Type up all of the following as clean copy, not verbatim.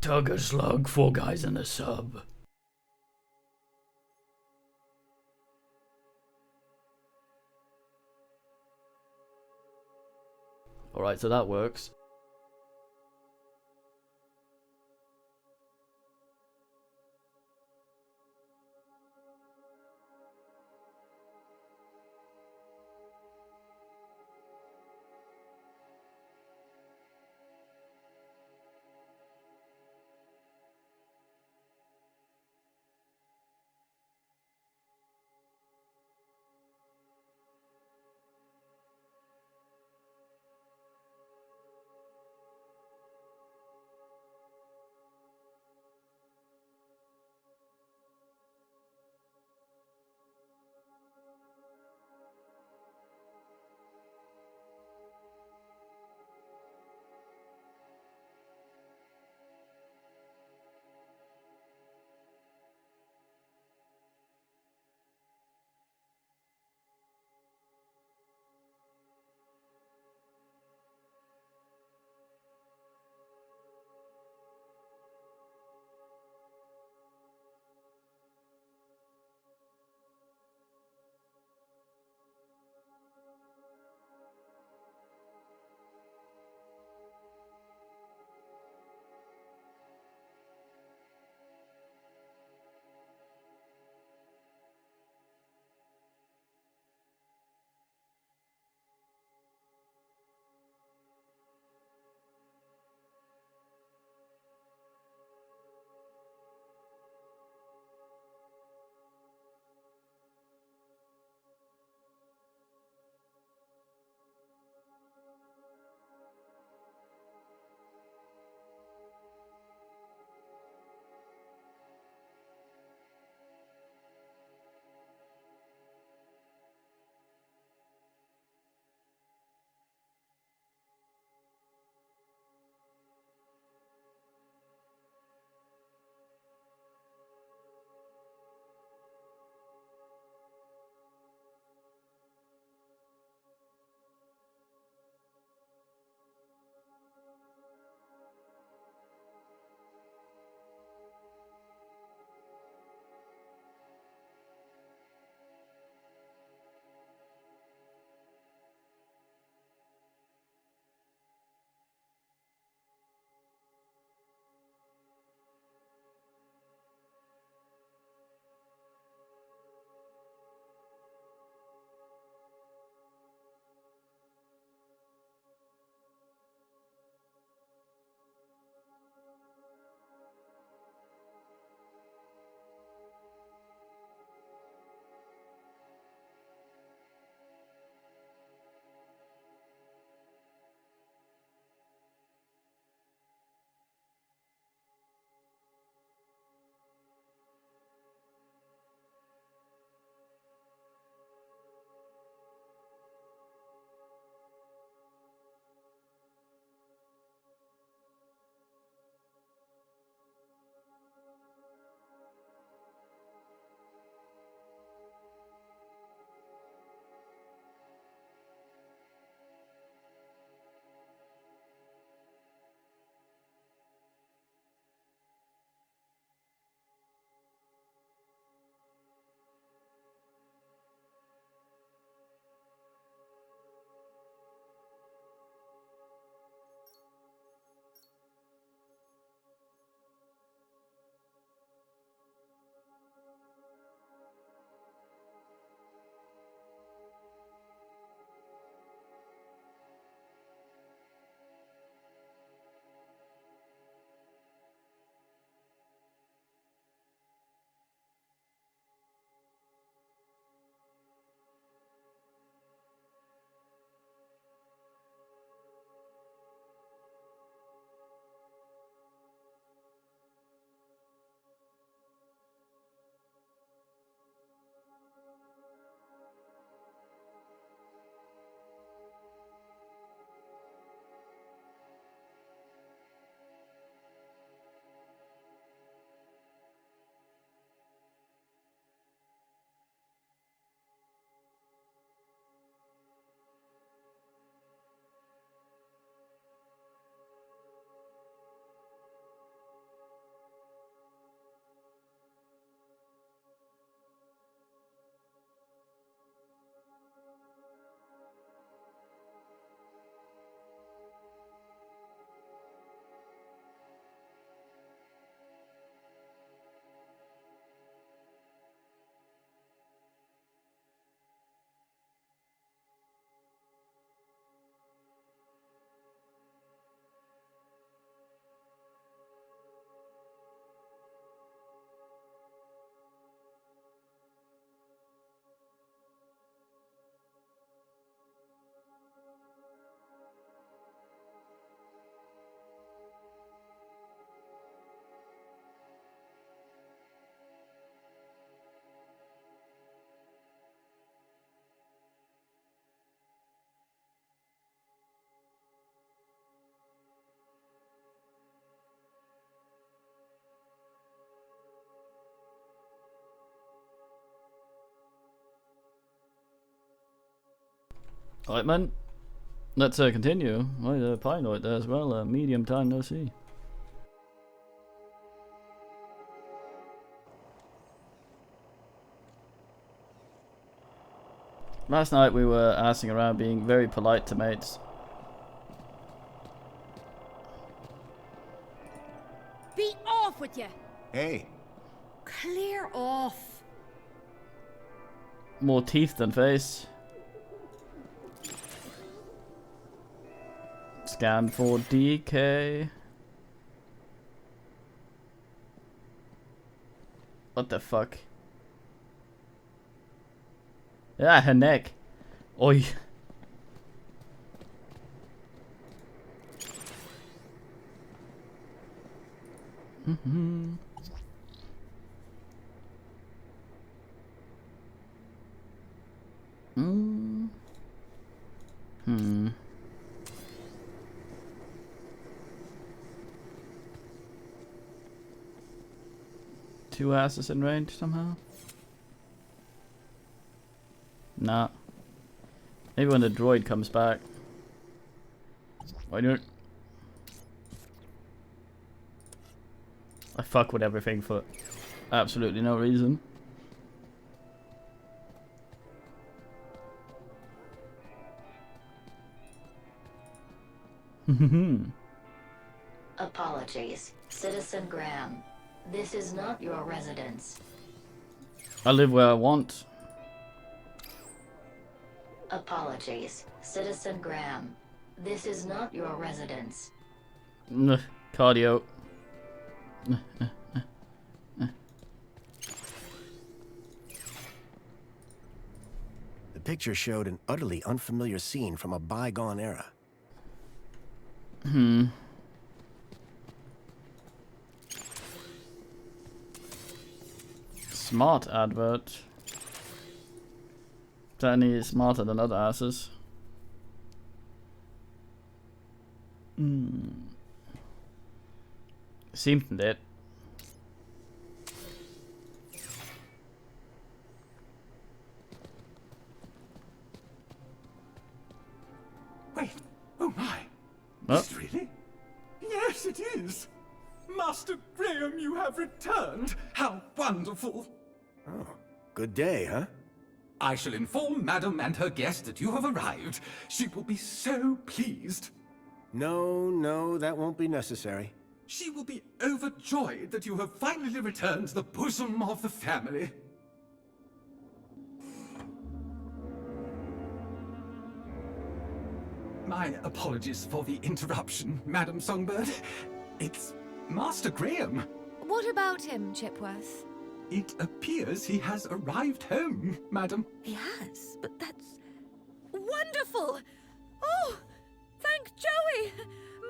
Tugger slug, 4 guys in a sub. Alright, so that works. Alright, man. Let's continue. Oh, the pie note there as well. Medium time no see. Last night we were assing around, being very polite to mates. Be off with you! Hey. Clear off. More teeth than face. Scan for DK. What the fuck? Yeah, her neck. Oi. Two asses in range somehow? Nah. Maybe when the droid comes back. Why not? I fuck with everything for absolutely no reason. Apologies, Citizen Graham. This is not your residence. I live where I want. Apologies, Citizen Graham. This is not your residence. Cardio. The picture showed an utterly unfamiliar scene from a bygone era. Smart advert. Is that any smarter than other asses? Seemed it. Wait, oh my. Oh. Is it really? Yes, it is. Master Graham, you have returned. How wonderful. Oh, good day, huh? I shall inform Madam and her guest that you have arrived. She will be so pleased. No, that won't be necessary. She will be overjoyed that you have finally returned to the bosom of the family. My apologies for the interruption, Madam Songbird. It's Master Graham. What about him, Chipworth? It appears he has arrived home, Madam. He has, but that's wonderful! Oh, thank Joey!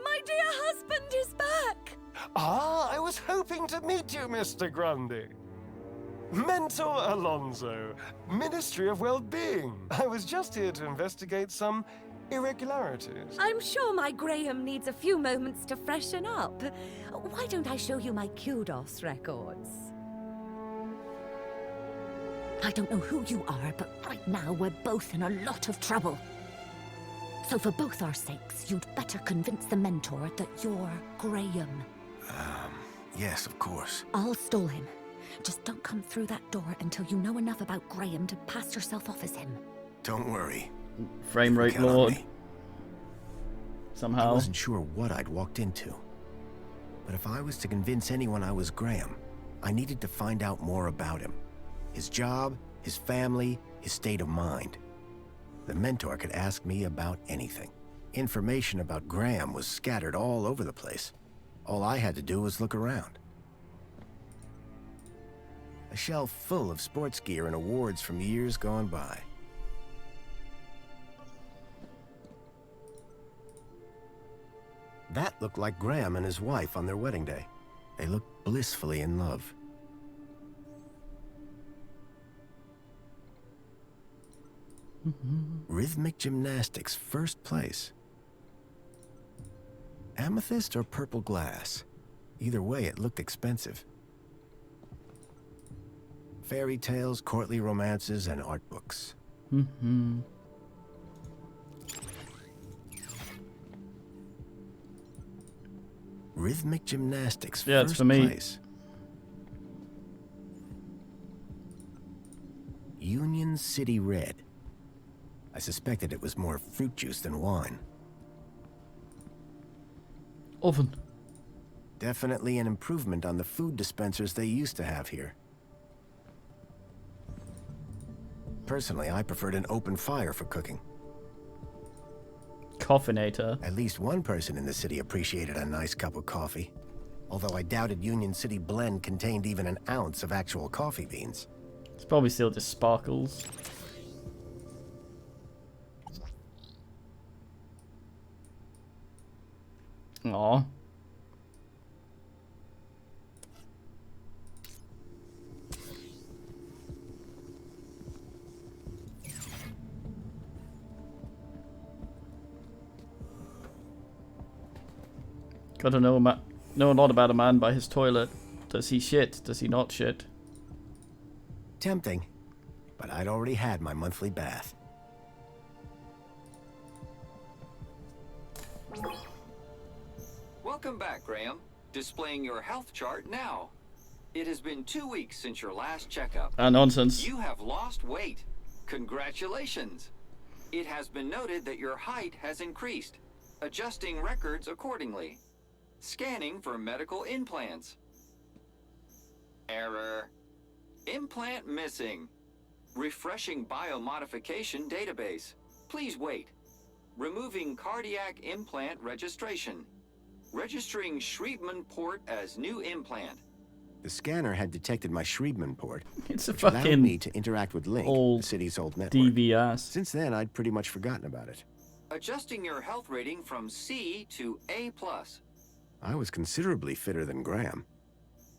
My dear husband is back! Ah, I was hoping to meet you, Mr. Grundy. Mentor Alonso, Ministry of Well-Being. I was just here to investigate some irregularities. I'm sure my Graham needs a few moments to freshen up. Why don't I show you my kudos records? I don't know who you are, but right now we're both in a lot of trouble. So for both our sakes, you'd better convince the Mentor that you're Graham. Yes, of course. I'll stall him. Just don't come through that door until you know enough about Graham to pass yourself off as him. Don't worry. Frame rate Count on lord. me. I Somehow. wasn't sure what I'd walked into. But if I was to convince anyone I was Graham, I needed to find out more about him. His job, his family, his state of mind. The Mentor could ask me about anything. Information about Graham was scattered all over the place. All I had to do was look around. A shelf full of sports gear and awards from years gone by. That looked like Graham and his wife on their wedding day. They looked blissfully in love. Rhythmic gymnastics, first place. Amethyst or purple glass? Either way, it looked expensive. Fairy tales, courtly romances, and art books. Rhythmic gymnastics. Yeah, it's first for me. place. Union City Red. I suspected it was more fruit juice than wine. Oven. Definitely an improvement on the food dispensers they used to have here. Personally, I preferred an open fire for cooking. Coffinator. At least one person in the city appreciated a nice cup of coffee. Although I doubted Union City Blend contained even an ounce of actual coffee beans. It's probably still just sparkles. Aw. Gotta know a lot about a man by his toilet. Does he shit? Does he not shit? Tempting, but I'd already had my monthly bath. Welcome back, Graham. Displaying your health chart now. It has been 2 weeks since your last checkup. Nonsense. You have lost weight. Congratulations. It has been noted that your height has increased. Adjusting records accordingly. Scanning for medical implants. Error. Implant missing. Refreshing biomodification database. Please wait. Removing cardiac implant registration. Registering Schriebman port as new implant. The scanner had detected my Schriebman port, It's a which allowed fucking me to interact with Link, old the city's old network. DVS. Since then, I'd pretty much forgotten about it. Adjusting your health rating from C to A+. I was considerably fitter than Graham.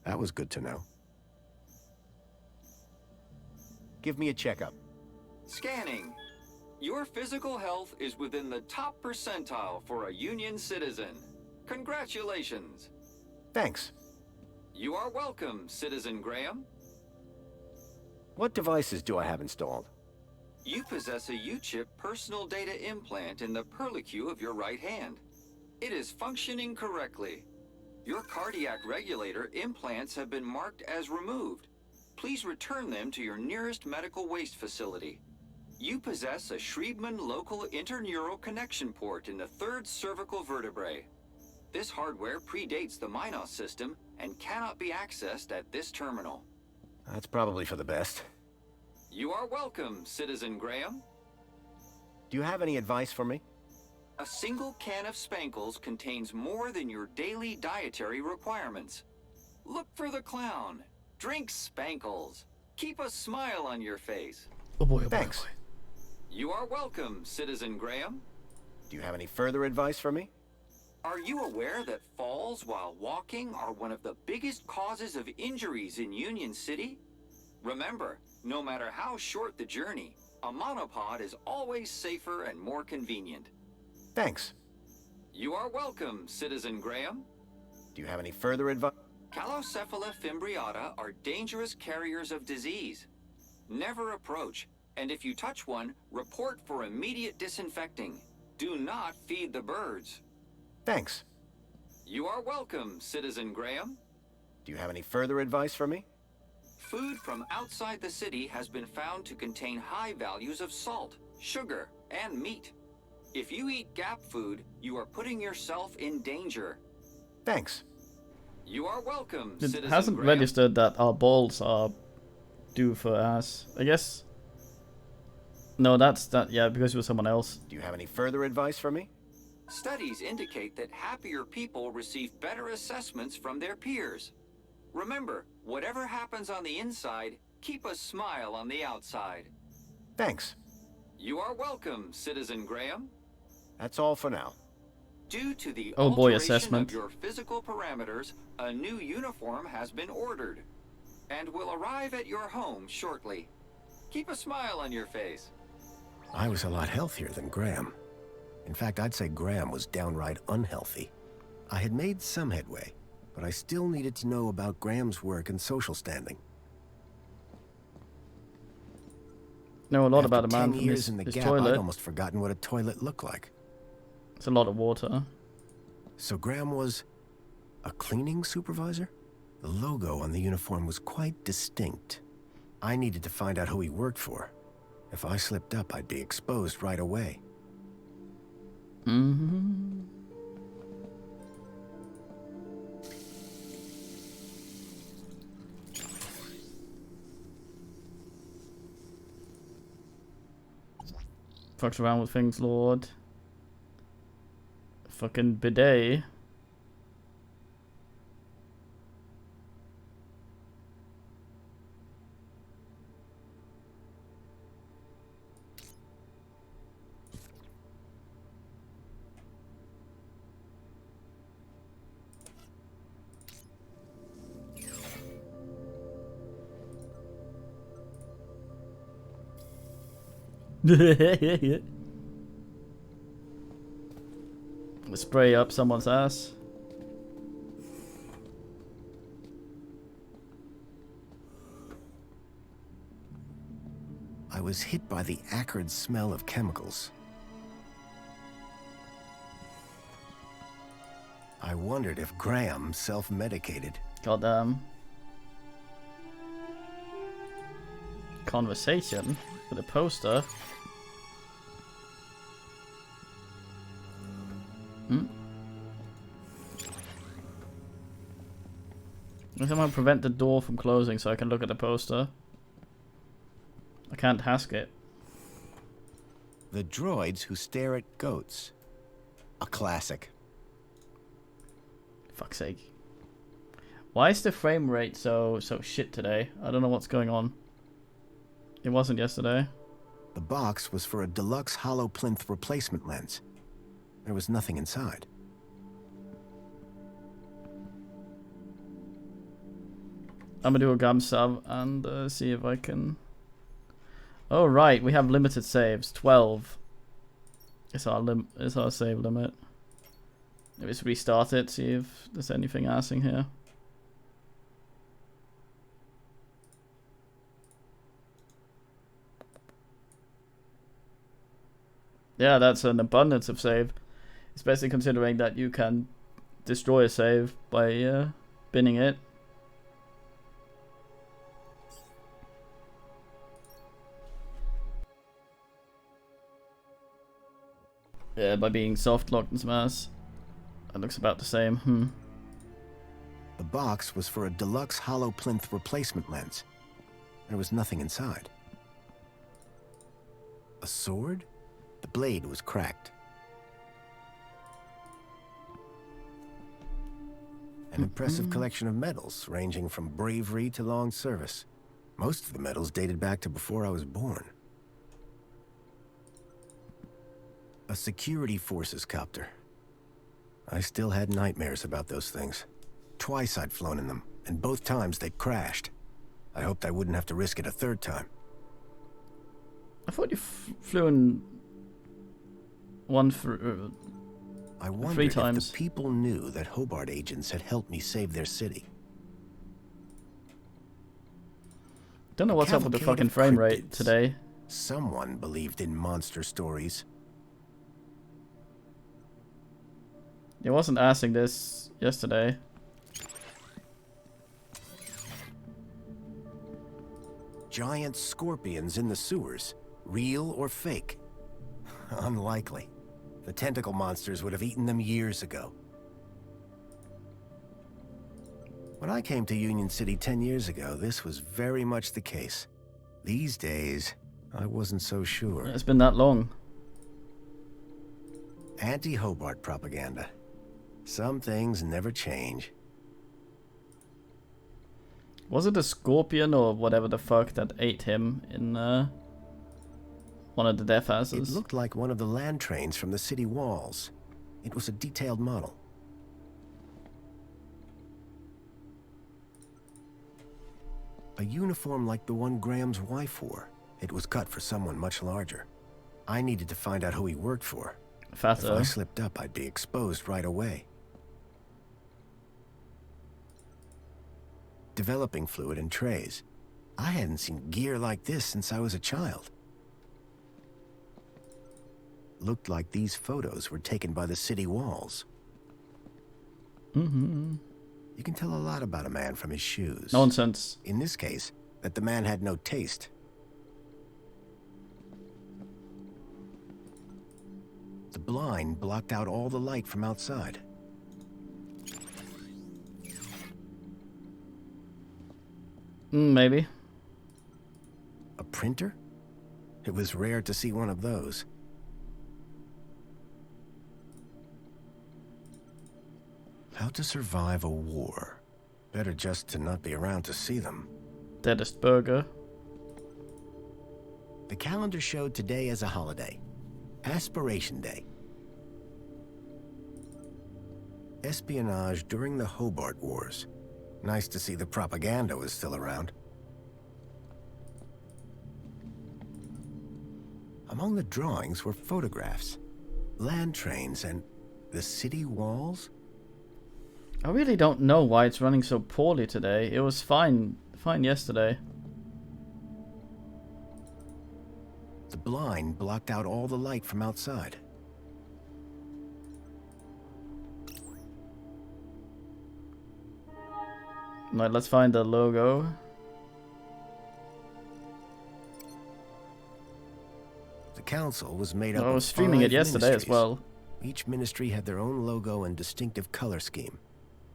That was good to know. Give me a checkup. Scanning. Your physical health is within the top percentile for a Union citizen. Congratulations. Thanks. You are welcome, Citizen Graham. What devices do I have installed? You possess a U-chip personal data implant in the perlicue of your right hand. It is functioning correctly. Your cardiac regulator implants have been marked as removed. Please return them to your nearest medical waste facility. You possess a Schriebman local interneural connection port in the third cervical vertebrae. This hardware predates the Minos system and cannot be accessed at this terminal. That's probably for the best. You are welcome, Citizen Graham. Do you have any advice for me? A single can of Spankles contains more than your daily dietary requirements. Look for the clown. Drink Spankles. Keep a smile on your face. Oh boy, oh boy, Thanks. oh boy. You are welcome, Citizen Graham. Do you have any further advice for me? Are you aware that falls while walking are one of the biggest causes of injuries in Union City? Remember, no matter how short the journey, a monopod is always safer and more convenient. Thanks. You are welcome, Citizen Graham. Do you have any further advice? Calocephala fimbriata are dangerous carriers of disease. Never approach, and if you touch one, report for immediate disinfecting. Do not feed the birds. Thanks. You are welcome, Citizen Graham. Do you have any further advice for me? Food from outside the city has been found to contain high values of salt, sugar, and meat. If you eat Gap food, you are putting yourself in danger. Thanks. You are welcome, It Citizen hasn't Graham. registered that our balls are due for ass. I guess. No, that's that. Yeah, because it was someone else. Do you have any further advice for me? Studies indicate that happier people receive better assessments from their peers. Remember, whatever happens on the inside, keep a smile on the outside. Thanks. You are welcome, Citizen Graham. That's all for now. Due to the Oh boy, alteration assessment. of your physical parameters, a new uniform has been ordered and will arrive at your home shortly. Keep a smile on your face. I was a lot healthier than Graham. In fact, I'd say Graham was downright unhealthy. I had made some headway, but I still needed to know about Graham's work and social standing. Know a lot After about a man 10 from years his, in the his Gap, toilet. I'd almost forgotten what a toilet looked like. It's a lot of water. So Graham was A cleaning supervisor? The logo on the uniform was quite distinct. I needed to find out who he worked for. If I slipped up, I'd be exposed right away. Mm-hmm. Fucks around with things, Lord. Fucking bidet. Spray up someone's ass. I was hit by the acrid smell of chemicals. I wondered if Graham self-medicated. Goddamn. Conversation with a poster. Can someone prevent the door from closing so I can look at the poster? I can't hask it. The droids who stare at goats. A classic. Fuck's sake. Why is the frame rate so shit today? I don't know what's going on. It wasn't yesterday. The box was for a deluxe hollow plinth replacement lens. There was nothing inside. I'm gonna do a gum sub and see if I can... Oh right, we have limited saves. 12. It's our save limit. Let's restart it, see if there's anything assing here. Yeah, that's an abundance of save. Especially considering that you can destroy a save by binning it. Yeah, by being soft locked and some ass. That looks about the same. The box was for a deluxe hollow plinth replacement lens. There was nothing inside. A sword? The blade was cracked. An impressive collection of medals, ranging from bravery to long service. Most of the medals dated back to before I was born. A security forces copter. I still had nightmares about those things. Twice I'd flown in them, and both times they'd crashed. I hoped I wouldn't have to risk it a third time. I thought you flew in one through. I wondered 3 if times. the people knew that Hobart agents had helped me save their city. Don't know what's up with the Cavalcade fucking of frame rate cryptids. today. Someone believed in monster stories. It wasn't asking this yesterday. Giant scorpions in the sewers. Real or fake? Unlikely. The tentacle monsters would have eaten them years ago. When I came to Union City 10 years ago, this was very much the case. These days, I wasn't so sure. It's been that long. Anti-Hobart propaganda. Some things never change. Was it a scorpion or whatever the fuck that ate him in one of the death It houses? looked like one of the land trains from the city walls. It was a detailed model. A uniform like the one Graham's wife wore. It was cut for someone much larger. I needed to find out who he worked for. If Fatter. I slipped up, I'd be exposed right away. Developing fluid and trays. I hadn't seen gear like this since I was a child. Looked like these photos were taken by the city walls. Mm-hmm. You can tell a lot about a man from his shoes. Nonsense. In this case, that the man had no taste. The blind blocked out all the light from outside. Maybe. A printer? It was rare to see one of those. How to survive a war. Better just to not be around to see them. Deadest burger. The calendar showed today as a holiday. Aspiration Day. Espionage during the Hobart Wars. Nice to see the propaganda was still around. Among the drawings were photographs, land trains, and the city walls. I really don't know why it's running so poorly today. It was fine yesterday. The blind blocked out all the light from outside. Right, let's find the logo. The council was made up I of was streaming it 5 yesterday as ministries. well. Each ministry had their own logo and distinctive color scheme.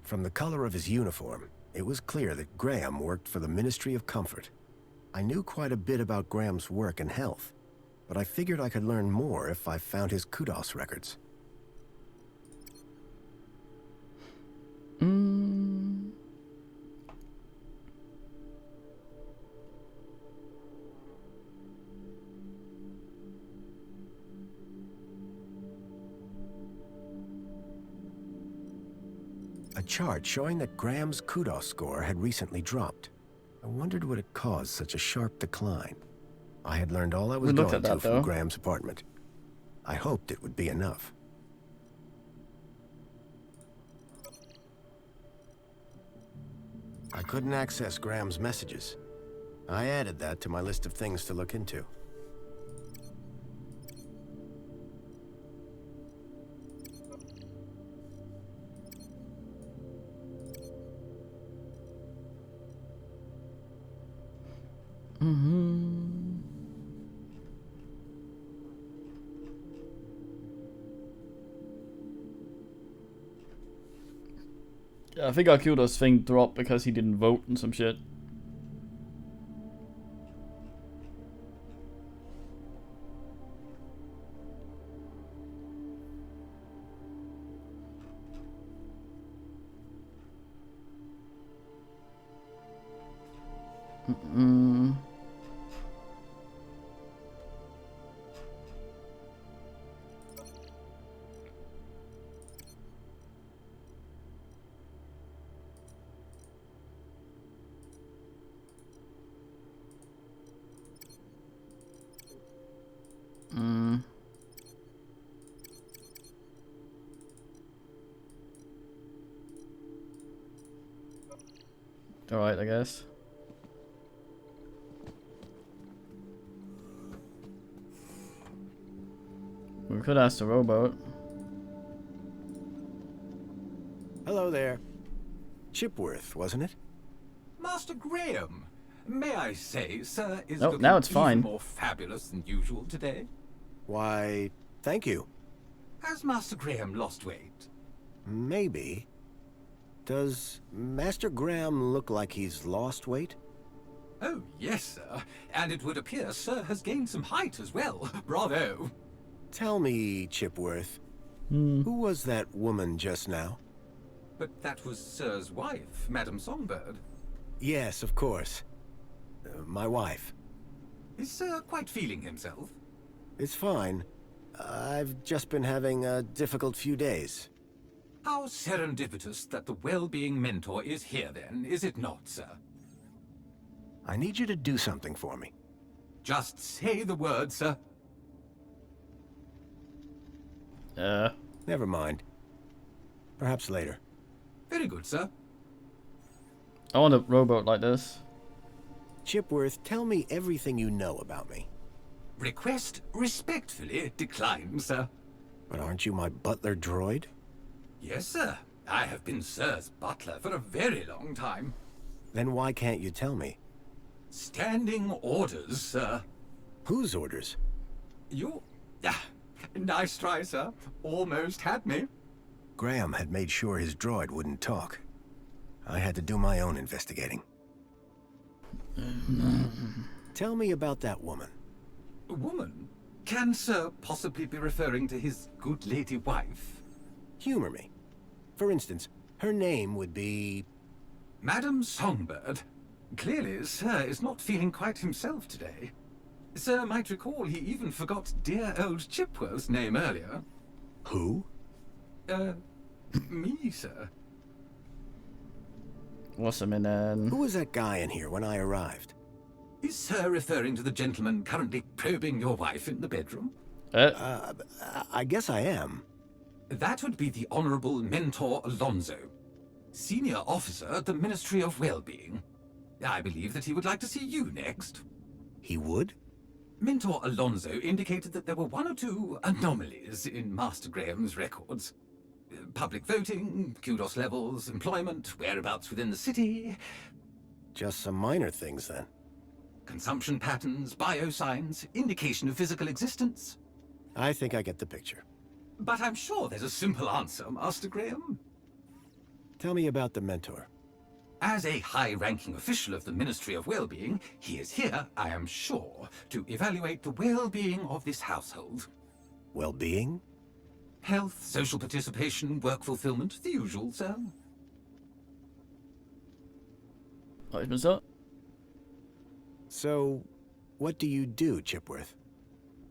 From the color of his uniform, it was clear that Graham worked for the Ministry of Comfort. I knew quite a bit about Graham's work and health, but I figured I could learn more if I found his kudos records. A chart showing that Graham's kudos score had recently dropped. I wondered what had caused such a sharp decline. I had learned all I was going to from Graham's apartment. I hoped it would be enough. I couldn't access Graham's messages. I added that to my list of things to look into. Yeah, I think our kudos thing dropped because he didn't vote and some shit. Alright, I guess. We could ask the rowboat. Hello there. Chipworth, wasn't it? Master Graham, may I say, sir, is Nope, looking now it's fine. even more fabulous than usual today. Why, thank you. Has Master Graham lost weight? Maybe. Does Master Graham look like he's lost weight? Oh, yes, sir. And it would appear sir has gained some height as well. Bravo. Tell me, Chipworth, who was that woman just now? But that was sir's wife, Madame Songbird. Yes, of course. My wife. Is sir quite feeling himself? It's fine. I've just been having a difficult few days. How serendipitous that the well-being mentor is here then, is it not, sir? I need you to do something for me. Just say the word, sir. Never mind. Perhaps later. Very good, sir. I want a rowboat like this. Chipworth, tell me everything you know about me. Request respectfully declined, sir. But aren't you my butler droid? Yes, sir. I have been Sir's butler for a very long time. Then why can't you tell me? Standing orders, sir. Whose orders? You... nice try, sir. Almost had me. Graham had made sure his droid wouldn't talk. I had to do my own investigating. Tell me about that woman. Woman? Can Sir possibly be referring to his good lady wife? Humor me. For instance, her name would be... Madam Songbird. Clearly, Sir is not feeling quite himself today. Sir might recall he even forgot dear old Chipworth's name earlier. Who? Me, sir. What's a minute? Who was that guy in here when I arrived? Is Sir referring to the gentleman currently probing your wife in the bedroom? I guess I am. That would be the Honorable Mentor Alonso, Senior Officer at the Ministry of Well-Being. I believe that he would like to see you next. He would? Mentor Alonso indicated that there were one or two anomalies in Master Graham's records. Public voting, kudos levels, employment, whereabouts within the city. Just some minor things, then. Consumption patterns, biosigns, indication of physical existence. I think I get the picture. But I'm sure there's a simple answer, Master Graham. Tell me about the mentor. As a high-ranking official of the Ministry of Well-Being, he is here, I am sure, to evaluate the well-being of this household. Well-being? Health, social participation, work fulfillment, the usual, sir. What was that? So, what do you do, Chipworth?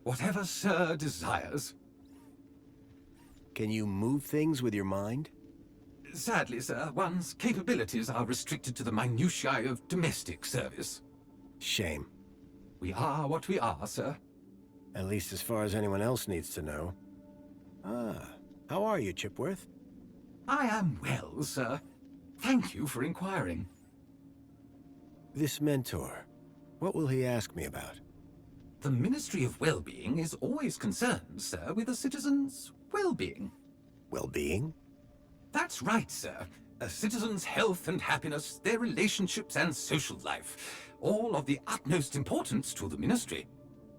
Whatever Sir desires. Can you move things with your mind? Sadly, sir, one's capabilities are restricted to the minutiae of domestic service. Shame. We are what we are, sir. At least as far as anyone else needs to know. How are you, Chipworth? I am well, sir. Thank you for inquiring. This mentor, what will he ask me about? The Ministry of Well-Being is always concerned, sir, with a citizen's well-being. Well-being? That's right, sir. A citizen's health and happiness, their relationships and social life, all of the utmost importance to the Ministry.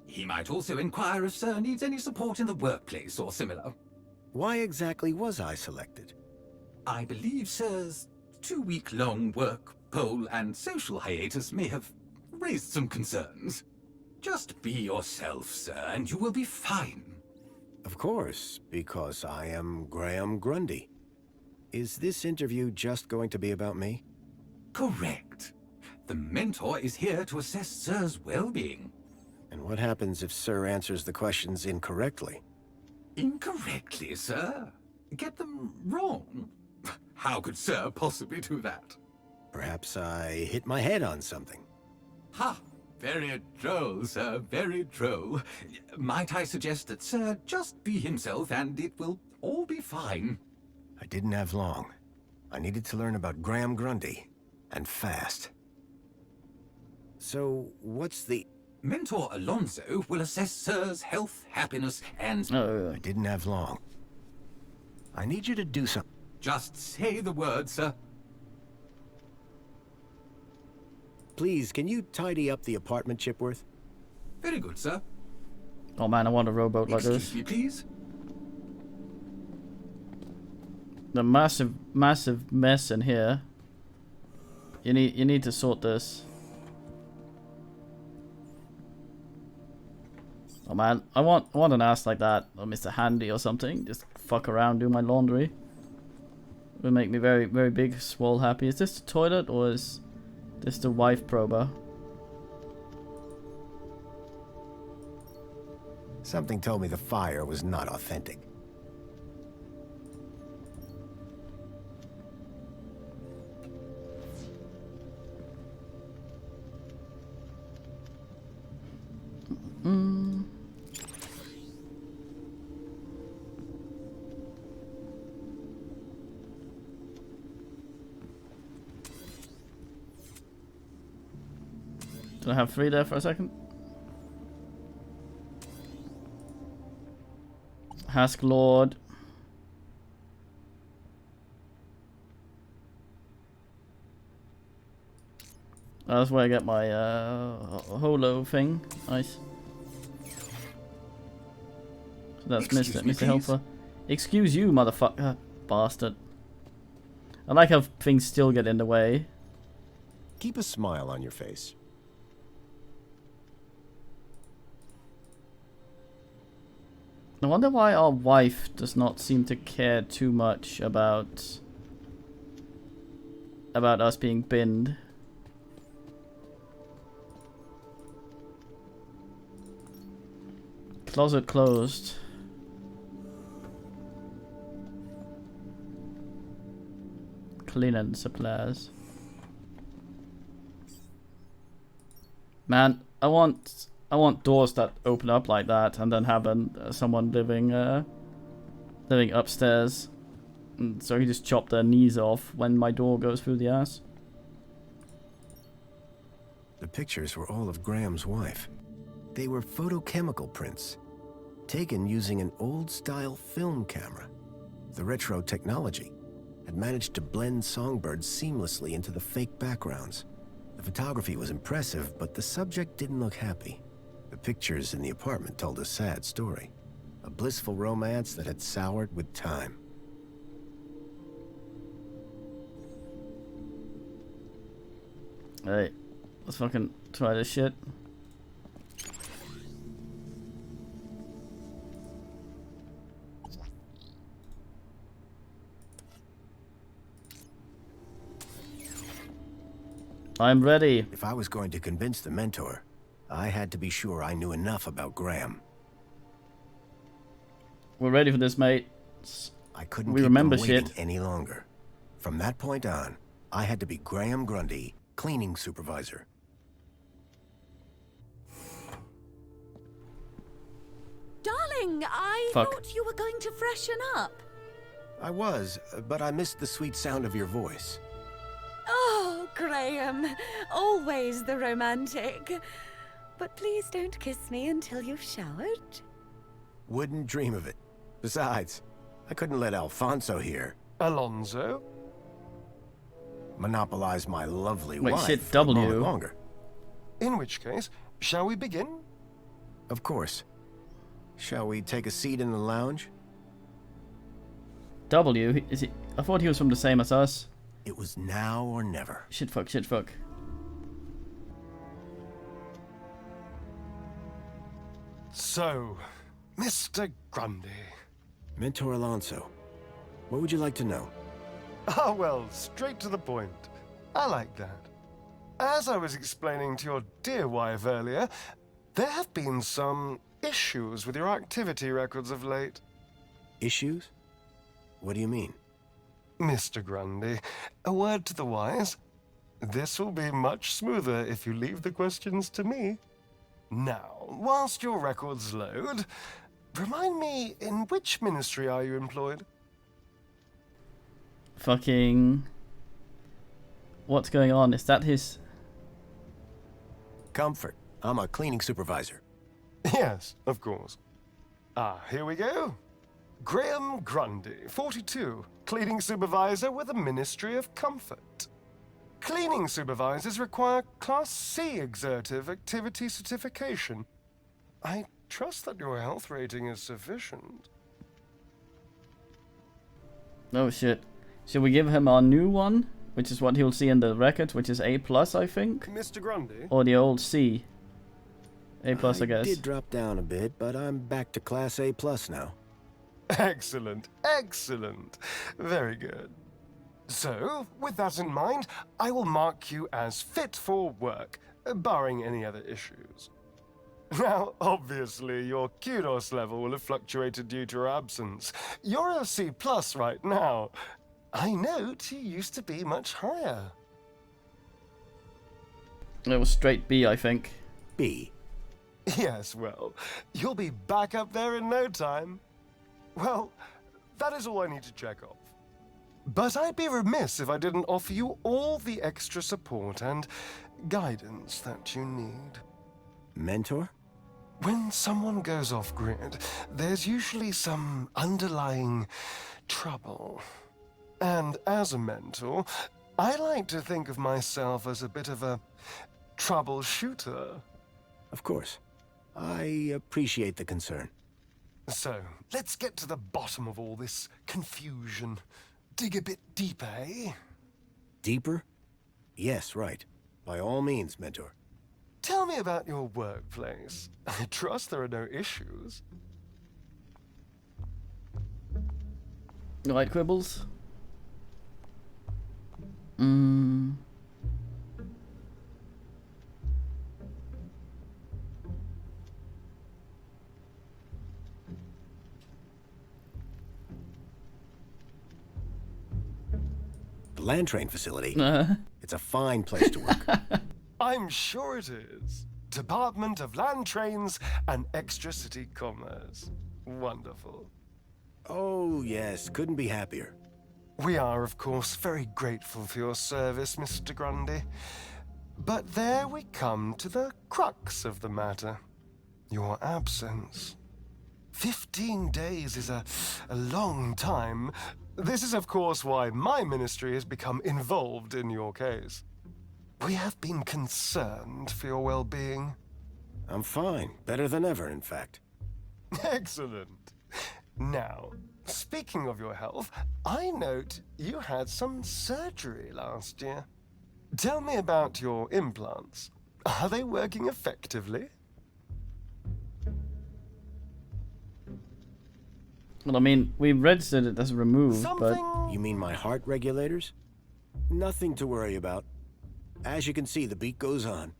He might also inquire if Sir needs any support in the workplace or similar. Why exactly was I selected? I believe Sir's 2-week-long work, poll, and social hiatus may have raised some concerns. Just be yourself, sir, and you will be fine. Of course, because I am Graham Grundy. Is this interview just going to be about me? Correct. The mentor is here to assess Sir's well-being. And what happens if Sir answers the questions incorrectly? Incorrectly, sir? Get them wrong? How could Sir possibly do that? Perhaps I hit my head on something. Ha! Very droll, sir, very droll. Might I suggest that Sir just be himself and it will all be fine? I didn't have long. I needed to learn about Graham Grundy, and fast. So, what's the... Mentor Alonso will assess Sir's health, happiness, and... I didn't have long. I need you to do something. Just say the word, sir. Please, can you tidy up the apartment, Chipworth? Very good, sir. Oh man, I want a rowboat like Excuse this. me, please. The massive mess in here. You need to sort this. Oh man, I want an ass like that, or Mr. Handy or something. Just fuck around, do my laundry. Would make me very, very big, swole happy. Is this the toilet or is this the wife prober? Something told me the fire was not authentic. Did I have 3 there for a second? Ask Lord. That's where I get my holo thing. Nice. So that's Excuse me, Mr. please? Helper. Excuse you, motherfucker. Bastard. I like how things still get in the way. Keep a smile on your face. I wonder why our wife does not seem to care too much about us being binned. Closet closed. Cleaning supplies. Man, I want doors that open up like that, and then have someone living upstairs, and so I can just chop their knees off when my door goes through the ass. The pictures were all of Graham's wife. They were photochemical prints, taken using an old-style film camera. The retro technology had managed to blend songbirds seamlessly into the fake backgrounds. The photography was impressive, but the subject didn't look happy. The pictures in the apartment told a sad story. A blissful romance that had soured with time. Alright, let's fucking try this shit. I'm ready. If I was going to convince the mentor, I had to be sure I knew enough about Graham. We're ready for this, mate. I couldn't We keep remember them waiting shit. any longer. From that point on, I had to be Graham Grundy, cleaning supervisor. Darling, I Fuck. thought you were going to freshen up. I was, but I missed the sweet sound of your voice. Oh, Graham, always the romantic. But please don't kiss me until you've showered. Wouldn't dream of it. Besides, I couldn't let Alfonso here Alonso? monopolize my lovely Wait, wife shit, for a moment W. longer. In which case, shall we begin? Of course. Shall we take a seat in the lounge? W, is he? I thought he was from the same as us. It was now or never. Shit fuck, shit fuck. So, Mr. Grundy. Mentor Alonso, what would you like to know? Ah, well, straight to the point. I like that. As I was explaining to your dear wife earlier, there have been some issues with your activity records of late. Issues? What do you mean? Mr. Grundy, a word to the wise. This will be much smoother if you leave the questions to me. Now, whilst your records load, remind me, in which ministry are you employed? Fucking. What's going on? Is that his? Comfort. I'm a cleaning supervisor. Yes, of course. Ah, here we go. Graham Grundy, 42, cleaning supervisor with the Ministry of Comfort. Cleaning supervisors require Class C exertive activity certification. I trust that your health rating is sufficient. Oh shit. Should we give him our new one? Which is what he'll see in the record, which is A+, I think? Mr. Grundy? Or the old C? A+, I guess. did drop down a bit, but I'm back to Class A+ now. Excellent, excellent. Very good. So, with that in mind, I will mark you as fit for work, barring any other issues. Now, obviously, your kudos level will have fluctuated due to your absence. You're a C+ right now. I note you used to be much higher. It was straight B, I think. B. Yes, well, you'll be back up there in no time. Well, that is all I need to check off. But I'd be remiss if I didn't offer you all the extra support and guidance that you need. Mentor? When someone goes off-grid, there's usually some underlying trouble. And as a mentor, I like to think of myself as a bit of a troubleshooter. Of course. I appreciate the concern. So, let's get to the bottom of all this confusion. Dig a bit deeper, eh? Deeper? Yes, right. By all means, Mentor. Tell me about your workplace. I trust there are no issues. You like quibbles? The land train facility. Uh, It's a fine place to work. I'm sure it is. Department of Land Trains and Extra-City Commerce. Wonderful. Oh, yes. Couldn't be happier. We are, of course, very grateful for your service, Mr. Grundy. But there we come to the crux of the matter. Your absence. 15 days is a long time. This is, of course, why my ministry has become involved in your case. We have been concerned for your well-being. I'm fine. Better than ever, in fact. Excellent. Now, speaking of your health, I note you had some surgery last year. Tell me about your implants. Are they working effectively? well, I mean, we registered it as removed, but Something... You mean my heart regulators? Nothing to worry about. As you can see, the beat goes on.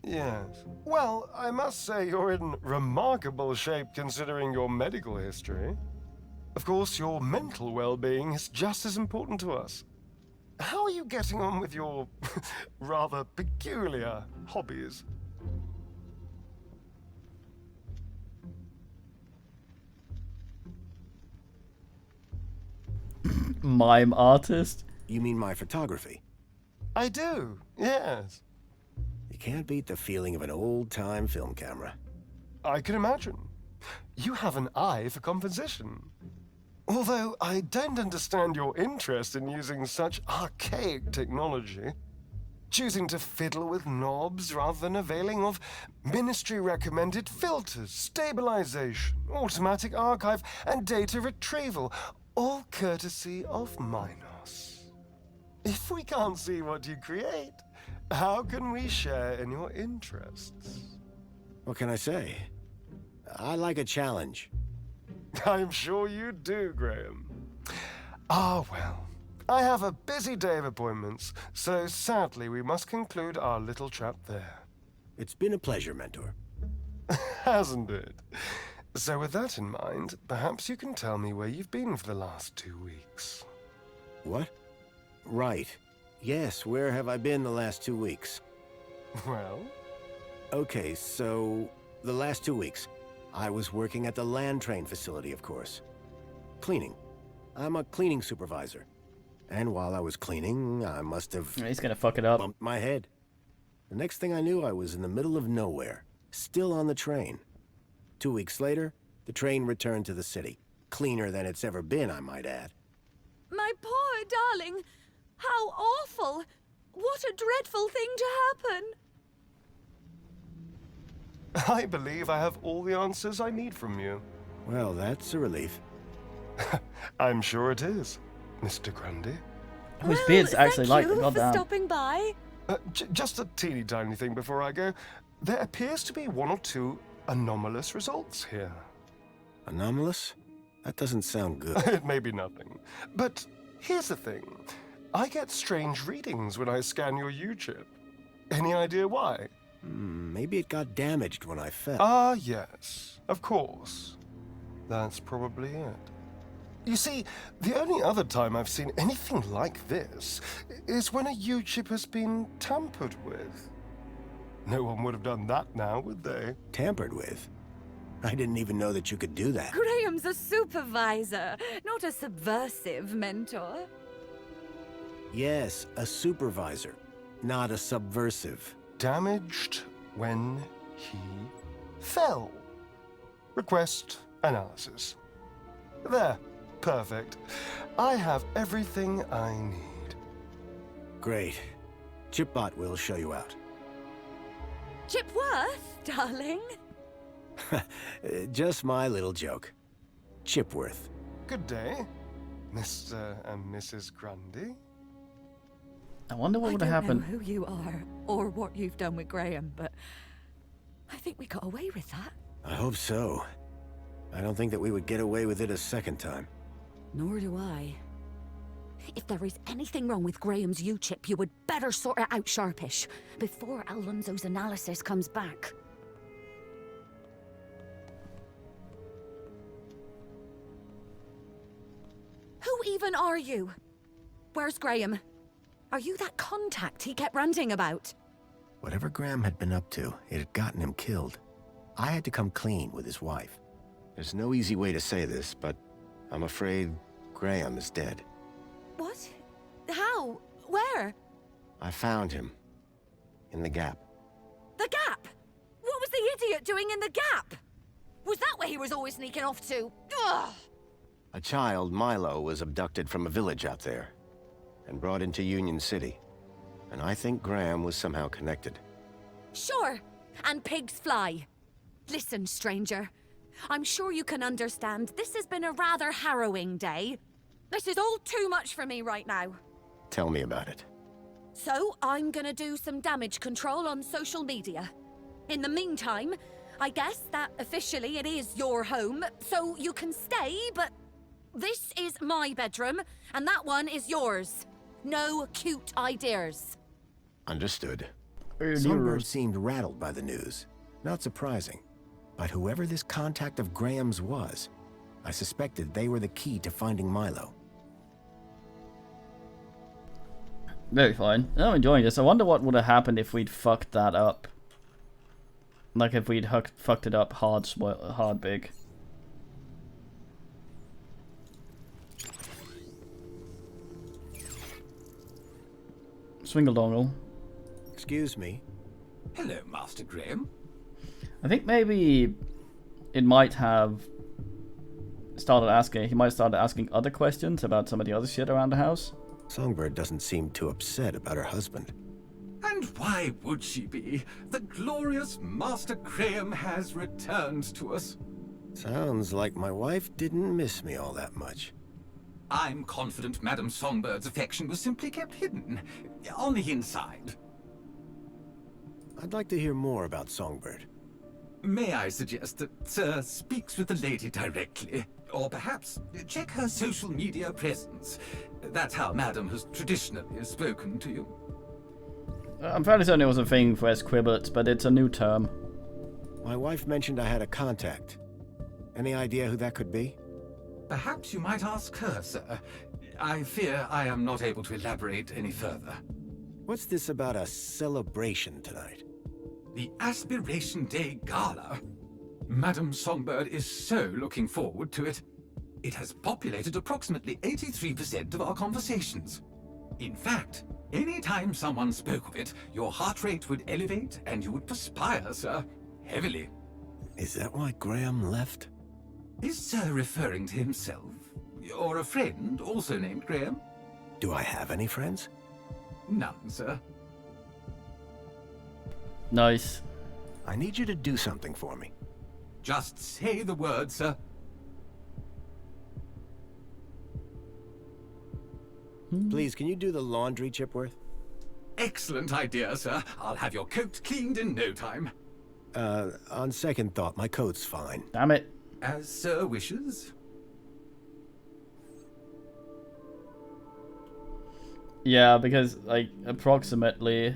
Yes. Well, I must say you're in remarkable shape considering your medical history. Of course, your mental well-being is just as important to us. How are you getting on with your rather peculiar hobbies? mime artist. You mean my photography? I do, yes. You can't beat the feeling of an old-time film camera. I can imagine. You have an eye for composition. Although I don't understand your interest in using such archaic technology. Choosing to fiddle with knobs rather than availing of ministry-recommended filters, stabilization, automatic archive, and data retrieval, all courtesy of Minos. If we can't see what you create, how can we share in your interests? What can I say? I like a challenge. I'm sure you do, Graham. Ah, well. I have a busy day of appointments, so sadly we must conclude our little chat there. It's been a pleasure, Mentor. Hasn't it? So with that in mind, perhaps you can tell me where you've been for the last 2 weeks. What? Right. Yes, where have I been the last 2 weeks? Well? Okay, so the last 2 weeks, I was working at the land train facility, of course. Cleaning. I'm a cleaning supervisor. And while I was cleaning, I must have He's gonna fuck it up. bumped my head. The next thing I knew, I was in the middle of nowhere, still on the train. 2 weeks later, the train returned to the city. Cleaner than it's ever been, I might add. My poor darling! How awful! What a dreadful thing to happen! I believe I have all the answers I need from you. Well, that's a relief. I'm sure it is, Mr. Grundy. Oh, his beard's actually like the goddamn. stopping by. Just a teeny tiny thing before I go. There appears to be 1 or 2 anomalous results here. Anomalous? That doesn't sound good. It may be nothing. But here's the thing. I get strange readings when I scan your U-chip. Any idea why? Maybe it got damaged when I fell. Ah, yes. Of course. That's probably it. You see, the only other time I've seen anything like this is when a U-chip has been tampered with. No one would have done that now, would they? Tampered with? I didn't even know that you could do that. Graham's a supervisor, not a subversive mentor. Yes, a supervisor, not a subversive. Damaged when he fell. Request analysis. There. Perfect. I have everything I need. Great. Chipbot will show you out. Chipworth, darling. Just my little joke. Chipworth. Good day, Mr. and Mrs. Grundy. I wonder what would have I don't happened. know who you are or what you've done with Graham, but I think we got away with that. I hope so. I don't think that we would get away with it a second time. Nor do I. If there is anything wrong with Graham's U-chip, you would better sort it out sharpish, before Alonso's analysis comes back. Who even are you? Where's Graham? Are you that contact he kept ranting about? Whatever Graham had been up to, it had gotten him killed. I had to come clean with his wife. There's no easy way to say this, but I'm afraid Graham is dead. What? How? Where? I found him. In the Gap. The Gap? What was the idiot doing in the Gap? Was that where he was always sneaking off to? Ugh! A child, Milo, was abducted from a village out there and brought into Union City. And I think Graham was somehow connected. Sure, and pigs fly. Listen, stranger. I'm sure you can understand this has been a rather harrowing day. This is all too much for me right now. Tell me about it. So, I'm gonna do some damage control on social media. In the meantime, I guess that officially it is your home, so you can stay, but this is my bedroom, and that one is yours. No cute ideas. Understood. Songbird seemed rattled by the news. Not surprising. But whoever this contact of Graham's was, I suspected they were the key to finding Milo. Very fine. I'm enjoying this. I wonder what would have happened if we'd fucked that up. Like if we'd fucked it up hard big. Swingle-dongle. Excuse me. Hello, Master Graham. I think maybe it might have started asking. He might have started asking other questions about some of the other shit around the house. Songbird doesn't seem too upset about her husband. And why would she be? The glorious Master Graham has returned to us. Sounds like my wife didn't miss me all that much. I'm confident Madame Songbird's affection was simply kept hidden, on the inside. I'd like to hear more about Songbird. May I suggest that Sir speaks with the lady directly? Or perhaps check her social media presence. That's how Madame has traditionally spoken to you. I'm fairly certain it was a thing for Esquiblets, but it's a new term. My wife mentioned I had a contact. Any idea who that could be? Perhaps you might ask her, sir. I fear I am not able to elaborate any further. What's this about a celebration tonight? The Aspiration Day Gala. Madame Songbird is so looking forward to it. It has populated approximately 83% of our conversations. In fact, any time someone spoke of it, your heart rate would elevate and you would perspire, sir. Heavily. Is that why Graham left? Is Sir referring to himself? Or a friend also named Graham? Do I have any friends? None, sir. Nice. I need you to do something for me. Just say the word, sir. Please, can you do the laundry, Chipworth? Excellent idea, sir. I'll have your coat cleaned in no time. On second thought, my coat's fine. Damn it. As Sir wishes. Yeah, because, like, approximately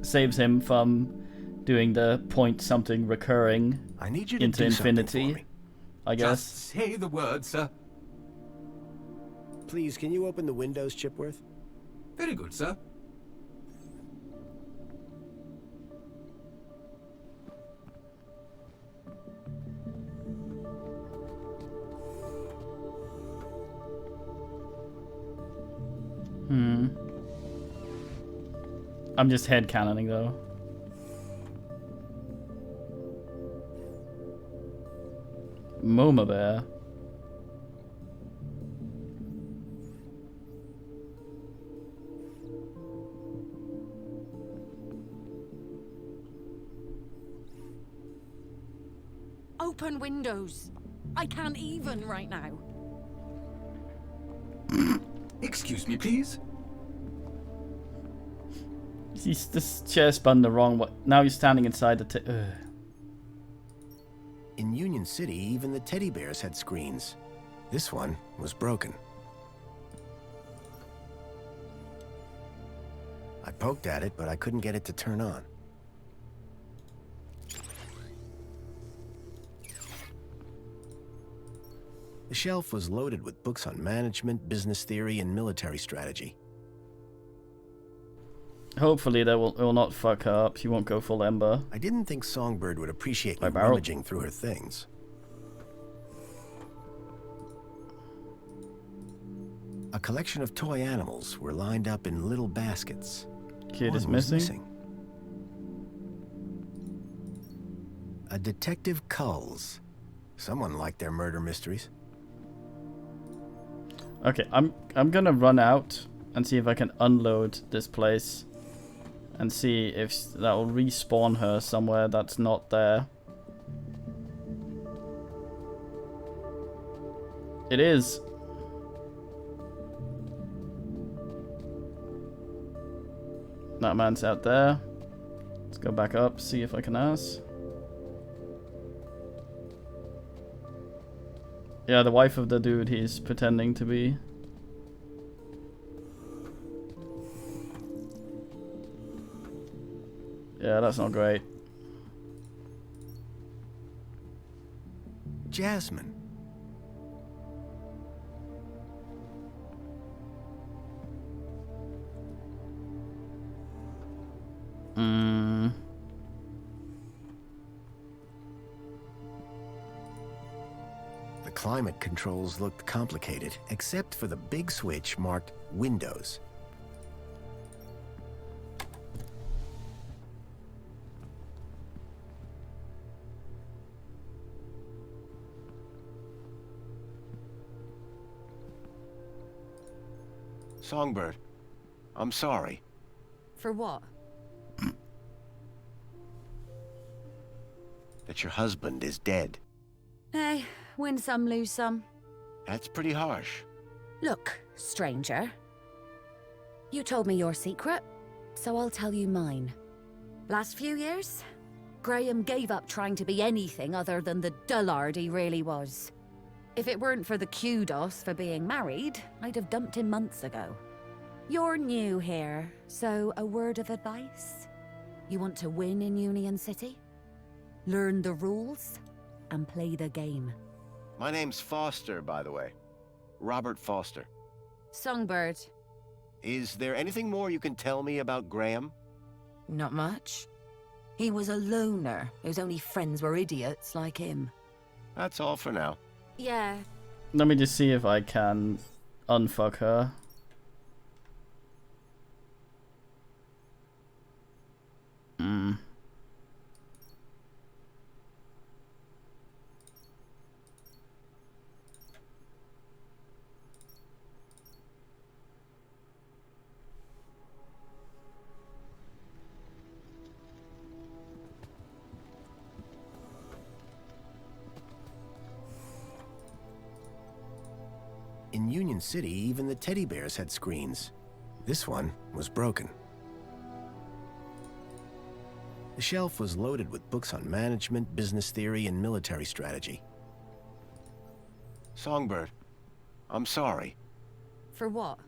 saves him from doing the point something recurring I need you to into do something for infinity, me. I guess. Just say the word, sir. Please, can you open the windows, Chipworth? Very good, sir. I'm just headcanoning though. Moma Bear. open windows. I can't even right now. Excuse me, please. This chair spun the wrong way. Now he's standing inside the In Union City, even the teddy bears had screens. This one was broken. I poked at it, but I couldn't get it to turn on. The shelf was loaded with books on management, business theory, and military strategy. Hopefully that will not fuck her up. She won't go full Ember. I didn't think Songbird would appreciate me Barrel. rummaging through her things. A collection of toy animals were lined up in little baskets. Kid is One was missing. A Detective Culls. Someone liked their murder mysteries. Okay, I'm gonna run out and see if I can unload this place and see if that will respawn her somewhere that's not there. It is. That man's out there. Let's go back up, see if I can ask. Yeah, the wife of the dude he's pretending to be. Yeah, that's not great. Jasmine. The climate controls looked complicated, except for the big switch marked Windows. Songbird, I'm sorry. For what? That your husband is dead. Hey, win some, lose some. That's pretty harsh. Look, stranger. You told me your secret, so I'll tell you mine. Last few years, Graham gave up trying to be anything other than the dullard he really was. If it weren't for the kudos for being married, I'd have dumped him months ago. You're new here, so a word of advice? You want to win in Union City? Learn the rules and play the game. My name's Foster, by the way. Robert Foster. Songbird. Is there anything more you can tell me about Graham? Not much. He was a loner whose only friends were idiots like him. That's all for now. Yeah. Let me just see if I can unfuck her. In Union City, even the teddy bears had screens. This one was broken. The shelf was loaded with books on management, business theory, and military strategy. Songbird, I'm sorry. For what?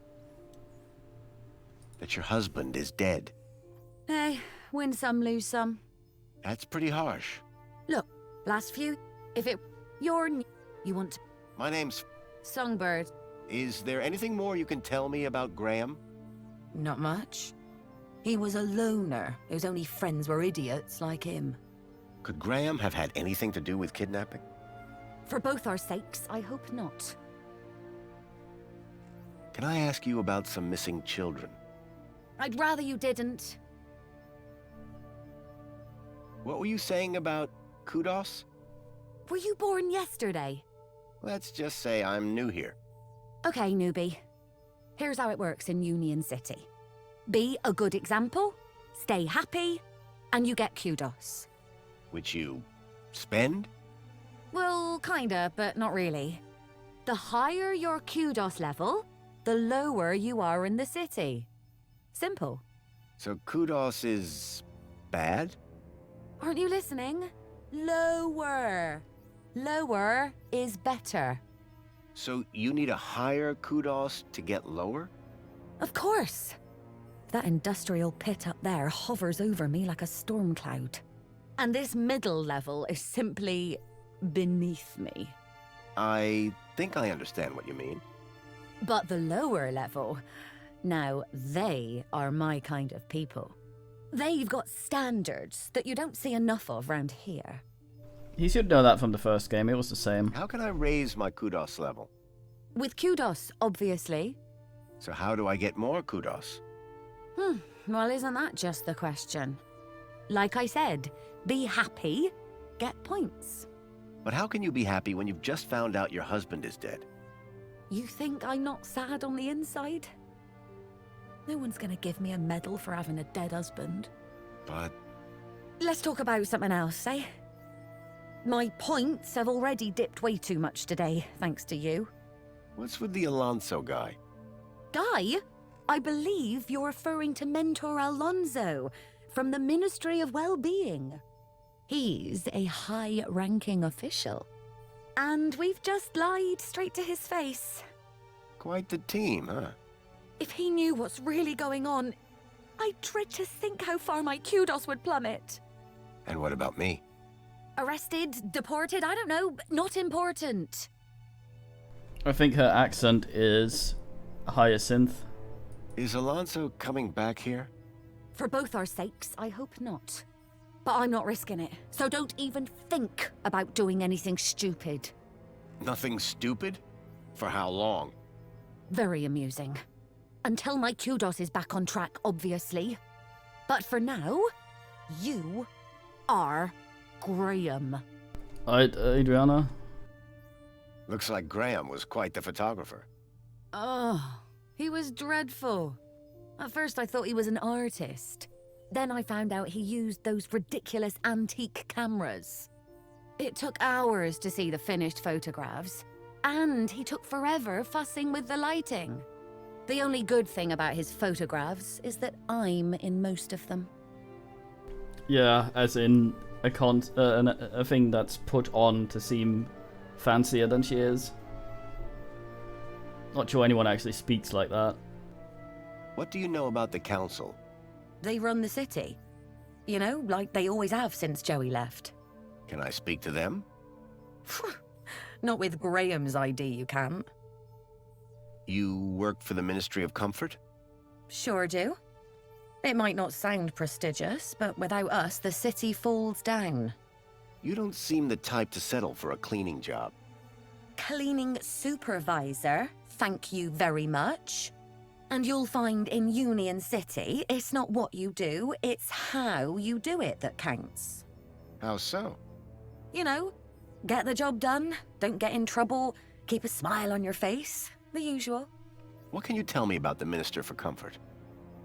That your husband is dead. Hey, win some, lose some. That's pretty harsh. Look, last few... If it... You're... You want to... My name's... Songbird. Is there anything more you can tell me about Graham? Not much. He was a loner whose only friends were idiots like him. Could Graham have had anything to do with kidnapping? For both our sakes, I hope not. Can I ask you about some missing children? I'd rather you didn't. What were you saying about kudos? Were you born yesterday? Let's just say I'm new here. Okay, newbie. Here's how it works in Union City. Be a good example, stay happy, and you get kudos. Which you spend? Well, kinda, but not really. The higher your kudos level, the lower you are in the city. Simple. So kudos is bad? Aren't you listening? Lower. Lower is better. So you need a higher kudos to get lower? Of course. That industrial pit up there hovers over me like a storm cloud. And this middle level is simply beneath me. I think I understand what you mean. But the lower level, now they are my kind of people. They've got standards that you don't see enough of round here. He should know that from the first game. It was the same. How can I raise my kudos level? With kudos, obviously. So how do I get more kudos? Well, isn't that just the question? Like I said, be happy, get points. But how can you be happy when you've just found out your husband is dead? You think I'm not sad on the inside? No one's gonna give me a medal for having a dead husband. But Let's talk about something else, eh? My points have already dipped way too much today, thanks to you. what's with the Alonso guy? Guy, I believe you're referring to Mentor Alonso from the Ministry of Well-Being. He's a high-ranking official. And we've just lied straight to his face. Quite the team, huh? If he knew what's really going on, I dread to think how far my kudos would plummet. And what about me? Arrested, deported, I don't know, not important. I think her accent is Hyacinth. Is Alonso coming back here? For both our sakes, I hope not. But I'm not risking it, so don't even think about doing anything stupid. Nothing stupid? For how long? Very amusing. Until my kudos is back on track, obviously. But for now, you are Graham. Adriana? Looks like Graham was quite the photographer. Oh, he was dreadful. At first I thought he was an artist. Then I found out he used those ridiculous antique cameras. It took hours to see the finished photographs, and he took forever fussing with the lighting. The only good thing about his photographs is that I'm in most of them. Yeah, as in a thing that's put on to seem fancier than she is. Not sure anyone actually speaks like that. What do you know about the council? They run the city. You know, like they always have since Joey left. Can I speak to them? Not with Graham's ID, you can't. You work for the Ministry of Comfort? Sure do. It might not sound prestigious, but without us, the city falls down. You don't seem the type to settle for a cleaning job. Cleaning supervisor, thank you very much. And you'll find in Union City, it's not what you do, it's how you do it that counts. How so? You know, get the job done, don't get in trouble, keep a smile on your face, the usual. What can you tell me about the Minister for Comfort?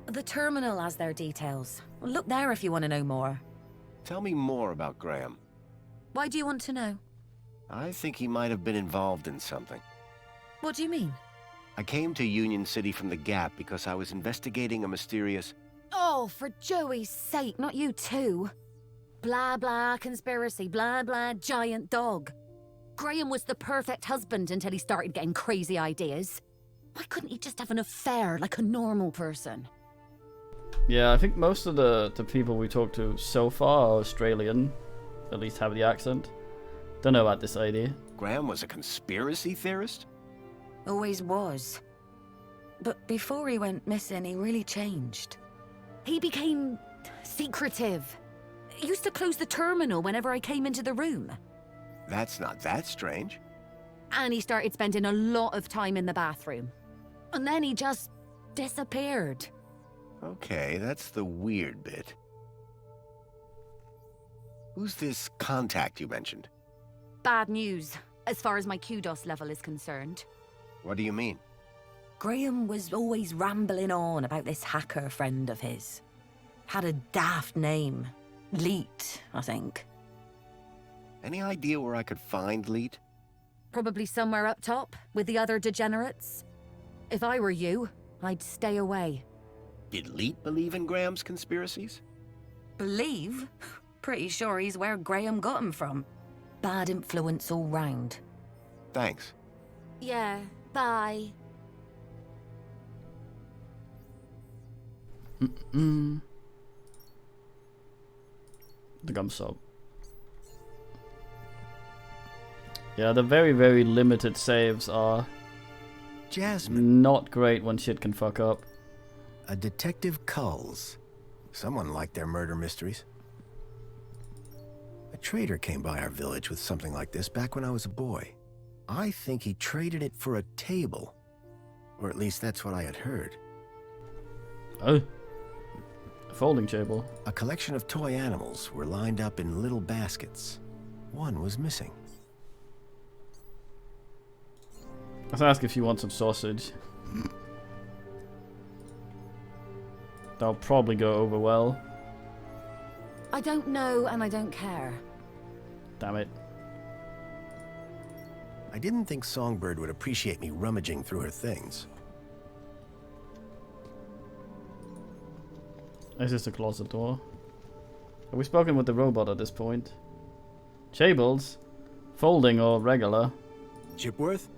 The terminal has their details. Look there if you want to know more. Tell me more about Graham. Why do you want to know? I think he might have been involved in something. What do you mean? I came to Union City from the Gap because I was investigating a mysterious... Oh, for Joey's sake, not you too. Blah, blah, conspiracy, blah, blah, giant dog. Graham was the perfect husband until he started getting crazy ideas. Why couldn't he just have an affair like a normal person? Yeah, I think most of the people we talked to so far are Australian. At least have the accent. Don't know about this idea. Graham was a conspiracy theorist? Always was. But before he went missing, he really changed. He became secretive. He used to close the terminal whenever I came into the room. That's not that strange. And he started spending a lot of time in the bathroom. And then he just disappeared. Okay, that's the weird bit. Who's this contact you mentioned? Bad news, as far as my kudos level is concerned. What do you mean? Graham was always rambling on about this hacker friend of his. Had a daft name. Leet, I think. Any idea where I could find Leet? Probably somewhere up top, with the other degenerates. If I were you, I'd stay away. Did Leet believe in Graham's conspiracies? Believe? Pretty sure he's where Graham got him from. Bad influence all round. Thanks. Yeah, bye. The gum sub. Yeah, the very, very limited saves are Jasmine. not great when shit can fuck up. A Detective Culls. Someone liked their murder mysteries. A trader came by our village with something like this back when I was a boy. I think he traded it for a table. Or at least that's what I had heard. Oh. A folding table. A collection of toy animals were lined up in little baskets. One was missing. Let's ask if you want some sausage. That'll probably go over well. I don't know and I don't care. Damn it. I didn't think Songbird would appreciate me rummaging through her things. Is this a closet door? Have we spoken with the robot at this point? Chables? Folding or regular? Chipworth?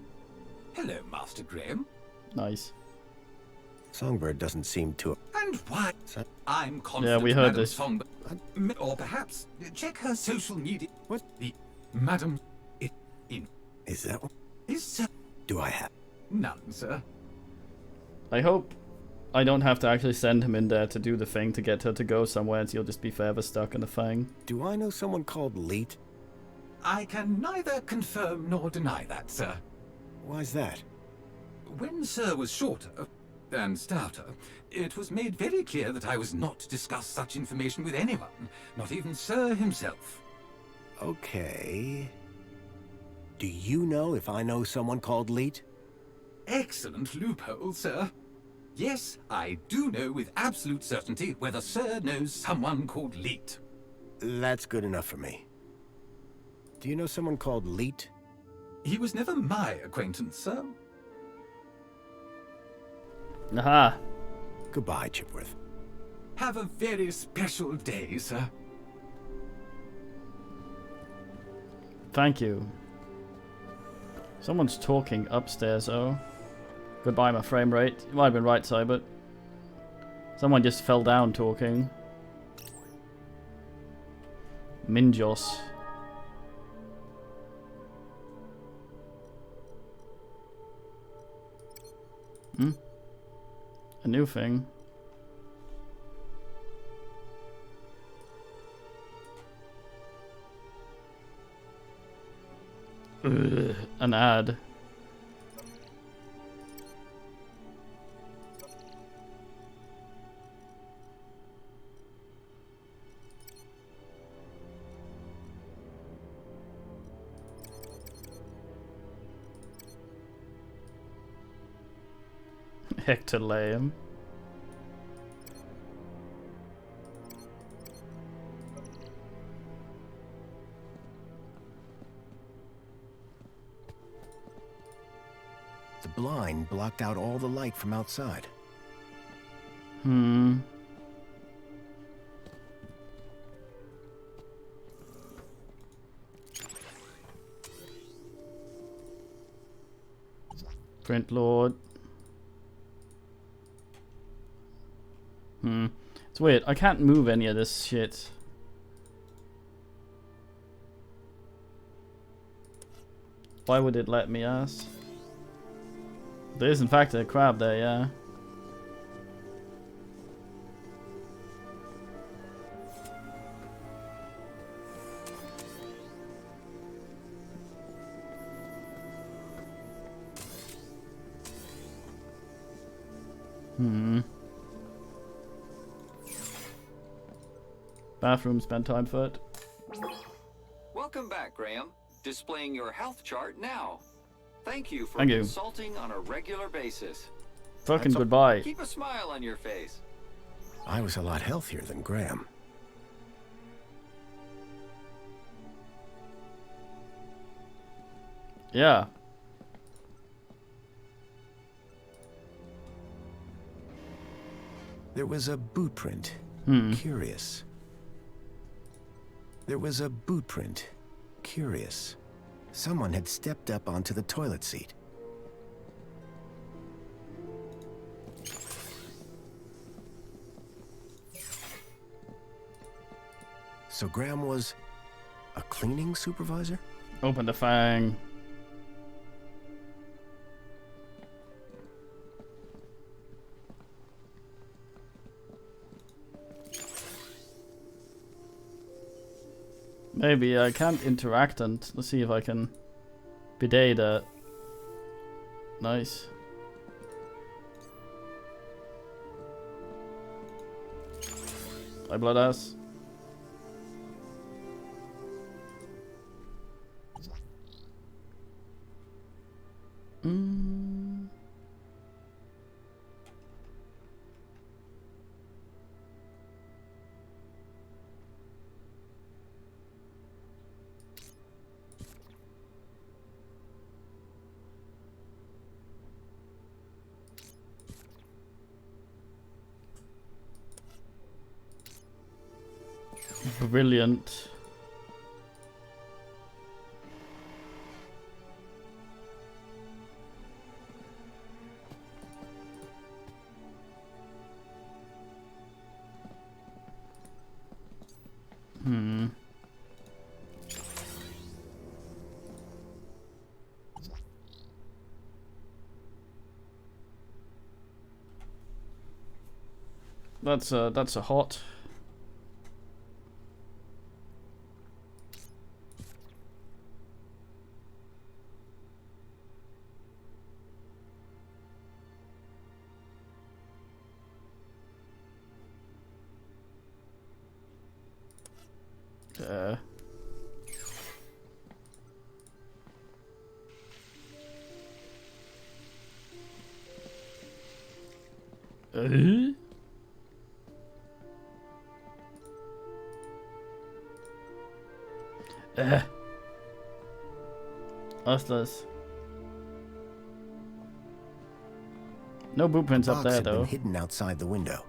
Hello, Master Graham. Nice. Songbird doesn't seem to... And why? So- I'm confident we heard Madam this. Songbird... Or perhaps check her social media. What? The Madam... Is that one? Is... Do I have? None, sir. I hope I don't have to actually send him in there to do the thing to get her to go somewhere and she'll just be forever stuck in the thing. Do I know someone called Leet? I can neither confirm nor deny that, sir. Why's that? When Sir was shorter and stouter, it was made very clear that I was not to discuss such information with anyone, not even Sir himself. Okay. Do you know if I know someone called Leet? Excellent loophole, sir. Yes, I do know with absolute certainty whether Sir knows someone called Leet. That's good enough for me. Do you know someone called Leet? He was never my acquaintance, sir. Aha! Goodbye, Chipworth. Have a very special day, sir. Thank you. Someone's talking upstairs, oh. Goodbye, my frame rate. You might have been right, Cybert. Someone just fell down talking. Minjos. Hmm? A new thing. Ugh, an ad. Hector Layham. The blind blocked out all the light from outside. Hmm. Print Lord. Hmm. It's weird. I can't move any of this shit. Why would it let me ask? There is in fact a crab there, yeah. Hmm. Bathroom, spend time foot. Welcome back, Graham. Displaying your health chart now. Thank you for Thank you. consulting on a regular basis. Fucking That's goodbye. Keep a smile on your face. I was a lot healthier than Graham. Yeah. There was a boot print. Curious. There was a boot print. Curious. Someone had stepped up onto the toilet seat. So Graham was a cleaning supervisor? Open the fang. Maybe I can't interact, and let's see if I can bidet that. Nice. Hi, blood ass. Brilliant. That's a hot. Useless. No blueprints up there Box had been though. hidden outside the window.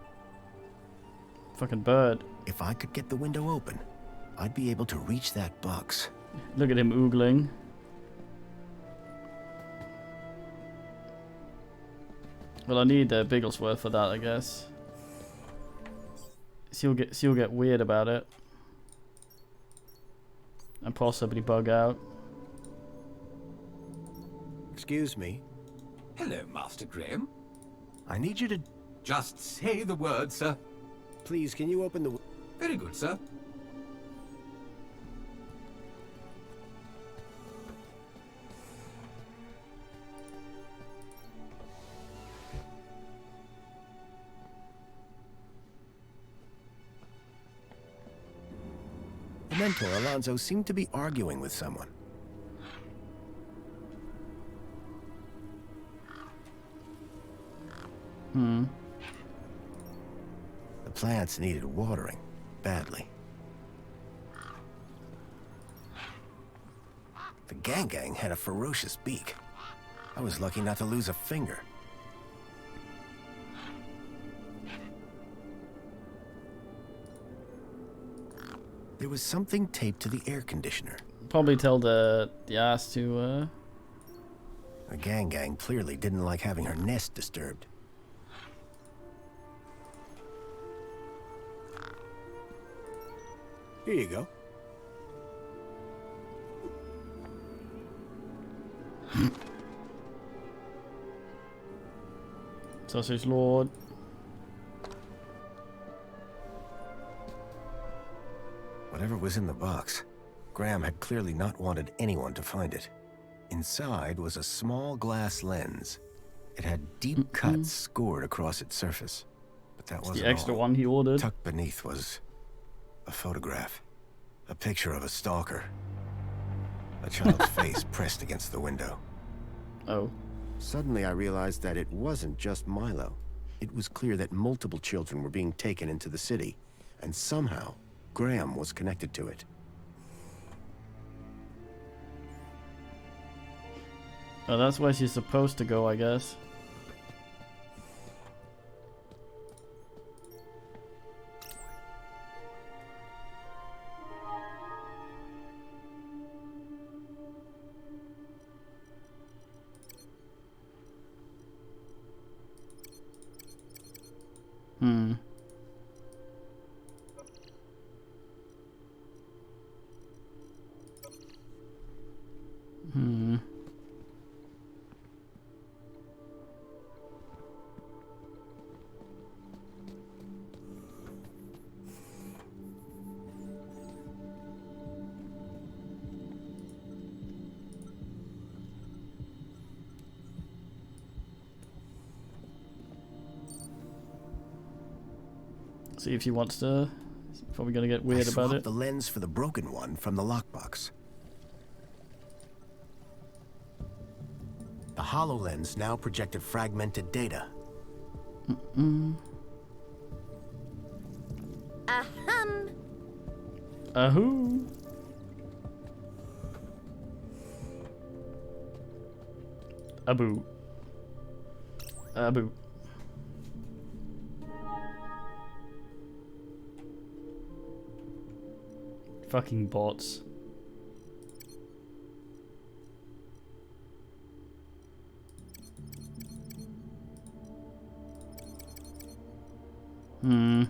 Fucking bird. If I could get the window open, I'd be able to reach that box. Look at him oogling. Well, I need Bigglesworth for that, I guess. She'll get weird about it, and possibly bug out. Excuse me. Hello, Master Graham. I need you to... Just say the word, sir. Please, can you open the... Very good, sir. The mentor, Alonzo, seemed to be arguing with someone. The plants needed watering, badly. The Gang had a ferocious beak. I was lucky not to lose a finger. There was something taped to the air conditioner. Probably tell the ass to. The Gang clearly didn't like having her nest disturbed. Here you go. Sausage Lord. Whatever was in the box, Graham had clearly not wanted anyone to find it. Inside was a small glass lens. It had deep cuts scored across its surface. But that wasn't The extra all. one he ordered. Tucked beneath was a photograph. A picture of a stalker. A child's face pressed against the window. Oh. Suddenly I realized that it wasn't just Milo. It was clear that multiple children were being taken into the city, and somehow Graham was connected to it. Oh, that's where she's supposed to go, I guess. Hmm. Hmm. See if she wants to. She's probably gonna get weird I about swapped it. the lens for the broken one from the lockbox. The HoloLens now projected fragmented data. Ahem. Ahoo! Abu. Abu. Fucking bots. Hmm.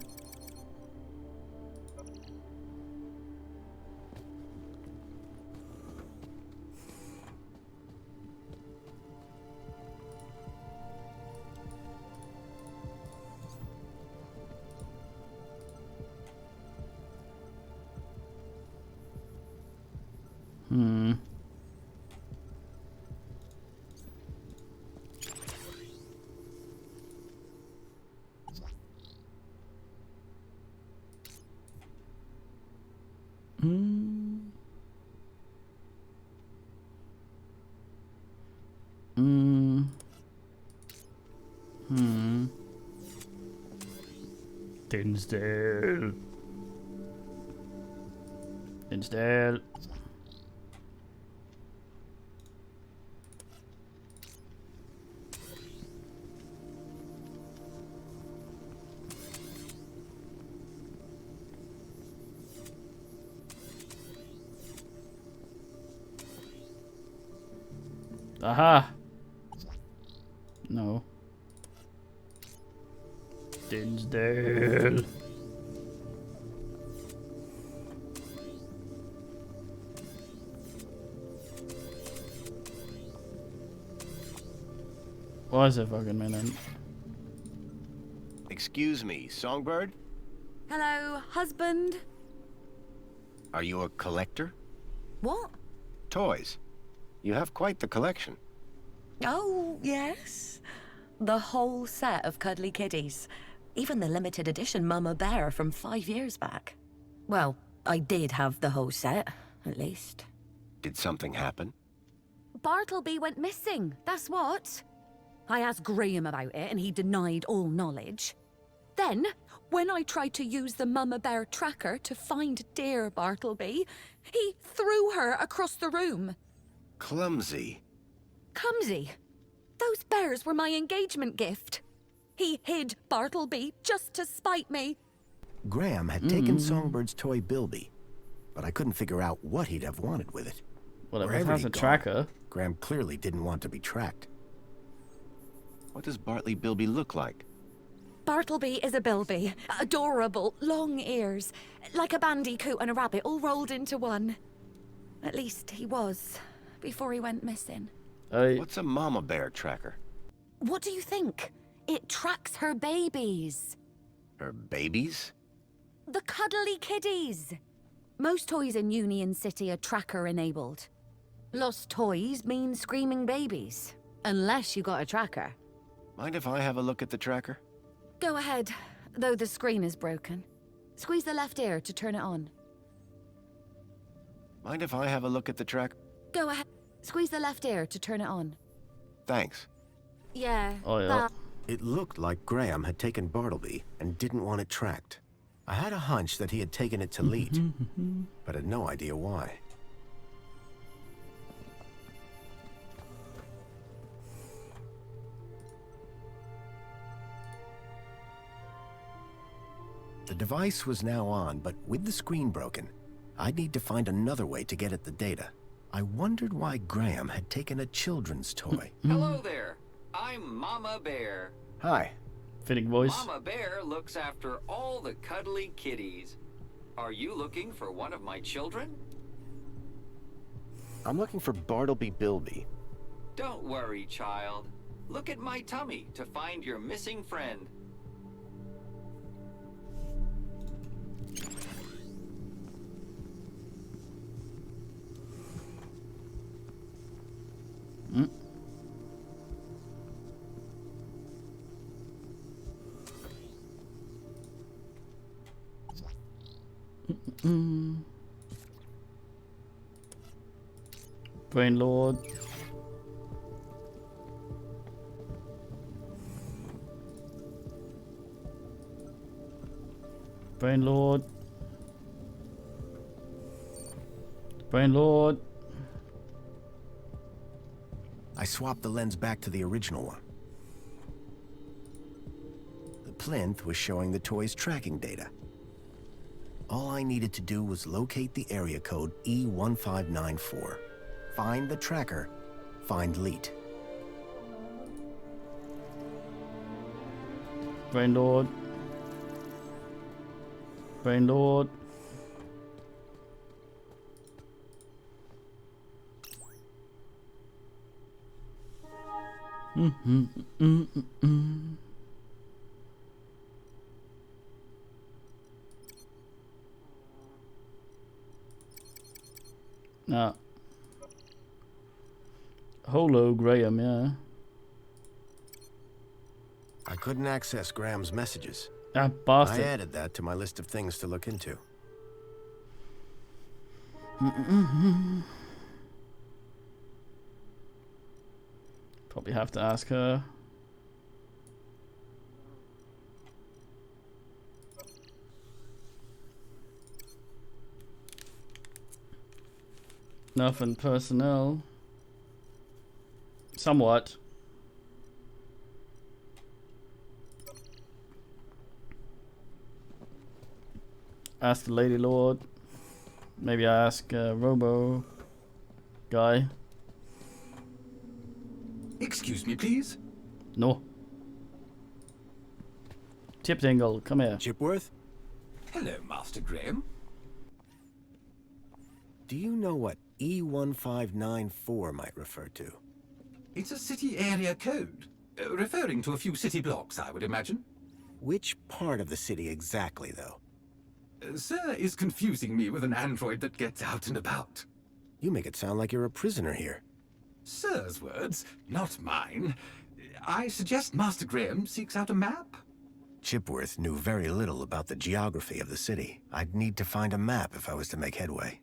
Hmm. Hmm. Hmm. Hmm. Dinsdale. Dinsdale. Aha! No. Dinsdale. Why is it fucking minute? Excuse me, Songbird? Hello, husband. Are you a collector? What? Toys. You have quite the collection. Oh, yes. The whole set of cuddly kiddies. Even the limited edition Mama Bear from 5 years back. Well, I did have the whole set, at least. Did something happen? Bartleby went missing, that's what. I asked Graham about it and he denied all knowledge. Then, when I tried to use the Mama Bear tracker to find dear Bartleby, he threw her across the room. Clumsy. Clumsy. Those bears were my engagement gift. He hid Bartleby just to spite me. Graham had taken Songbird's toy Bilby, but I couldn't figure out what he'd have wanted with it. Well, if it Wherever has a he'd gone, tracker. Graham clearly didn't want to be tracked. What does Bartley Bilby look like? Bartleby is a Bilby. Adorable, long ears. Like a bandicoot and a rabbit all rolled into one. At least he was, before he went missing. What's a mama bear tracker? What do you think? It tracks her babies. Her babies? The cuddly kiddies. Most toys in Union City are tracker-enabled. Lost toys mean screaming babies. Unless you got a tracker. Mind if I have a look at the tracker? Go ahead, though the screen is broken. Squeeze the left ear to turn it on. Mind if I have a look at the tracker? Go ahead. Squeeze the left ear to turn it on. Thanks. Yeah. Oh, yeah. that- It looked like Graham had taken Bartleby and didn't want it tracked. I had a hunch that he had taken it to Leet, but had no idea why. device was now on, but with the screen broken, I'd need to find another way to get at the data. I wondered why Graham had taken a children's toy. Hello there. I'm Mama Bear. Hi. Fitting voice. Mama Bear looks after all the cuddly kitties. Are you looking for one of my children? I'm looking for Bartleby Bilby. Don't worry, child. Look at my tummy to find your missing friend. Brain Lord. Brain Lord. Brain Lord. I swapped the lens back to the original one. The plinth was showing the toy's tracking data. All I needed to do was locate the area code E1594. Find the tracker, find Leet. Brain Lord. Brain Lord. Ah. Holo Graham, yeah. I couldn't access Graham's messages. Ah, I bastard. added that to my list of things to look into. Probably have to ask her. Nothing personnel. Somewhat. Ask the Lady Lord. Maybe I ask Robo guy. Excuse me, please. No. Tip Dingle, come here. Chipworth, Hello, Master Graham. do you know what E1594 might refer to? It's a city area code, referring to a few city blocks, I would imagine. Which part of the city exactly, though? Sir is confusing me with an android that gets out and about. You make it sound like you're a prisoner here. Sir's words, not mine. I suggest Master Graham seeks out a map. Chipworth knew very little about the geography of the city. I'd need to find a map if I was to make headway.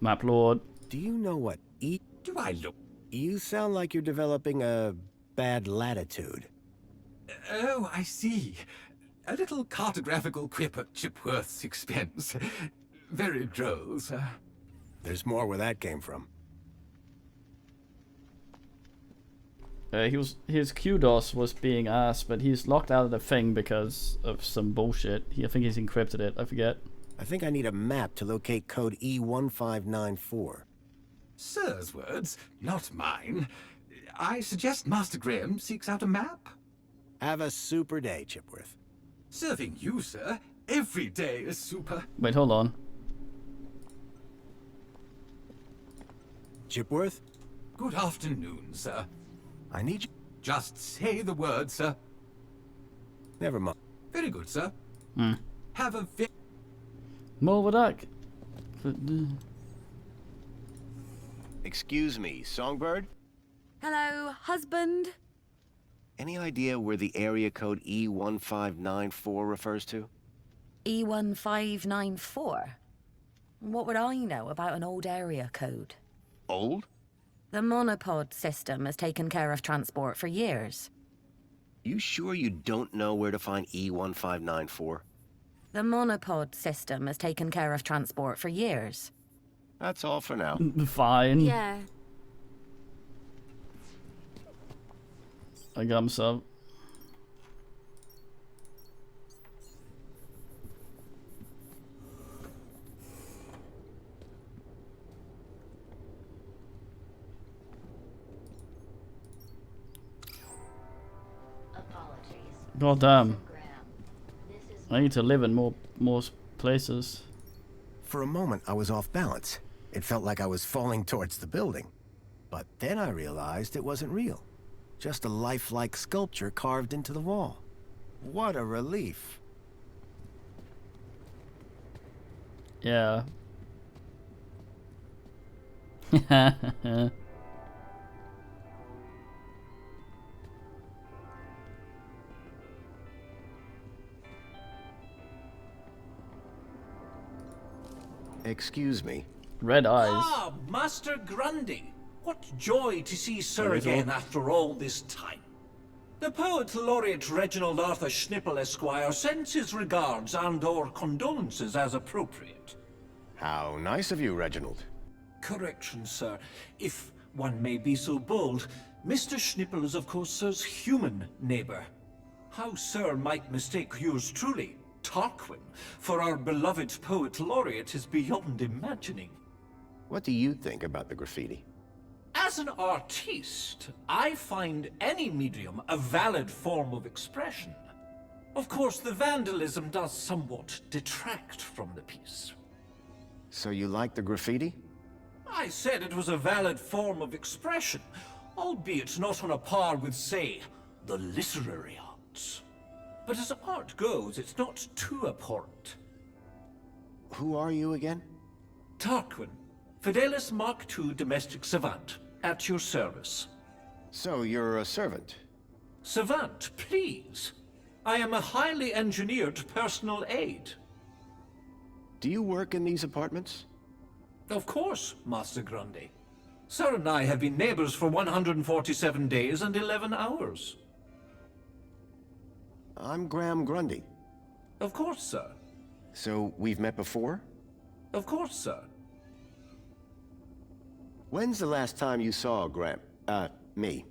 Map Lord. Do you know what Do I look? You sound like you're developing a bad latitude. Oh, I see. A little cartographical quip at Chipworth's expense. Very droll, sir. There's more where that came from. His QDOS was being asked, but he's locked out of the thing because of some bullshit. I think he's encrypted it. I forget. I think I need a map to locate code E1594. Sir's words, not mine. I suggest Master Graham seeks out a map. Have a super day, Chipworth. Serving you, sir. Every day is super. Wait, hold on. Chipworth, Good afternoon, sir. I need you. Just say the word, sir. Never mind. Very good, sir. Hmm. Have a Morvadak. Excuse me, Songbird? Hello, husband? Any idea where the area code E1594 refers to? E1594? What would I know about an old area code? Old? The monopod system has taken care of transport for years. You sure you don't know where to find E1594? The monopod system has taken care of transport for years. That's all for now. Fine. Yeah. I got him sub. God damn. Graham, this is I need to live in more places. For a moment, I was off balance. It felt like I was falling towards the building. But then I realized it wasn't real. Just a lifelike sculpture carved into the wall. What a relief. Yeah. Excuse me. Red eyes. Ah, Master Grundy. What joy to see Sir again after all this time. The Poet Laureate Reginald Arthur Schnipple, Esquire, sends his regards and/or condolences as appropriate. How nice of you, Reginald. Correction, sir. If one may be so bold, Mr. Schnipple is of course Sir's human neighbor. How Sir might mistake yours truly, Tarquin, for our beloved Poet Laureate is beyond imagining. What do you think about the graffiti? As an artiste, I find any medium a valid form of expression. Of course, the vandalism does somewhat detract from the piece. So you like the graffiti? I said it was a valid form of expression, albeit not on a par with, say, the literary arts. But as art goes, it's not too abhorrent. Who are you again? Tarquin, Fidelis Mark II domestic savant, at your service. So you're a servant? Savant, please. I am a highly engineered personal aid. Do you work in these apartments? Of course, Master Grundy. Sir and I have been neighbors for 147 days and 11 hours. I'm Graham Grundy. Of course, sir. So we've met before? Of course, sir. When's the last time you saw me?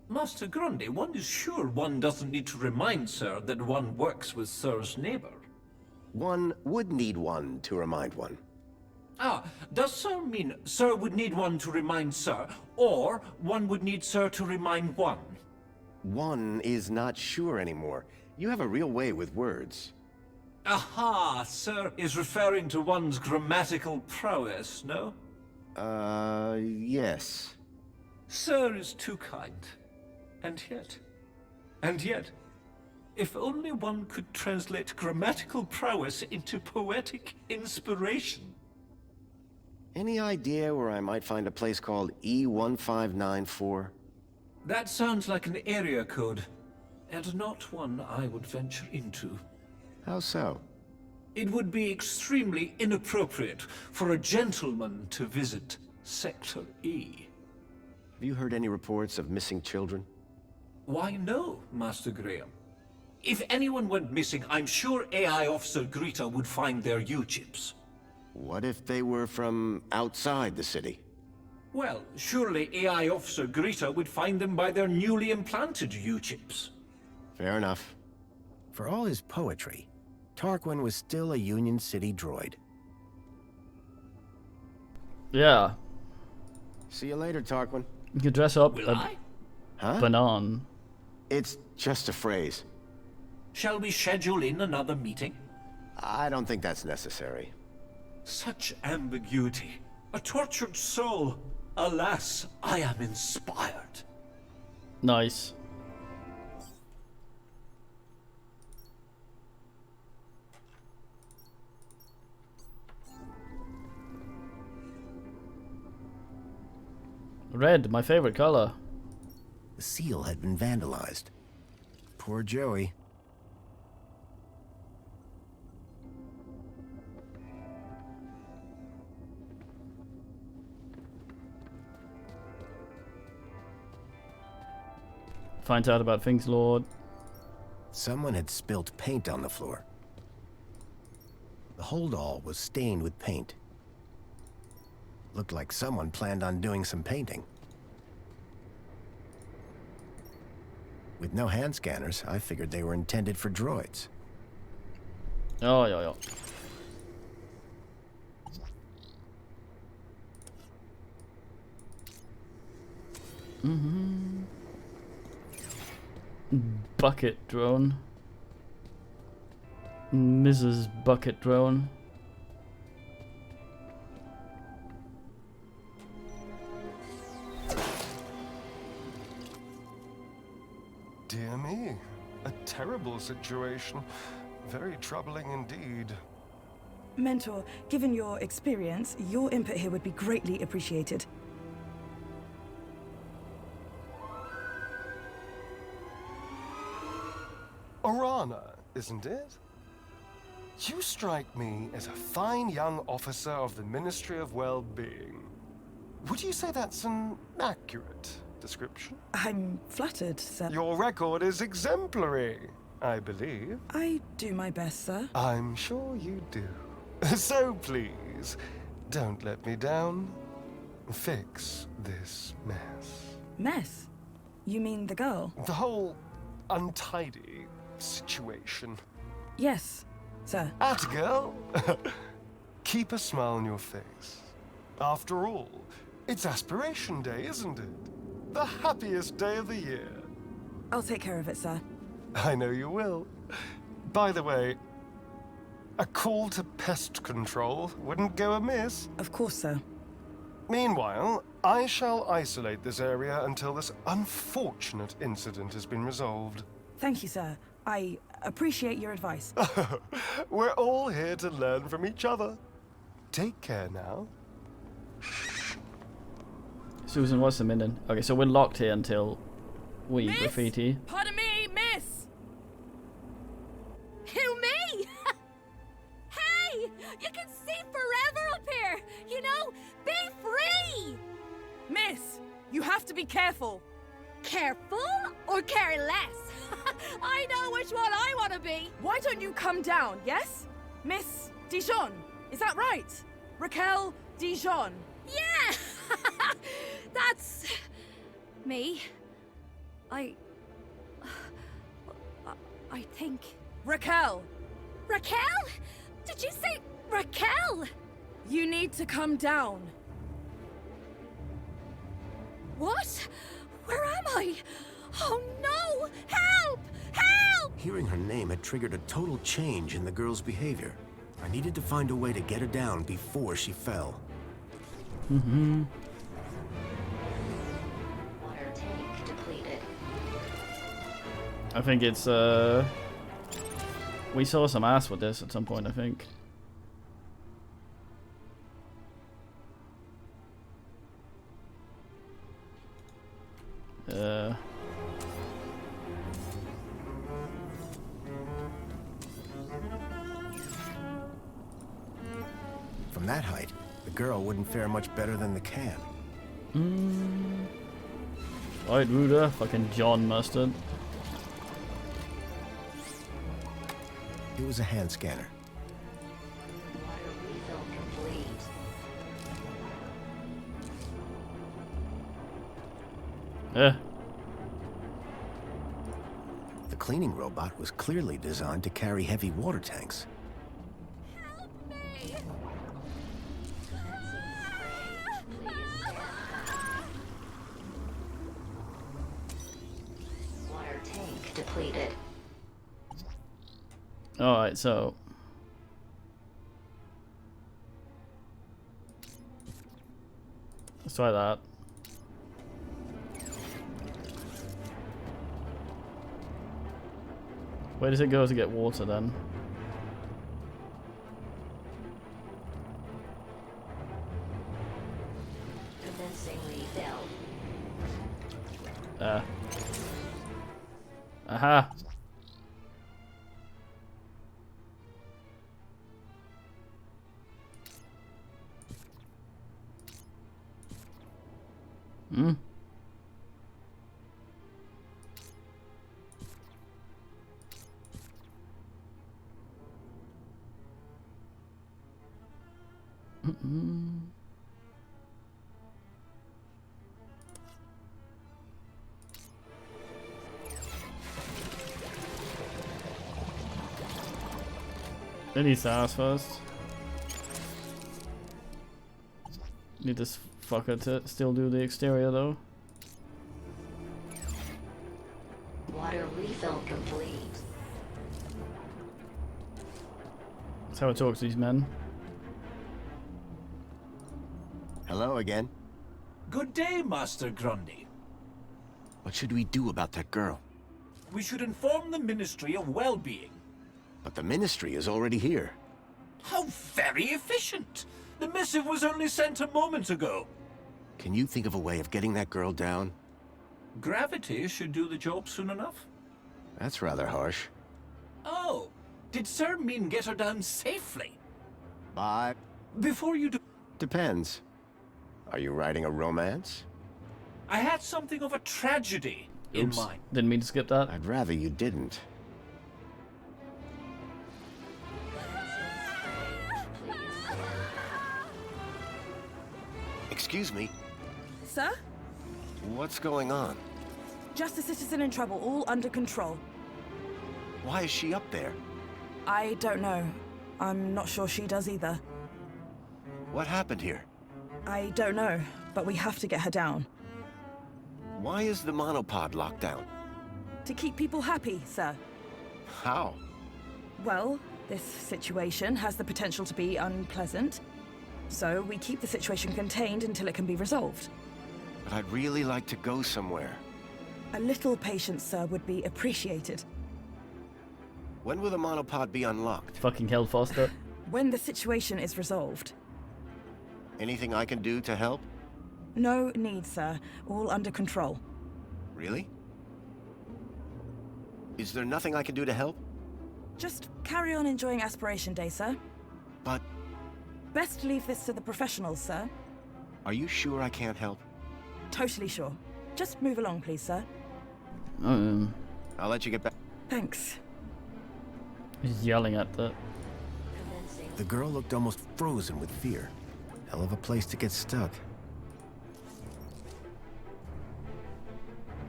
Master Grundy, one is sure one doesn't need to remind Sir that one works with Sir's neighbor. One would need one to remind one. Ah, does Sir mean Sir would need one to remind Sir, or one would need Sir to remind one? One is not sure anymore. You have a real way with words. Aha, Sir is referring to one's grammatical prowess, no? Yes. Sir is too kind. And yet, if only one could translate grammatical prowess into poetic inspiration. Any idea where I might find a place called E1594? That sounds like an area code, and not one I would venture into. How so? It would be extremely inappropriate for a gentleman to visit Sector E. Have you heard any reports of missing children? Why, no, Master Graham. If anyone went missing, I'm sure AI Officer Greta would find their U-chips. What if they were from outside the city? Well, surely AI Officer Greta would find them by their newly implanted U-chips. Fair enough. For all his poetry, Tarquin was still a Union City droid. Yeah. See you later, Tarquin. You could dress up Will a I? Huh? banan. It's just a phrase. Shall we schedule in another meeting? I don't think that's necessary. Such ambiguity. A tortured soul. Alas, I am inspired. Nice. Red, my favorite color. The seal had been vandalized. Poor Joey. Find out about things, Lord. Someone had spilt paint on the floor. The holdall was stained with paint. Looked like someone planned on doing some painting. With no hand scanners, I figured they were intended for droids. Oh, ja, ja. Bucket drone. Mrs. Bucket drone. Dear me, a terrible situation. Very troubling indeed. Mentor, given your experience, your input here would be greatly appreciated. Orana, isn't it? You strike me as a fine young officer of the Ministry of Well-Being. Would you say that's an accurate description? I'm flattered, sir. Your record is exemplary, I believe. I do my best, sir. I'm sure you do. So please, don't let me down. Fix this mess. Mess? You mean the girl? The whole untidy situation. Yes, sir. Girl. Keep a smile on your face. After all, it's Aspiration Day, isn't it? The happiest day of the year. I'll take care of it, sir. I know you will. By the way, a call to pest control wouldn't go amiss. Of course, sir. Meanwhile, I shall isolate this area until this unfortunate incident has been resolved. Thank you, sir. I appreciate your advice. We're all here to learn from each other. Take care now. Susan, what's the minute? Okay, so we're locked here until we Miss? graffiti. Pardon me, miss! Who, me? Hey! You can see forever up here! You know? Be free! Miss, you have to be careful. Careful or careless? I know which one I want to be! Why don't you come down, yes? Miss Dijon, is that right? Raquel Dijon. Yeah! That's... me. I think... Raquel, Raquel? Did you say Raquel? you need to come down. What? Where am I? Oh no! Help! Help! Hearing her name had triggered a total change in the girl's behavior. I needed to find a way to get her down before she fell. Water tank depleted. I think it's we saw some ass with this at some point, I think. From that height, the girl wouldn't fare much better than the can. Right, Ruder, fucking John Mustard. It was a hand scanner. Water refill complete. The cleaning robot was clearly designed to carry heavy water tanks. Help me! Water tank depleted. Alright, so let's try that. Where does it go to get water then? Commencing refill. Aha! Hmm? It needs to ask first. Need this fucker to still do the exterior though. Water felt complete. That's how I talk to these men. Hello again. Good day, Master Grundy. What should we do about that girl? We should inform the Ministry of Well-Being. But the Ministry is already here. How very efficient! The missive was only sent a moment ago. Can you think of a way of getting that girl down? Gravity should do the job soon enough. That's rather harsh. Oh, did Sir mean get her down safely? Bye. Before you do... Depends. Are you writing a romance? I had something of a tragedy in Oops. mind. Didn't mean to skip that. I'd rather you didn't. Excuse me, Sir? what's going on? Just a citizen in trouble, all under control. Why is she up there? I don't know. I'm not sure she does either. What happened here? I don't know, but we have to get her down. Why is the monopod locked down? To keep people happy, sir. How? Well, this situation has the potential to be unpleasant. So we keep the situation contained until it can be resolved. But I'd really like to go somewhere. A little patience, sir, would be appreciated. When will the monopod be unlocked? Fucking hell, Foster. When the situation is resolved. Anything I can do to help? No need, sir. All under control. Really? Is there nothing I can do to help? Just carry on enjoying Aspiration Day, sir. But Best leave this to the professionals, sir. are you sure I can't help? Totally sure. Just move along, please, sir. I'll let you get back. Thanks. He's yelling at the... The girl looked almost frozen with fear. Hell of a place to get stuck.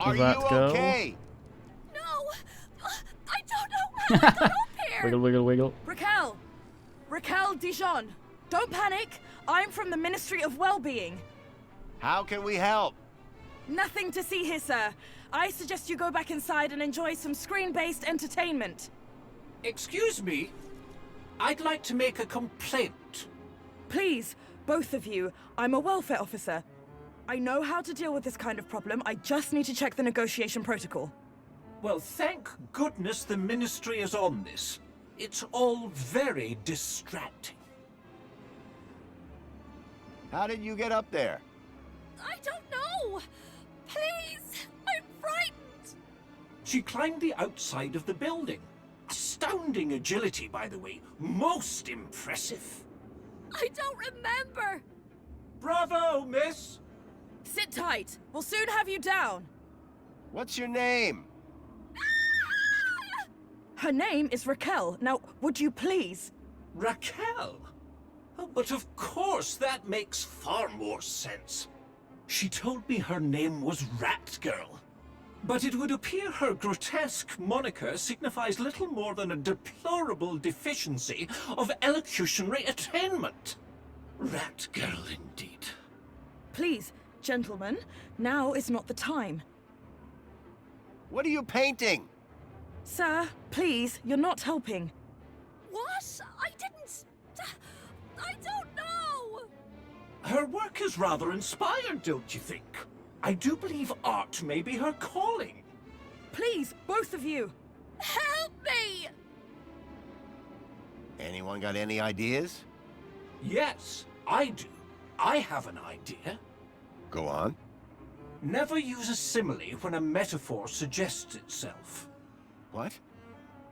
Are That you girl. okay? No! I don't know how I got up here! Wiggle, wiggle, wiggle. Raquel! Raquel Dijon! Don't panic! I'm from the Ministry of Well-Being. How can we help? Nothing to see here, sir. I suggest you go back inside and enjoy some screen-based entertainment. Excuse me? I'd like to make a complaint. Please, both of you. I'm a welfare officer. I know how to deal with this kind of problem. I just need to check the negotiation protocol. Well, thank goodness the Ministry is on this. It's all very distracting. How did you get up there? I don't know! Please! I'm frightened! She climbed the outside of the building. Astounding agility, by the way. Most impressive. I don't remember! Bravo, miss! Sit tight. We'll soon have you down. What's your name? Her name is Raquel. Now, would you please? Raquel? Oh, but of course, that makes far more sense. She told me her name was Rat Girl. But it would appear her grotesque moniker signifies little more than a deplorable deficiency of elocutionary attainment. Rat Girl, indeed. Please, gentlemen, now is not the time. What are you painting? Sir, please, you're not helping. What? I didn't... I don't know! Her work is rather inspired, don't you think? I do believe art may be her calling. Please, both of you. Help me! Anyone got any ideas? Yes, I do. I have an idea. Go on. Never use a simile when a metaphor suggests itself. What?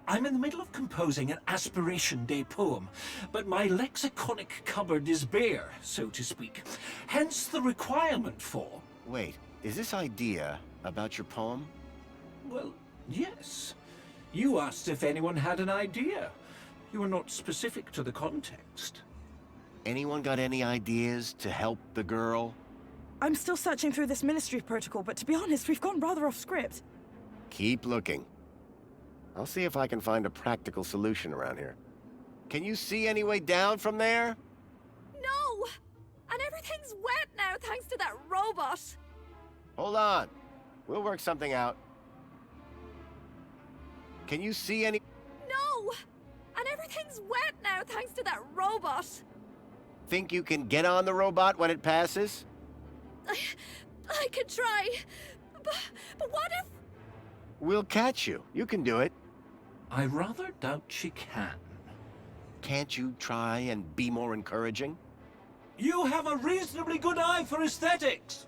I'm in the middle of composing an Aspiration Day poem, but my lexiconic cupboard is bare, so to speak. Hence the requirement for... Wait, is this idea about your poem? Well, yes. You asked if anyone had an idea. You were not specific to the context. Anyone got any ideas to help the girl? I'm still searching through this ministry protocol, but to be honest, we've gone rather off script. Keep looking. I'll see if I can find a practical solution around here. Can you see any way down from there? No! And everything's wet now thanks to that robot. Hold on. We'll work something out. Can you see any... No! And everything's wet now thanks to that robot. Think you can get on the robot when it passes? I could try. But what if... We'll catch you. You can do it. I rather doubt she can. Can't you try and be more encouraging? You have a reasonably good eye for aesthetics.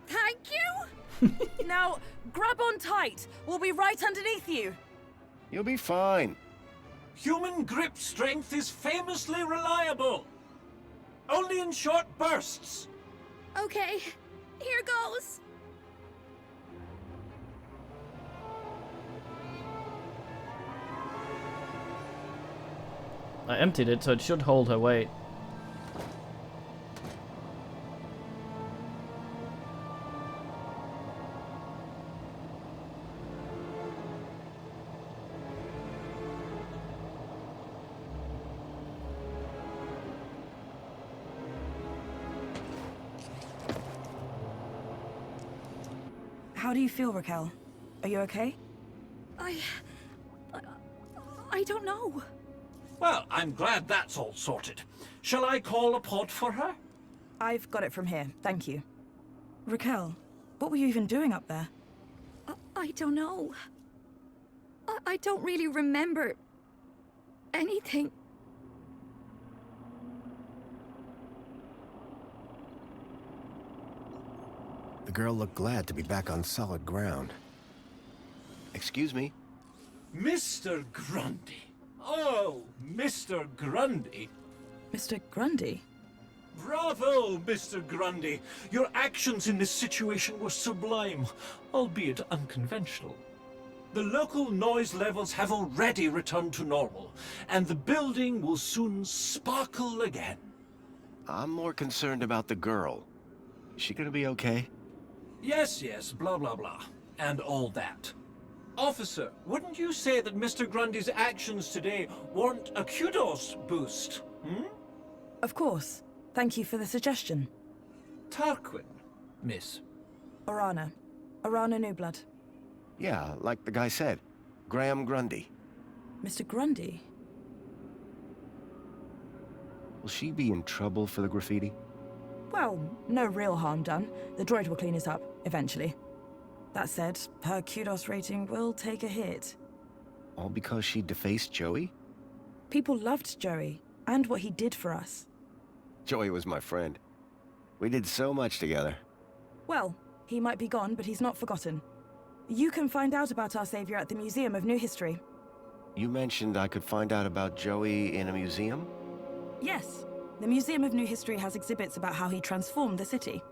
Thank you? Now, grab on tight. We'll be right underneath you. You'll be fine. Human grip strength is famously reliable. Only in short bursts. Okay, here goes. I emptied it, so it should hold her weight. How do you feel, Raquel? Are you okay? I don't know. Well, I'm glad that's all sorted. Shall I call a pod for her? I've got it from here, thank you. Raquel, what were you even doing up there? I don't know. I don't really remember anything. The girl looked glad to be back on solid ground. Excuse me? Mr. Grundy. Oh, Mr. Grundy. Mr. Grundy? Bravo, Mr. Grundy. Your actions in this situation were sublime, albeit unconventional. The local noise levels have already returned to normal, and the building will soon sparkle again. I'm more concerned about the girl. Is she gonna be okay? Yes, blah, blah, blah, and all that. Officer, wouldn't you say that Mr. Grundy's actions today warrant a kudos boost, hmm? Of course. Thank you for the suggestion. Tarquin, miss. Orana. Orana Newblood. Yeah, like the guy said. Graham Grundy. Mr. Grundy? Will she be in trouble for the graffiti? Well, no real harm done. The droid will clean it up, eventually. That said, her kudos rating will take a hit. All because she defaced Joey? People loved Joey, and what he did for us. Joey was my friend. We did so much together. Well, he might be gone, but he's not forgotten. You can find out about our savior at the Museum of New History. You mentioned I could find out about Joey in a museum? Yes. The Museum of New History has exhibits about how he transformed the city.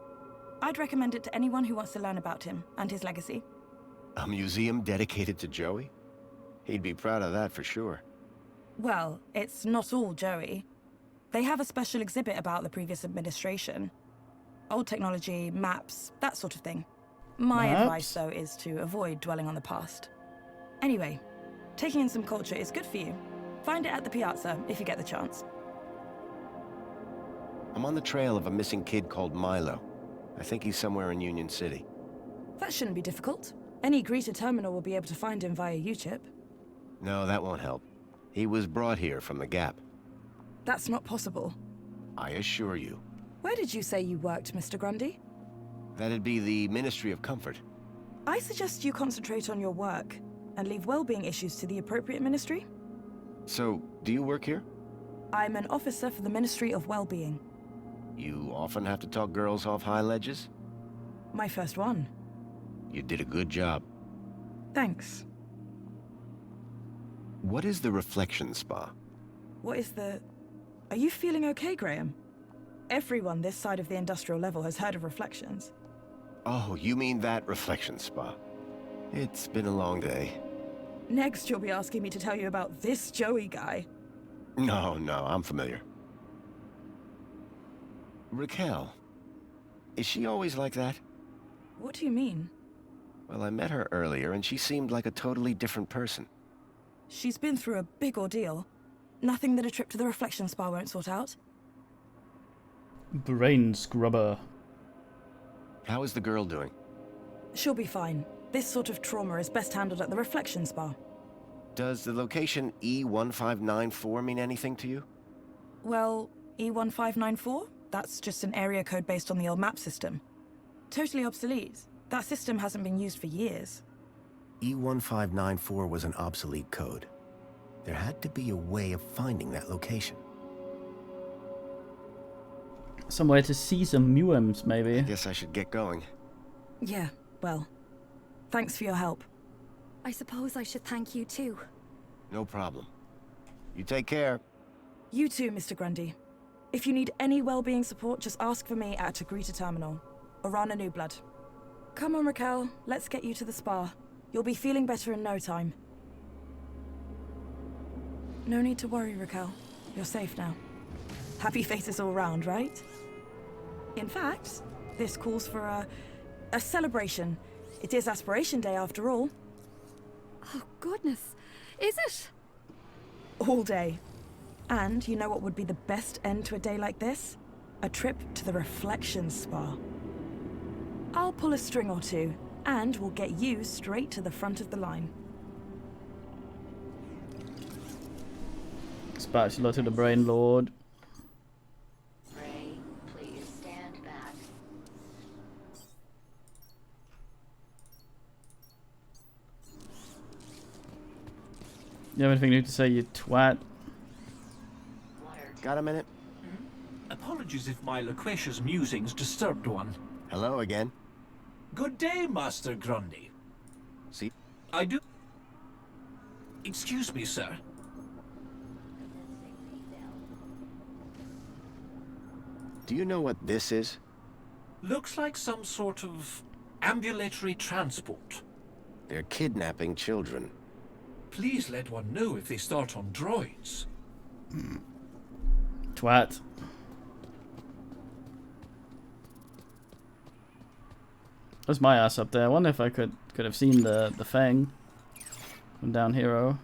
I'd recommend it to anyone who wants to learn about him and his legacy. A museum dedicated to Joey? He'd be proud of that for sure. Well, it's not all Joey. They have a special exhibit about the previous administration. Old technology, maps, that sort of thing. My advice, though, is to avoid dwelling on the past. Anyway, taking in some culture is good for you. Find it at the Piazza if you get the chance. I'm on the trail of a missing kid called Milo. I think he's somewhere in Union City. That shouldn't be difficult. Any greeter terminal will be able to find him via U-chip. No, that won't help. He was brought here from the Gap. That's not possible. I assure you. Where did you say you worked, Mr. Grundy? That'd be the Ministry of Comfort. I suggest you concentrate on your work and leave well-being issues to the appropriate ministry. So, do you work here? I'm an officer for the Ministry of Well-being. You often have to talk girls off high ledges? My first one. You did a good job. Thanks. What is the Reflection Spa? What is the... Are you feeling okay, Graham? Everyone this side of the industrial level has heard of Reflections. Oh, you mean that Reflection Spa. It's been a long day. Next, you'll be asking me to tell you about this Joey guy. No, I'm familiar. Raquel. Is she always like that? What do you mean? Well, I met her earlier, and she seemed like a totally different person. She's been through a big ordeal. Nothing that a trip to the Reflection Spa won't sort out. Brain scrubber. How is the girl doing? She'll be fine. This sort of trauma is best handled at the Reflection Spa. Does the location E1594 mean anything to you? Well, E1594? That's just an area code based on the old map system. Totally obsolete. That system hasn't been used for years. E1594 was an obsolete code. There had to be a way of finding that location. Somewhere to see some muems, maybe. I guess I should get going. Yeah, well, thanks for your help. I suppose I should thank you too. No problem. You take care. You too, Mr. Grundy. If you need any well-being support, just ask for me at Agrita Terminal, or Rana Newblood. Come on, Raquel, let's get you to the spa. You'll be feeling better in no time. No need to worry, Raquel. You're safe now. Happy faces all round, right? In fact, this calls for a celebration. It is Aspiration Day after all. Oh, goodness. Is it? All day. And you know what would be the best end to a day like this? A trip to the Reflection Spa. I'll pull a string or two, and we'll get you straight to the front of the line. Spatula to the Brain Lord. Ray, please stand back. You have anything new to say, you twat? Got a minute? Apologies if my loquacious musings disturbed one. Hello again. Good day, Master Grundy. See? I do... Excuse me, sir. Do you know what this is? Looks like some sort of ambulatory transport. They're kidnapping children. Please let one know if they start on droids. Twat. There's my ass up there. I wonder if I could have seen the Fang from down here.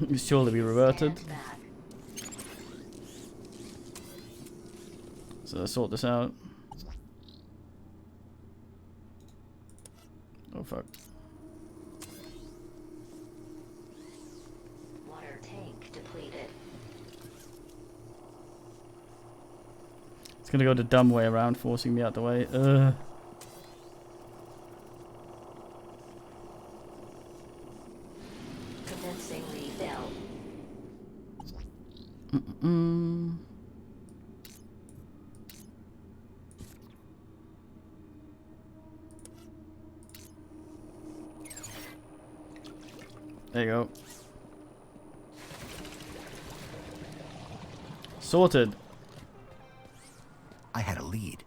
He'd surely be reverted. So let's sort this out. Oh fuck. Water tank depleted. It's gonna go the dumb way around, forcing me out the way. Commencing refill. There you go. Sorted. I had a lead.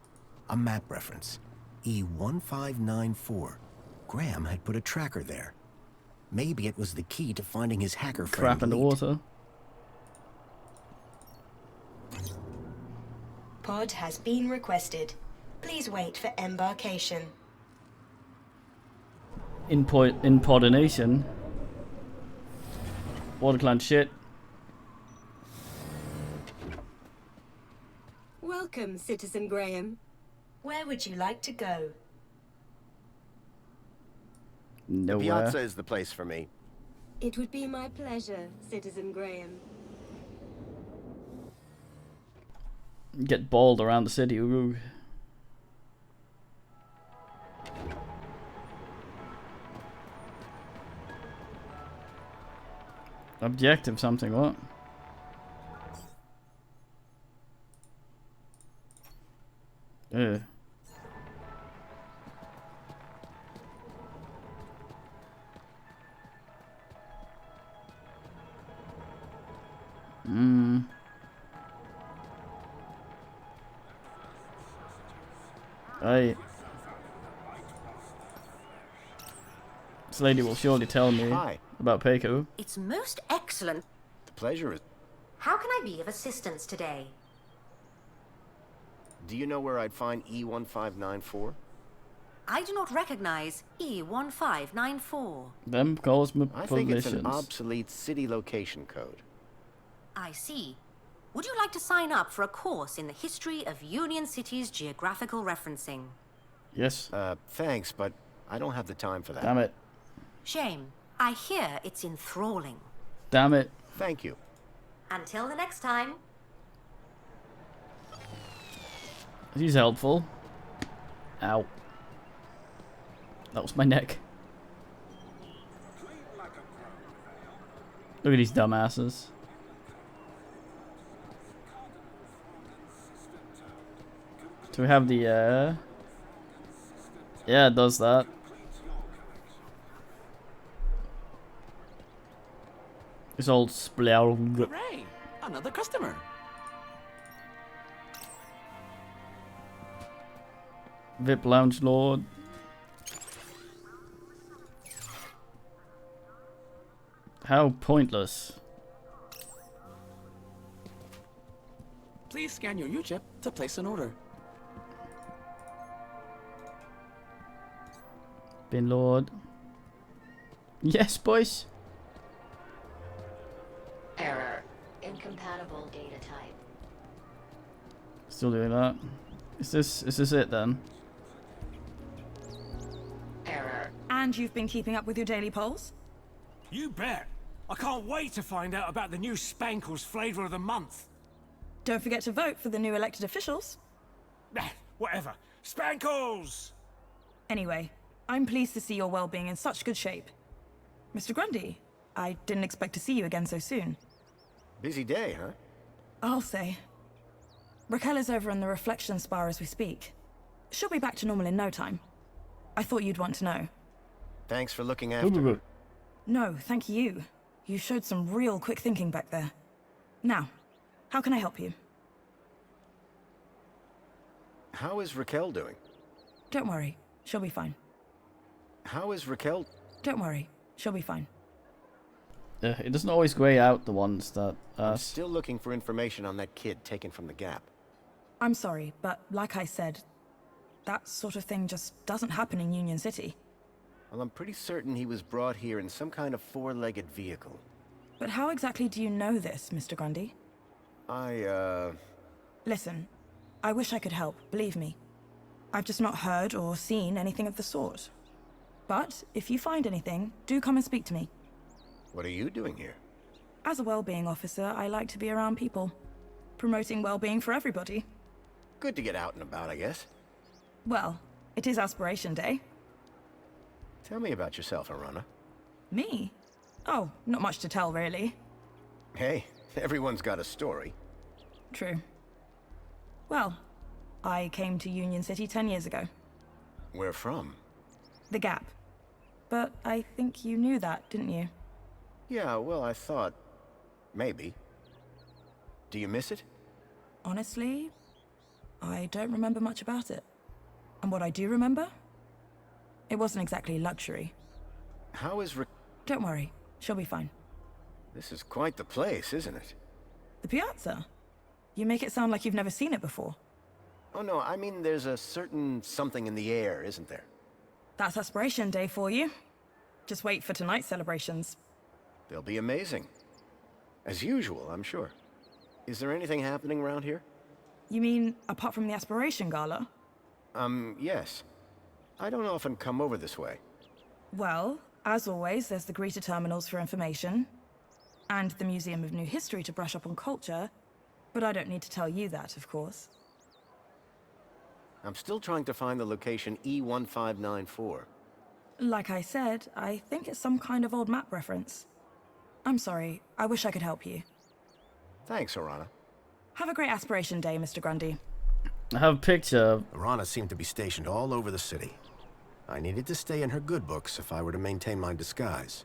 A map reference. E1594. Graham had put a tracker there. Maybe it was the key to finding his hacker friend. Crap in the water. Pod has been requested. Please wait for embarkation. Impodination. Waterclan shit. Welcome, Citizen Graham. Where would you like to go? Nowhere. The Piazza is the place for me. It would be my pleasure, Citizen Graham. Get balled around the city. Ooh. Objective something, what? Ugh. Aye. This lady will surely tell me about Peiko. It's most excellent. The pleasure is... How can I be of assistance today? Do you know where I'd find E1594? I do not recognize E1594. Them calls me I for think it's missions. an obsolete city location code. I see. Would you like to sign up for a course in the history of Union City's geographical referencing? Yes. Thanks, but I don't have the time for that. Damn it. Shame. I hear it's enthralling. Damn it. Thank you. Until the next time. He's helpful. Ow. That was my neck. Look at these dumbasses. Do we have the, yeah, it does that. This old splow. Hooray! Another customer. VIP Lounge Lord. How pointless. Please scan your U-chip to place an order. Bin Lord. Yes, boys. Error. Incompatible data type. Still doing that. Is this it then? Error. And you've been keeping up with your daily polls? You bet. I can't wait to find out about the new Spankles flavor of the month. Don't forget to vote for the new elected officials. Whatever. Spankles! Anyway, I'm pleased to see your well-being in such good shape. Mr. Grundy, I didn't expect to see you again so soon. Busy day, huh? I'll say. Raquel is over in the reflection spa as we speak. She'll be back to normal in no time. I thought you'd want to know. Thanks for looking after her. No, thank you. You showed some real quick thinking back there. Now, how can I help you? How is Raquel doing? Don't worry, she'll be fine. How is Raquel? Don't worry, she'll be fine. It doesn't always grey out the ones that... I'm still looking for information on that kid taken from the Gap. I'm sorry, but like I said, that sort of thing just doesn't happen in Union City. Well, I'm pretty certain he was brought here in some kind of four-legged vehicle. But how exactly do you know this, Mr. Grundy? Listen, I wish I could help, believe me. I've just not heard or seen anything of the sort. But if you find anything, do come and speak to me. What are you doing here? As a well-being officer, I like to be around people, promoting well-being for everybody. Good to get out and about, I guess. Well, it is Aspiration Day. Tell me about yourself, Arana. Me? Oh, not much to tell, really. Hey, everyone's got a story. True. Well, I came to Union City 10 years ago. Where from? The Gap. But I think you knew that, didn't you? Yeah, well, I thought... maybe. Do you miss it? Honestly, I don't remember much about it. And what I do remember? It wasn't exactly luxury. How is Don't worry, she'll be fine. This is quite the place, isn't it? The Piazza? You make it sound like you've never seen it before. Oh no, I mean there's a certain something in the air, isn't there? That's Aspiration Day for you. Just wait for tonight's celebrations. They'll be amazing. As usual, I'm sure. Is there anything happening around here? You mean, apart from the Aspiration Gala? Yes. I don't often come over this way. Well, as always, there's the Greta Terminals for information, and the Museum of New History to brush up on culture, but I don't need to tell you that, of course. I'm still trying to find the location E1594. Like I said, I think it's some kind of old map reference. I'm sorry, I wish I could help you. Thanks, Arana. Have a great Aspiration Day, Mr. Grundy. I have a picture. Arana seemed to be stationed all over the city. I needed to stay in her good books if I were to maintain my disguise.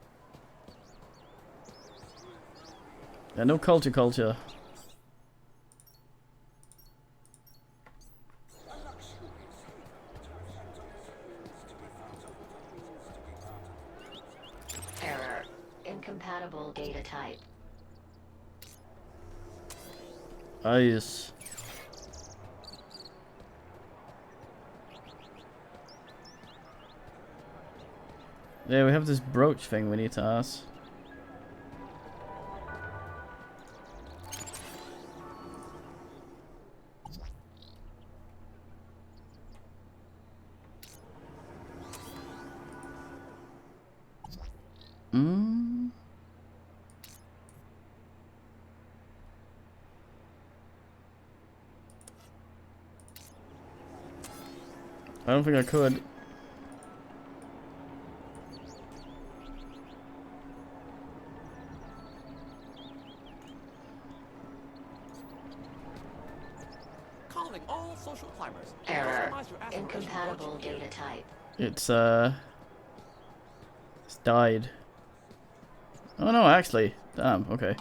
Yeah, no culture. Error. Incompatible data type. Yes. Yeah, we have this brooch thing we need to ask. I don't think I could. Calling all social climbers. Error. Customize your aspiration Incompatible emoji. data type. It's died. Oh no, actually. Damn, okay.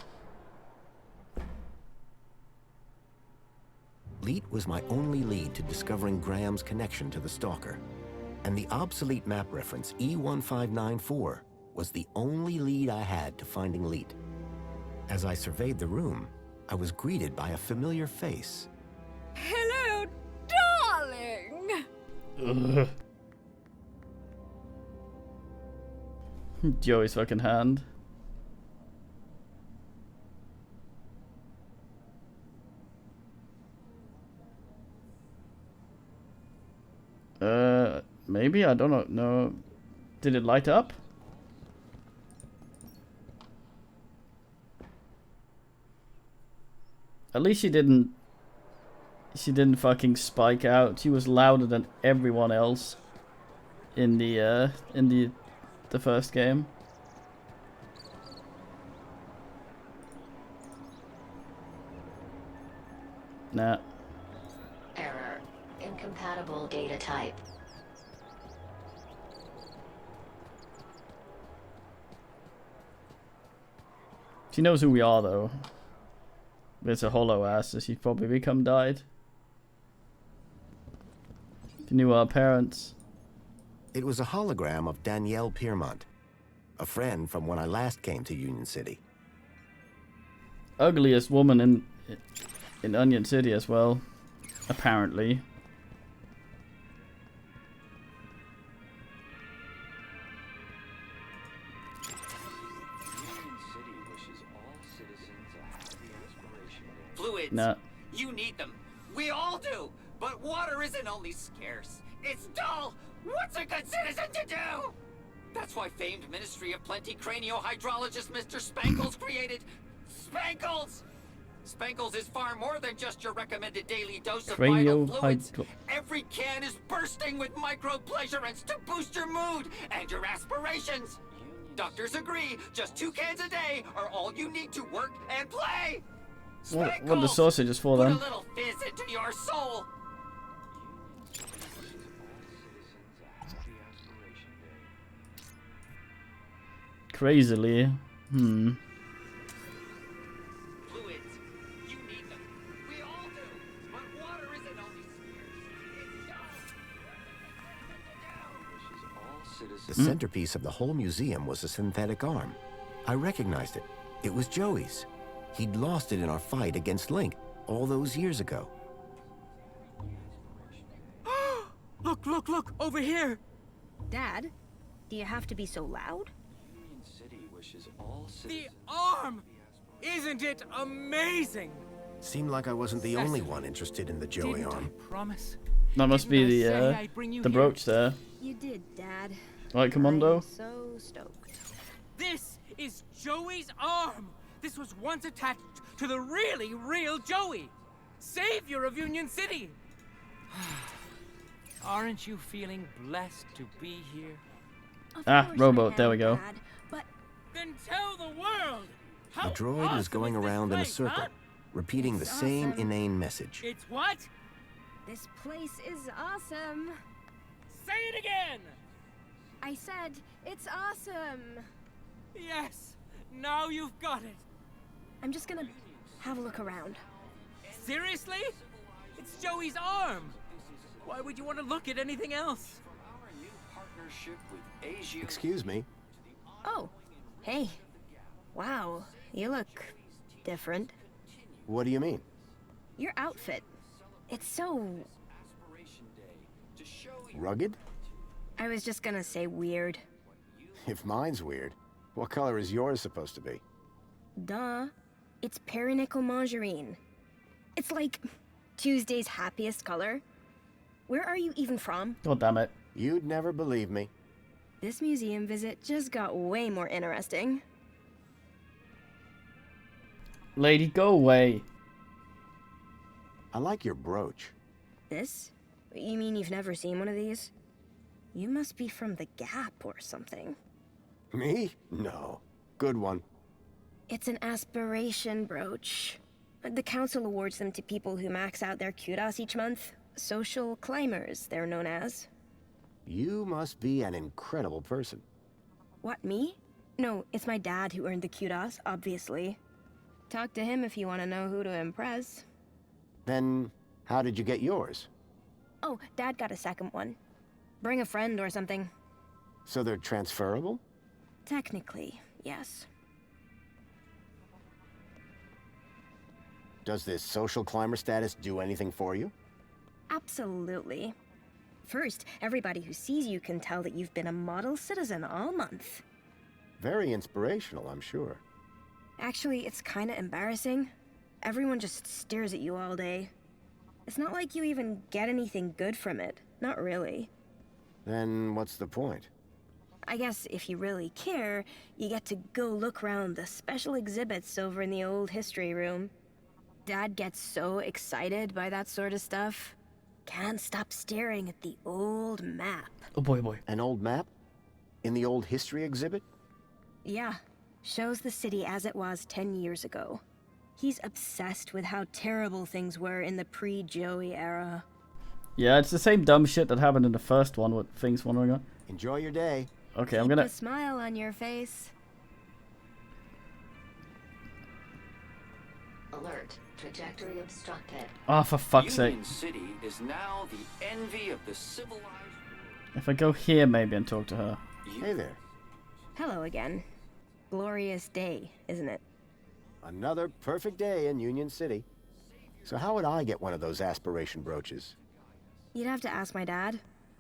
Leet was my only lead to discovering Graham's connection to the Stalker. And the obsolete map reference E1594 was the only lead I had to finding Leet. As I surveyed the room, I was greeted by a familiar face. Hello, darling! Ugh. Joey's fucking hand. Maybe? I don't know. No. Did it light up? At least she didn't fucking spike out. She was louder than everyone else in the first game. Nah. Error. Incompatible data type. She knows who we are, though. It's a hollow ass, so she'd probably become died. She knew our parents. It was a hologram of Danielle Piermont, a friend from when I last came to Union City. Ugliest woman in Onion City as well, apparently. Fluids. Nah. You need them. We all do. But water isn't only scarce. It's dull. What's a good citizen to do? That's why famed Ministry of Plenty craniohydrologist Mr. Spankles created Spankles. Spankles is far more than just your recommended daily dose of vital fluids. Every can is bursting with micro-pleasurants to boost your mood and your aspirations. Doctors agree, just 2 cans a day are all you need to work and play. What the sausage is for Put then? a little fizz into your soul. Crazily. Fluids. You need them. We all do. But water isn't only scarce. The centerpiece of the whole museum was a synthetic arm. I recognized it. It was Joey's. He'd lost it in our fight against Link all those years ago. Look, look, look, over here! Dad, do you have to be so loud? The arm! Isn't it amazing? Seemed like I wasn't the only one interested in the Joey arm. Promise. That must be the brooch there. You did, Dad. Right, Commando? I'm so stoked. This is Joey's arm! This was once attached to the really real Joey! Savior of Union City! Aren't you feeling blessed to be here? Rowboat, there we go. Dad, but then tell the world! The droid was going around in a circle, repeating the same inane message. It's what? This place is awesome. Say it again! I said, it's awesome. Yes, now you've got it. I'm just gonna have a look around. Seriously? It's Joey's arm. Why would you want to look at anything else? Excuse me. Oh, hey. Wow, you look different. What do you mean? Your outfit. It's so... Rugged? I was just gonna say weird. If mine's weird, what color is yours supposed to be? Duh. It's perinickel margarine. It's like Tuesday's happiest color. Where are you even from? God damn it. You'd never believe me. This museum visit just got way more interesting. Lady, go away. I like your brooch. This? You mean you've never seen one of these? You must be from the Gap or something. Me? No. Good one. It's an aspiration brooch. The council awards them to people who max out their kudos each month. Social climbers, they're known as. You must be an incredible person. What, me? No, it's my dad who earned the kudos, obviously. Talk to him if you want to know who to impress. Then, how did you get yours? Oh, Dad got a second one. Bring a friend or something. So they're transferable? Technically, yes. Does this social climber status do anything for you? Absolutely. First, everybody who sees you can tell that you've been a model citizen all month. Very inspirational, I'm sure. Actually, it's kinda embarrassing. Everyone just stares at you all day. It's not like you even get anything good from it. Not really. Then what's the point? I guess if you really care, you get to go look around the special exhibits over in the old history room. Dad gets so excited by that sort of stuff. Can't stop staring at the old map. Oh boy, boy. An old map? In the old history exhibit? Yeah. Shows the city as it was 10 years ago. He's obsessed with how terrible things were in the pre-Joey era. Yeah, it's the same dumb shit that happened in the first one with things wandering on. Enjoy your day. Okay, Keep I'm gonna... a smile on your face. Alert. Trajectory obstructed. Oh, for fuck's sake. Union City is now the envy of the civilized... If I go here maybe and talk to her. Hey there. Hello again. Glorious day, isn't it? Another perfect day in Union City. So how would I get one of those aspiration brooches? You'd have to ask my dad.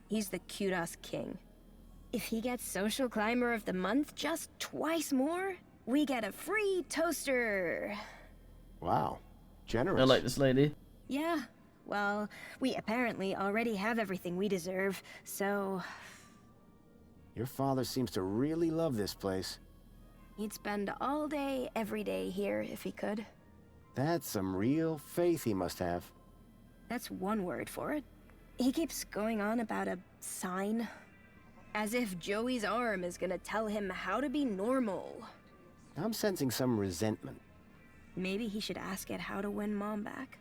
He's the kudos king. If he gets Social Climber of the Month just twice more, we get a free toaster. Wow. Generous. I like this lady. Yeah, well, we apparently already have everything we deserve, so... Your father seems to really love this place. He'd spend all day, every day here if he could. That's some real faith he must have. That's one word for it. He keeps going on about a sign. As if Joey's arm is gonna tell him how to be normal. I'm sensing some resentment. Maybe he should ask it how to win Mom back.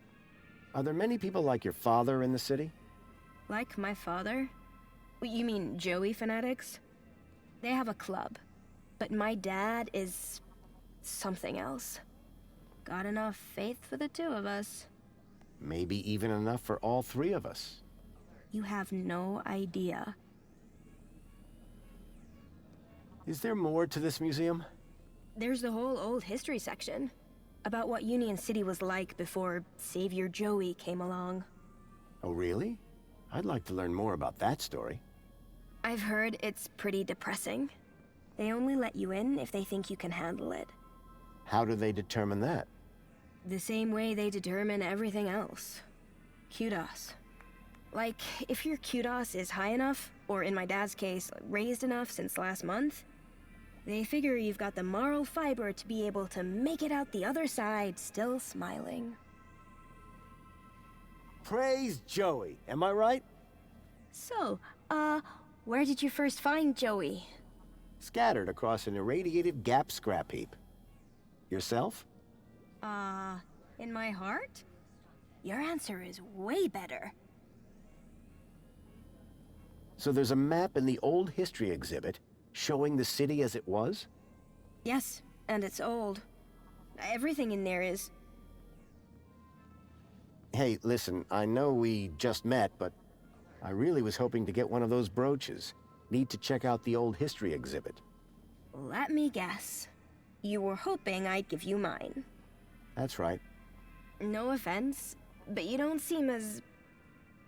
Are there many people like your father in the city? Like my father? You mean Joey fanatics? They have a club. But my dad is... something else. Got enough faith for the two of us. Maybe even enough for all three of us. You have no idea. Is there more to this museum? There's the whole old history section. About what Union City was like before Savior Joey came along. Oh, really? I'd like to learn more about that story. I've heard it's pretty depressing. They only let you in if they think you can handle it. How do they determine that? The same way they determine everything else. Kudos. Like, if your kudos is high enough, or in my dad's case, raised enough since last month, they figure you've got the moral fiber to be able to make it out the other side still smiling. Praise Joey, am I right? So, where did you first find Joey? Scattered across an irradiated Gap scrap heap. Yourself? In my heart? Your answer is way better. So there's a map in the old history exhibit showing the city as it was? Yes, and it's old. Everything in there is. Hey, listen, I know we just met, but I really was hoping to get one of those brooches. Need to check out the old history exhibit. Let me guess. You were hoping I'd give you mine. That's right. No offense, but you don't seem as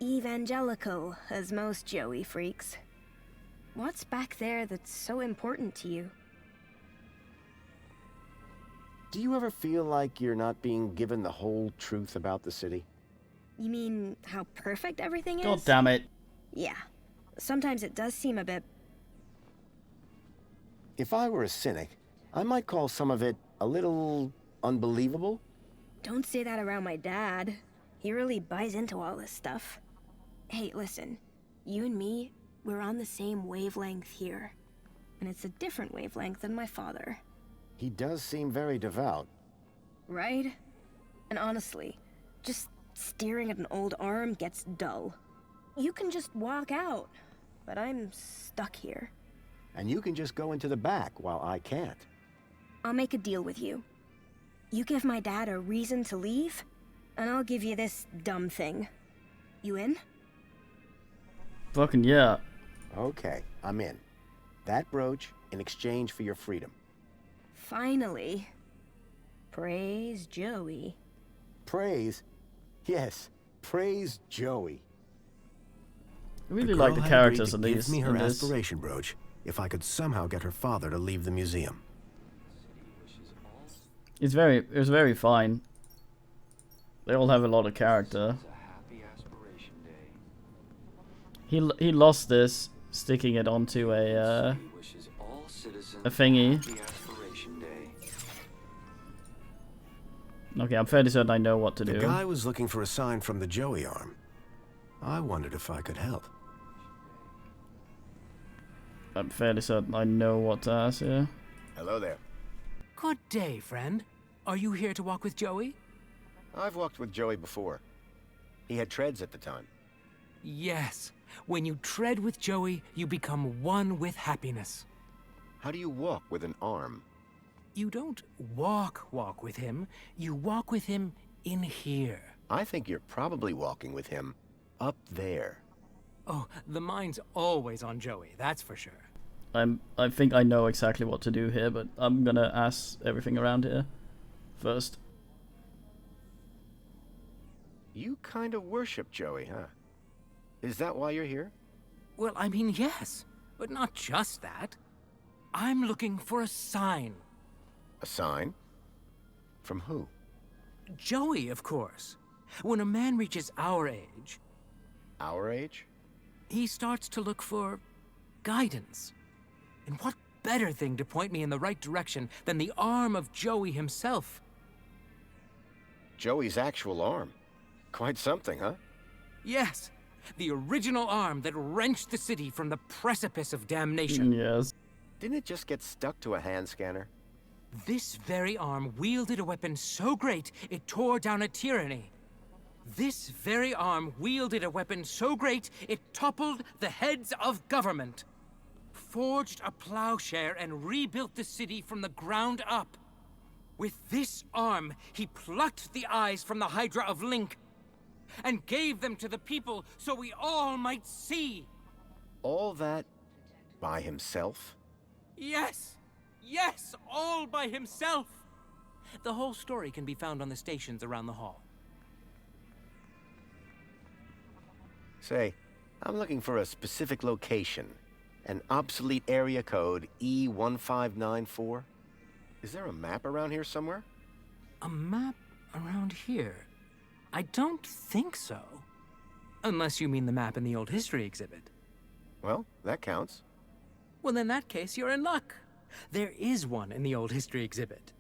evangelical as most Joey freaks. What's back there that's so important to you? Do you ever feel like you're not being given the whole truth about the city? You mean how perfect everything is? God damn it. Yeah. Sometimes it does seem a bit... If I were a cynic, I might call some of it a little unbelievable. Don't say that around my dad. He really buys into all this stuff. Hey, listen. You and me, we're on the same wavelength here. And it's a different wavelength than my father. He does seem very devout. Right? And honestly, just staring at an old arm gets dull. You can just walk out, but I'm stuck here. And you can just go into the back while I can't. I'll make a deal with you. You give my dad a reason to leave, and I'll give you this dumb thing. You in? Fucking yeah. Okay, I'm in. That brooch in exchange for your freedom. Finally. Praise Joey. Praise? Yes, praise Joey. I really like the characters in these. Give me her aspiration brooch if I could somehow get her father to leave the museum. It was very fine. They all have a lot of character. He lost this sticking it onto a thingy. Okay, I'm fairly certain I know what to do. The guy was looking for a sign from the Joey arm. I wondered if I could help. I'm fairly certain I know what to ask here. Hello there. Good day, friend. Are you here to walk with Joey? I've walked with Joey before. He had treads at the time. Yes. When you tread with Joey, you become one with happiness. How do you walk with an arm? You don't walk with him. You walk with him in here. I think you're probably walking with him up there. Oh, the mind's always on Joey, that's for sure. I think I know exactly what to do here, but I'm gonna ask everything around here first. You kind of worship Joey, huh? Is that why you're here? Well, I mean, yes, but not just that. I'm looking for a sign. A sign? From who? Joey, of course. When a man reaches our age... Our age? He starts to look for guidance. And what better thing to point me in the right direction than the arm of Joey himself? Joey's actual arm. Quite something, huh? Yes. The original arm that wrenched the city from the precipice of damnation. Yes. Didn't it just get stuck to a hand scanner? This very arm wielded a weapon so great it tore down a tyranny. This very arm wielded a weapon so great it toppled the heads of government, forged a plowshare and rebuilt the city from the ground up. With this arm, he plucked the eyes from the Hydra of Link and gave them to the people so we all might see. All that by himself? Yes! Yes, all by himself! The whole story can be found on the stations around the hall. Say, I'm looking for a specific location. An obsolete area code E1594. Is there a map around here somewhere? A map around here? I don't think so. Unless you mean the map in the old history exhibit. Well, that counts. Well, in that case, you're in luck. There is one in the old history exhibit.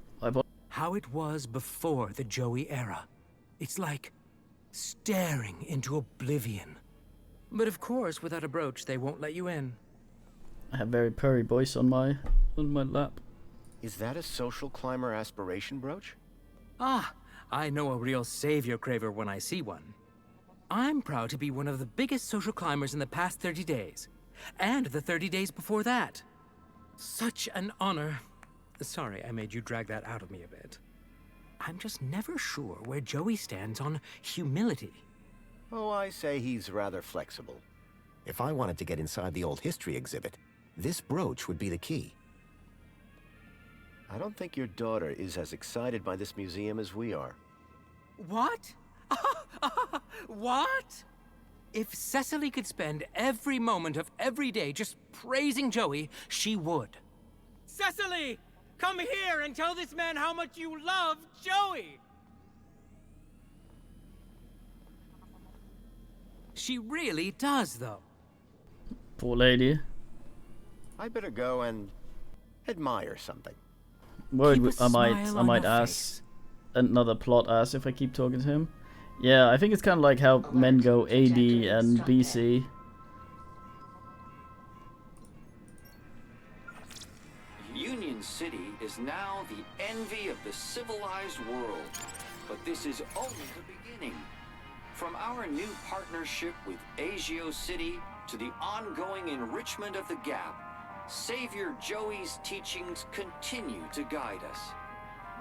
How it was before the Joey era. It's like staring into oblivion. But of course, without a brooch, they won't let you in. I have very purry voice on my lap. Is that a social climber aspiration brooch? Ah, I know a real savior craver when I see one. I'm proud to be one of the biggest social climbers in the past 30 days. And the 30 days before that. Such an honor. Sorry, I made you drag that out of me a bit. I'm just never sure where Joey stands on humility. Oh, I say he's rather flexible. If I wanted to get inside the old history exhibit, this brooch would be the key. I don't think your daughter is as excited by this museum as we are. What? What? If Cecily could spend every moment of every day just praising Joey, she would. Cecily! Come here and tell this man how much you love Joey! She really does, though. Poor lady. I better go and admire something. Worried I might ask another plot ass if I keep talking to him. Yeah, I think it's kind of like how men go AD and BC. Union City is now the envy of the civilized world. But this is only the beginning. From our new partnership with Agio City to the ongoing enrichment of the Gap, Savior Joey's teachings continue to guide us.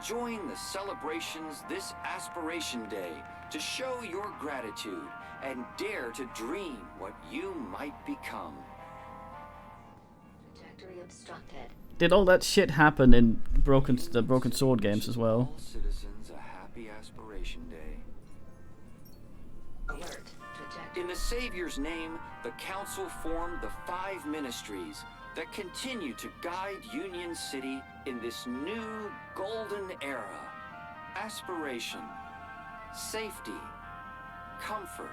Join the celebrations this Aspiration Day to show your gratitude and dare to dream what you might become. Trajectory obstructed. Did all that shit happen in the Broken Sword games as well? All citizens a happy Aspiration Day. Alert. Trajectory. In the Savior's name, the Council formed the 5 ministries that continue to guide Union City in this new golden era. Aspiration, safety, comfort,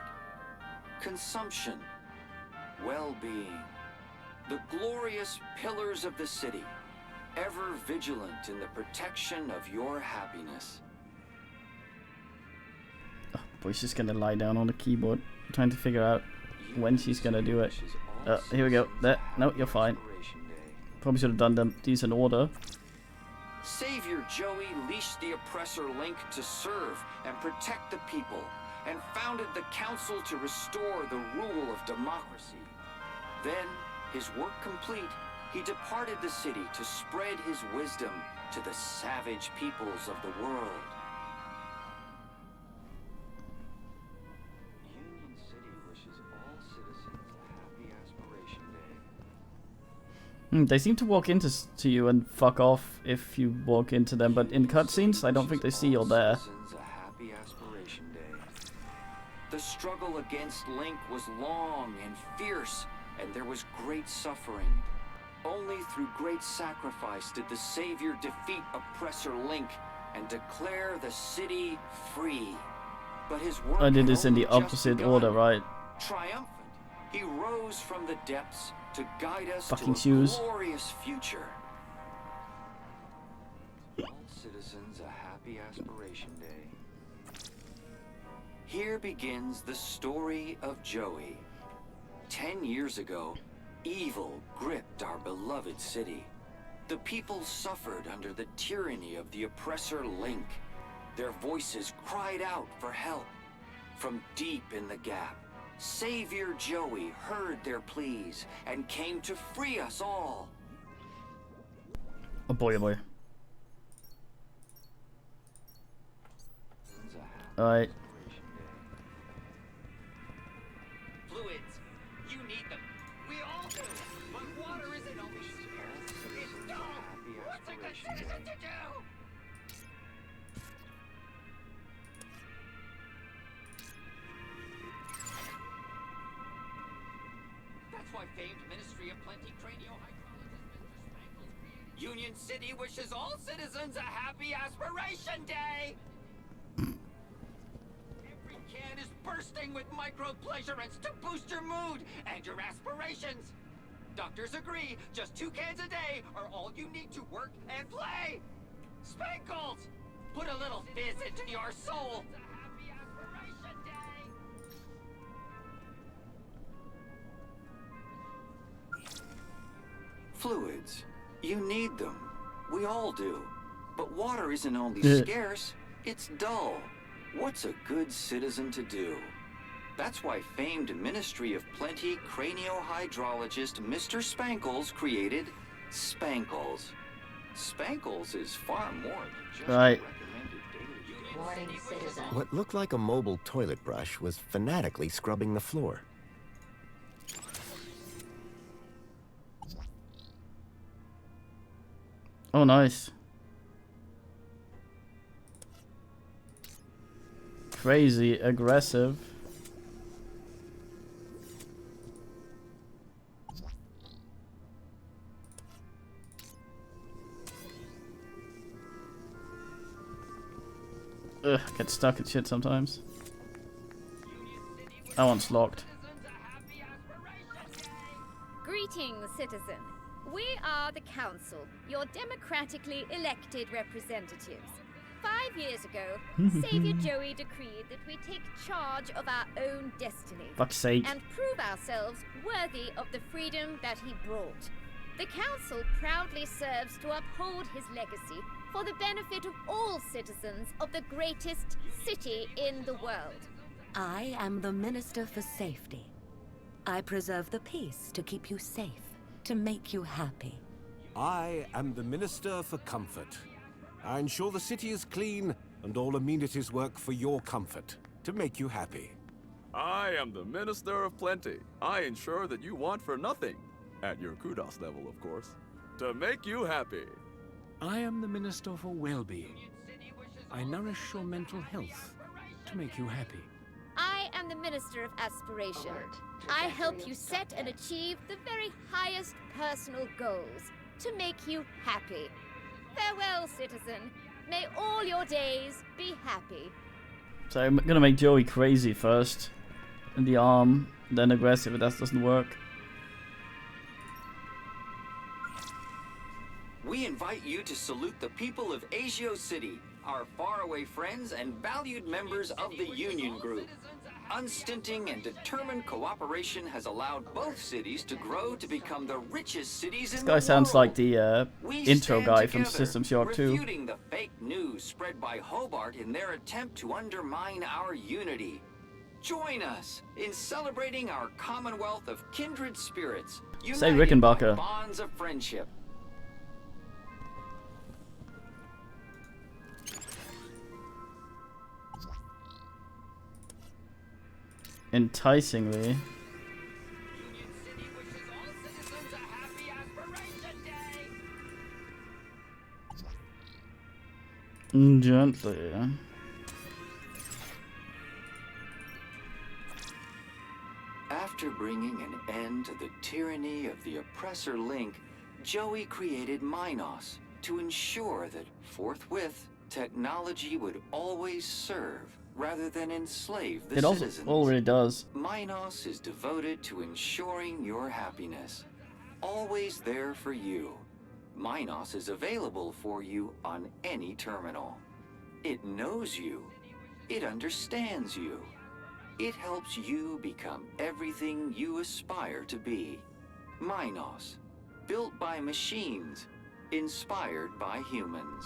consumption, well-being. The glorious pillars of the city, ever vigilant in the protection of your happiness. Oh, boy's just gonna lie down on the keyboard, trying to figure out when she's gonna do it. Here we go. There. No, you're fine. Probably should have done these in order. Savior Joey leashed the oppressor Link to serve and protect the people, and founded the Council to restore the rule of democracy. Then, his work complete, he departed the city to spread his wisdom to the savage peoples of the world. Union City wishes all citizens a happy Aspiration Day. They seem to walk into you and fuck off if you walk into them, but in cutscenes, I don't think they see you're there. Citizens a happy Aspiration Day. The struggle against Link was long and fierce, and there was great suffering. Only through great sacrifice did the Savior defeat oppressor Link and declare the city free. But his work I did this in the had only just opposite begun. order, right? Triumphant, he rose from the depths to guide us Fucking to a shoes. glorious future. All citizens a happy Aspiration Day. Here begins the story of Joey. 10 years ago, evil gripped our beloved city. The people suffered under the tyranny of the oppressor Link. Their voices cried out for help. From deep in the Gap, Savior Joey heard their pleas and came to free us all. Oh boy, oh boy. Alright. Fluids, you need them. We all do. But water isn't always scarce. It's dull. What's a good citizen to do? That's why famed Ministry of Plenty Cranio-Hydrologist Mr. Spangles created Union City wishes all citizens a happy Aspiration Day! Every can is bursting with micro-pleasurants to boost your mood and your aspirations! Doctors agree, just 2 cans a day are all you need to work and play! Spankles! Put a little fizz into your soul! It's a happy Aspiration Day! Fluids. You need them. We all do. But water isn't only scarce, it's dull. What's a good citizen to do? That's why famed Ministry of Plenty Cranio-Hydrologist Mr. Spankles created Spankles. Spankles is far more than just Right. recommended daily. Warning, citizen. What looked like a mobile toilet brush was fanatically scrubbing the floor. Oh, nice. Crazy aggressive. Ugh, get stuck at shit sometimes. That one's locked. Greetings, citizen. We are the Council, your democratically elected representatives. 5 5 years ago, Savior Joey decreed that we take charge of our own destiny. Fuck's sake. And prove ourselves worthy of the freedom that he brought. The Council proudly serves to uphold his legacy for the benefit of all citizens of the greatest city in the world. I am the Minister for Safety. I preserve the peace to keep you safe, to make you happy. I am the Minister for Comfort. I ensure the city is clean and all amenities work for your comfort, to make you happy. I am the Minister of Plenty. I ensure that you want for nothing, at your kudos level, of course, to make you happy. I am the Minister for Well-being. I nourish your mental health to make you happy. I am the Minister of Aspiration. I help you set and achieve the very highest personal goals to make you happy. Farewell, citizen. May all your days be happy. So I'm gonna make Joey crazy first. In the arm, then aggressive if that doesn't work. We invite you to salute the people of Asio City, our faraway friends and valued members of the Union Group. Unstinting and determined cooperation has allowed both cities to grow to become the richest cities in the world. This guy sounds like the We intro stand guy from together, System Shock 2. refuting the fake news spread by Hobart in their attempt to undermine our unity. Join us in celebrating our commonwealth of kindred spirits, Say united Rickenbacker. by bonds of friendship. Enticingly. Gently. After bringing an end to the tyranny of the oppressor Link, Joey created Minos to ensure that forthwith technology would always serve rather than enslave the It also citizens. already does. Minos is devoted to ensuring your happiness. Always there for you. Minos is available for you on any terminal. It knows you. It understands you. It helps you become everything you aspire to be. Minos, built by machines, inspired by humans.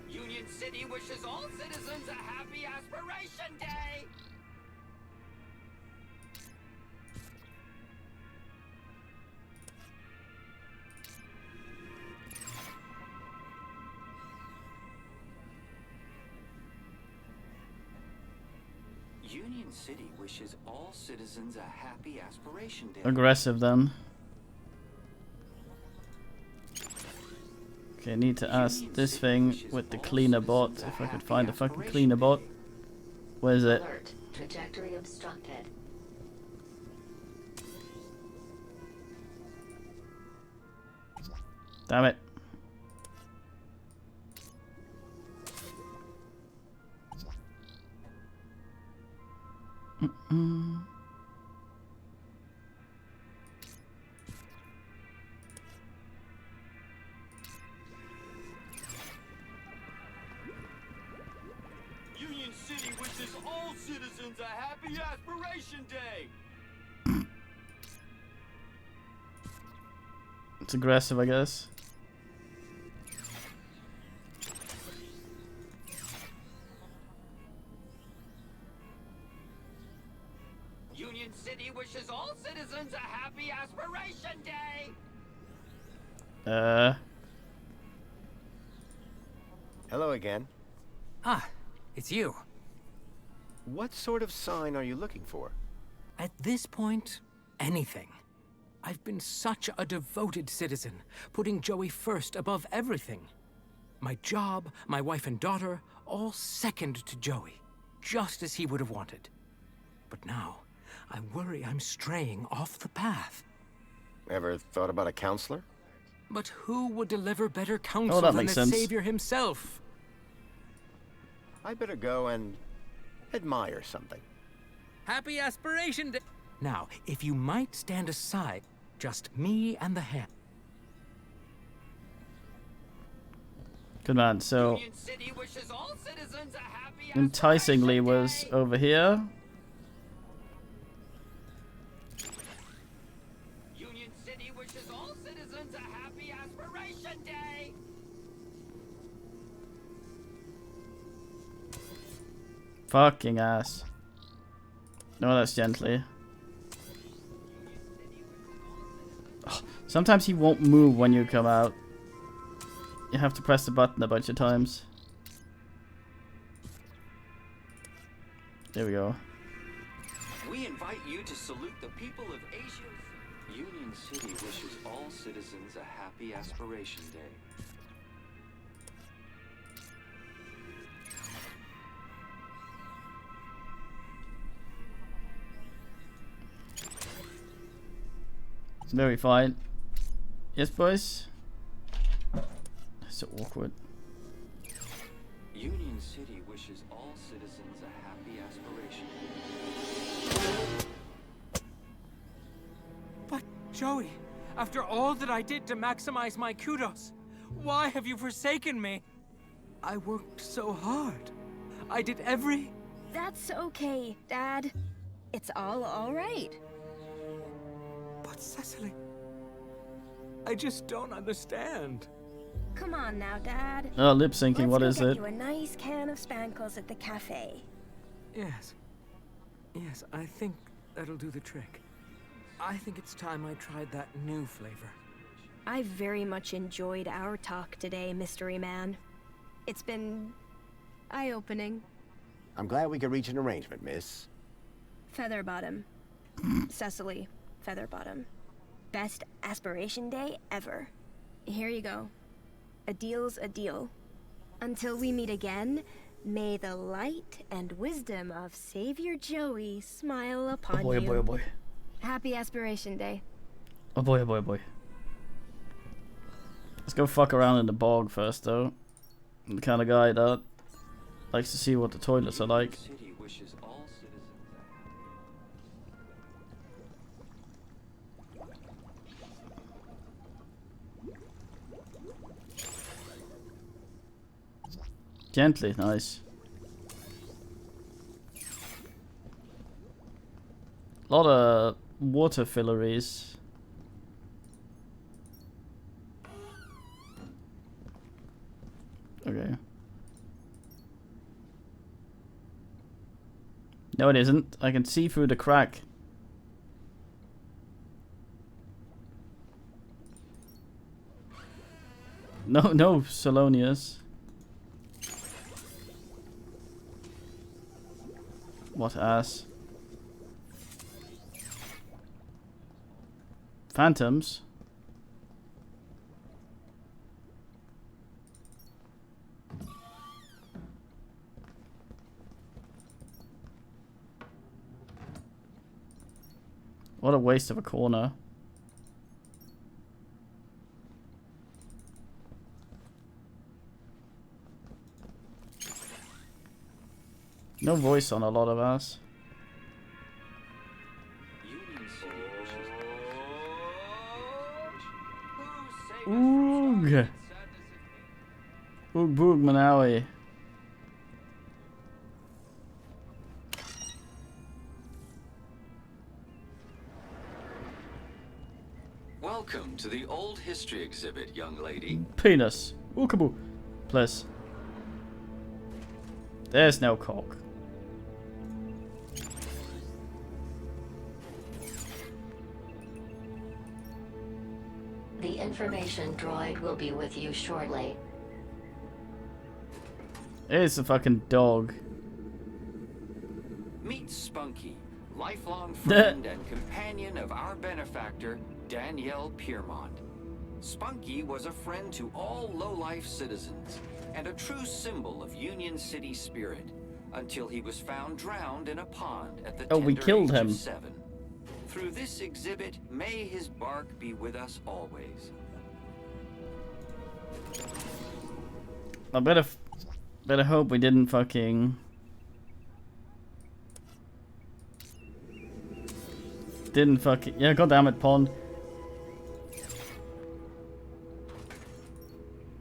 Union City wishes all citizens a happy Aspiration Day! Union City wishes all citizens a happy Aspiration Day. Aggressive then. Okay, need to ask this thing with the cleaner bot if I could find the fucking cleaner bot. Where is it? Alert. Trajectory obstructed. Damn it. Union City wishes all citizens a happy Aspiration Day! It's aggressive, I guess. Union City wishes all citizens a happy Aspiration Day! Hello again. Ah, it's you. What sort of sign are you looking for? At this point, anything. I've been such a devoted citizen, putting Joey first above everything. My job, my wife and daughter, all second to Joey, just as he would have wanted. But now, I worry I'm straying off the path. Ever thought about a counselor? But who would deliver better counsel that than makes the sense. Savior himself? I better go and admire something. Happy Aspiration Day! Now, if you might stand aside, just me and the hand. Good man. So enticingly was over here. Union City wishes all citizens a happy Aspiration Day. Fucking ass. No, that's gently. Oh, sometimes he won't move when you come out. You have to press the button a bunch of times. There we go. We invite you to salute the people of Asia. Union City wishes all citizens a happy Aspiration Day. It's very fine. Yes, boys? So awkward. Union City wishes all citizens a happy Aspiration Day. But, Joey, after all that I did to maximize my kudos, why have you forsaken me? I worked so hard. I did every... That's okay, Dad. It's all right. But, Cecily, I just don't understand. Come on now, Dad. Oh, lip syncing, what is Let's it? go get you a nice can of Spankles at the cafe. Yes. Yes, I think that'll do the trick. I think it's time I tried that new flavor. I very much enjoyed our talk today, Mystery Man. It's been eye-opening. I'm glad we could reach an arrangement, miss. Featherbottom. Cecily Featherbottom. Best Aspiration Day ever. Here you go. A deal's a deal. Until we meet again, may the light and wisdom of Savior Joey smile upon Oh boy, you. oh boy, oh boy. Happy Aspiration Day. Oh boy, oh boy, oh boy. Let's go fuck around in the bog first, though. I'm the kind of guy that likes to see what the toilets are like. City wishes all citizens Gently, nice. A lot of water filleries. Okay. No, it isn't. I can see through the crack. No, no, Salonius. What ass? Phantoms? What a waste of a corner. No voice on a lot of us. Oog. Oog boog Manawi. Welcome to the Old History exhibit, young lady. Penis. Ookaboo. Plus. There's no cock. The information droid will be with you shortly. It's a fucking dog. Meet Spunky, lifelong friend and companion of our benefactor, Danielle Piermont. Spunky was a friend to all low-life citizens and a true symbol of Union City spirit until he was found drowned in a pond at the we tender killed age him. of 7. Through this exhibit, may his bark be with us always. I better hope we didn't fucking... Yeah, goddammit, pond.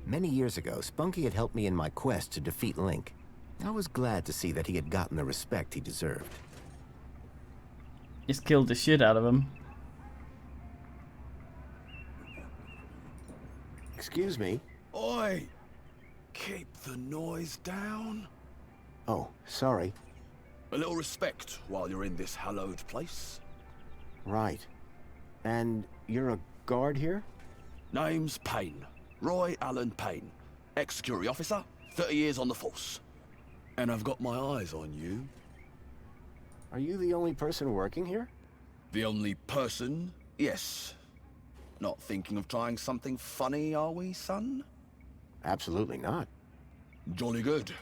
Many years ago, Spunky had helped me in my quest to defeat Link. I was glad to see that he had gotten the respect he deserved. Just killed the shit out of him. Excuse me? Oi! Keep the noise down. Oh, sorry. A little respect while you're in this hallowed place. Right. And you're a guard here? Name's Payne. Roy Allen Payne. Ex-security officer, 30 years on the force. And I've got my eyes on you. Are you the only person working here? The only person? Yes. Not thinking of trying something funny, are we, son? Absolutely not. Jolly good.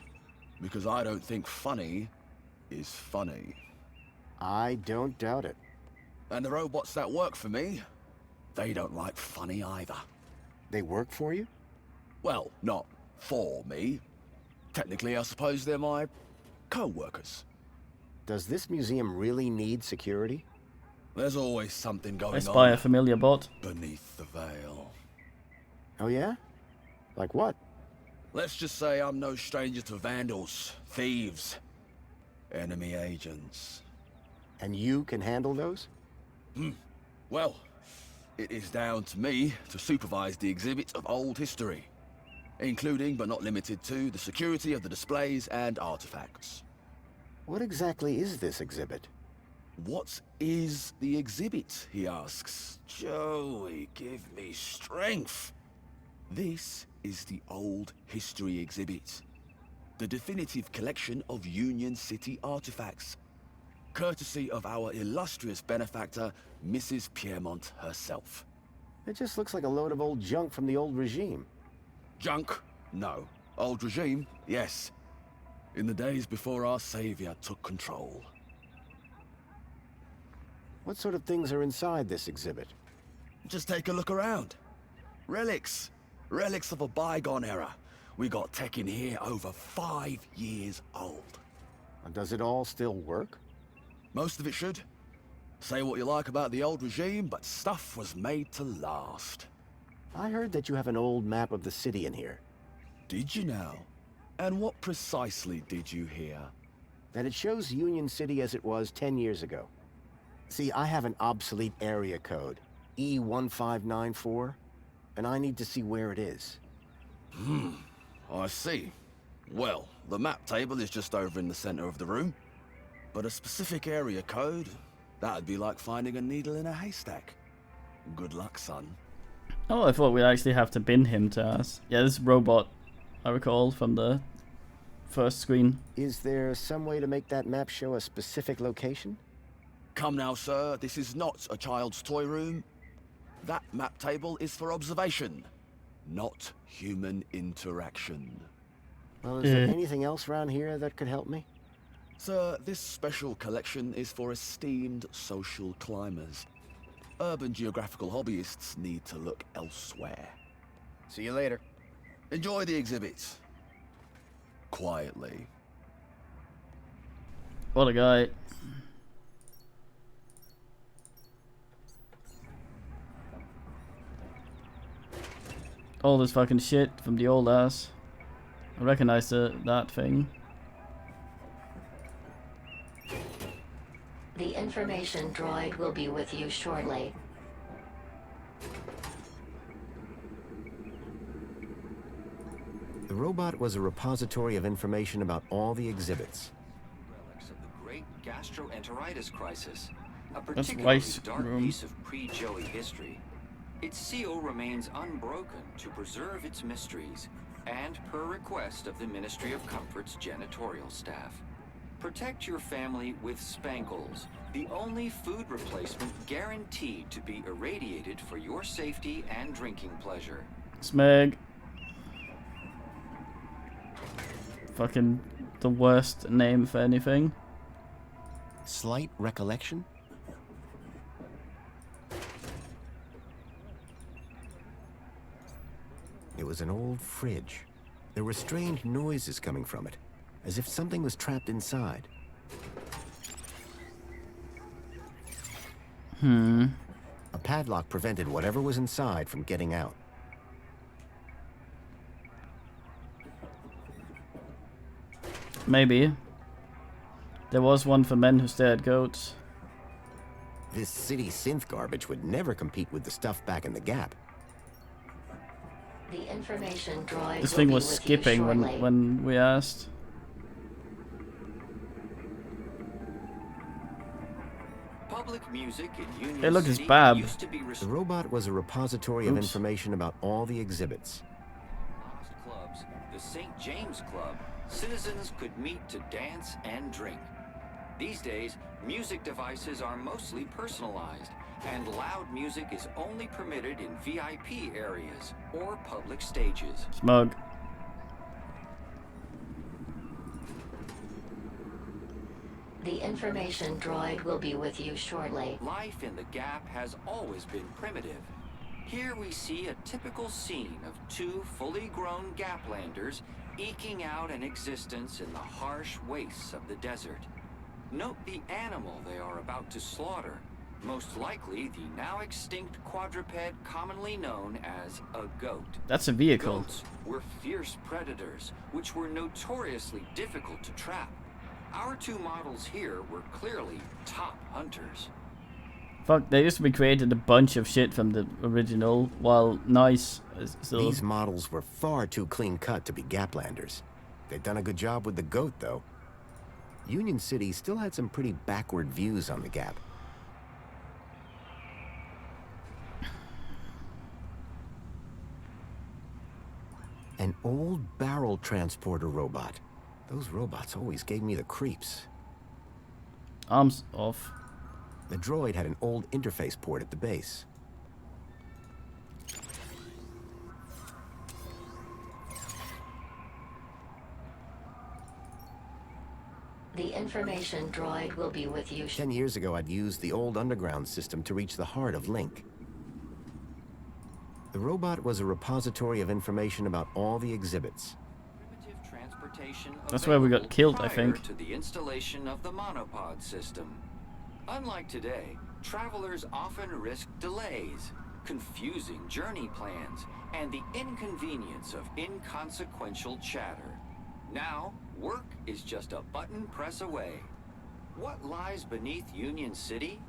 Because I don't think funny is funny. I don't doubt it. And the robots that work for me, they don't like funny either. They work for you? Well, not for me. Technically, I suppose they're my co-workers. Does this museum really need security? There's always something going Let's on buy a familiar bot. beneath the veil. Oh yeah? Like what? Let's just say I'm no stranger to vandals, thieves, enemy agents. And you can handle those? Well, it is down to me to supervise the exhibit of old history, including but not limited to the security of the displays and artifacts. What exactly is this exhibit? What is the exhibit, he asks. Joey, give me strength. This is the Old History exhibit, the definitive collection of Union City artifacts, courtesy of our illustrious benefactor, Mrs. Piermont herself. It just looks like a load of old junk from the old regime. Junk? No. Old regime? Yes. In the days before our savior took control. What sort of things are inside this exhibit? Just take a look around. Relics. Relics of a bygone era. We got tech in here over 5 years old. And does it all still work? Most of it should. Say what you like about the old regime, but stuff was made to last. I heard that you have an old map of the city in here. Did you now? And what precisely did you hear? That it shows Union City as it was 10 years ago. See, I have an obsolete area code, E1594, and I need to see where it is. I see. Well, the map table is just over in the center of the room. But a specific area code, that'd be like finding a needle in a haystack. Good luck, son. Oh, I thought we'd actually have to bin him to us. Yeah, this robot, I recall, from the first screen. Is there some way to make that map show a specific location? Come now, sir. This is not a child's toy room. That map table is for observation, not human interaction. Well, is there anything else around here that could help me? Sir, this special collection is for esteemed social climbers. Urban geographical hobbyists need to look elsewhere. See you later. Enjoy the exhibit. Quietly. What a guy. All this fucking shit from the old ass. I recognize that thing. The information droid will be with you shortly. The robot was a repository of information about all the exhibits. Relics of the great gastroenteritis crisis, a That's particularly Rice dark room. piece of pre-Joey history. Its seal remains unbroken to preserve its mysteries, and per request of the Ministry of Comfort's janitorial staff. Protect your family with Spankles, the only food replacement guaranteed to be irradiated for your safety and drinking pleasure. Smeg. Fucking the worst name for anything. Slight recollection? It was an old fridge. There were strange noises coming from it, as if something was trapped inside. A padlock prevented whatever was inside from getting out. Maybe. There was one for men who stare at goats. This city synth garbage would never compete with the stuff back in the Gap. The information droid This will thing be was with you skipping shortly. when we asked. Public music in Union Hey, look, it's City Bab. used to be The robot was a repository of Oops. information about all the exhibits. clubs, the St. James Club, citizens could meet to dance and drink. These days, music devices are mostly personalized, and loud music is only permitted in VIP areas or public stages. Smug. The information droid will be with you shortly. Life in the Gap has always been primitive. Here we see a typical scene of two fully grown Gaplanders eking out an existence in the harsh wastes of the desert. Note the animal they are about to slaughter, most likely the now extinct quadruped commonly known as a goat. That's a vehicle. Goats were fierce predators, which were notoriously difficult to trap. Our two models here were clearly top hunters. Fuck, they used to be created a bunch of shit from the original, while Nice is still... These models were far too clean-cut to be Gaplanders. They'd done a good job with the goat, though. Union City still had some pretty backward views on the Gap. An old barrel transporter robot. Those robots always gave me the creeps. Arms off. The droid had an old interface port at the base. The information droid will be with you. 10 years ago, I'd used the old underground system to reach the heart of Link. The robot was a repository of information about all the exhibits. That's where we got killed, I think. To the installation of the monopod system. Unlike today, travelers often risk delays, confusing journey plans, and the inconvenience of inconsequential chatter. Now, work is just a button press away. What lies beneath Union City?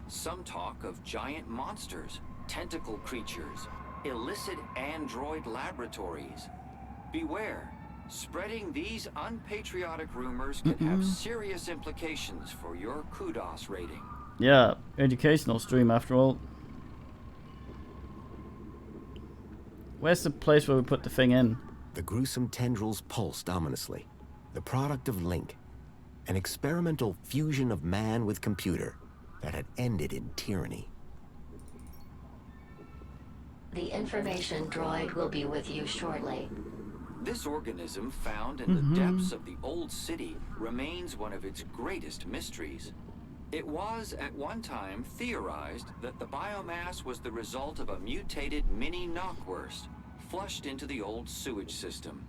Some talk of giant monsters, tentacle creatures, illicit android laboratories. Beware. Spreading these unpatriotic rumors can have serious implications for your kudos rating. Yeah, educational stream after all. Where's the place where we put the thing in? The gruesome tendrils pulsed ominously. The product of Link. An experimental fusion of man with computer that had ended in tyranny. The information droid will be with you shortly. This organism, found in the depths of the old city, remains one of its greatest mysteries. It was, at one time, theorized that the biomass was the result of a mutated mini knockwurst, flushed into the old sewage system.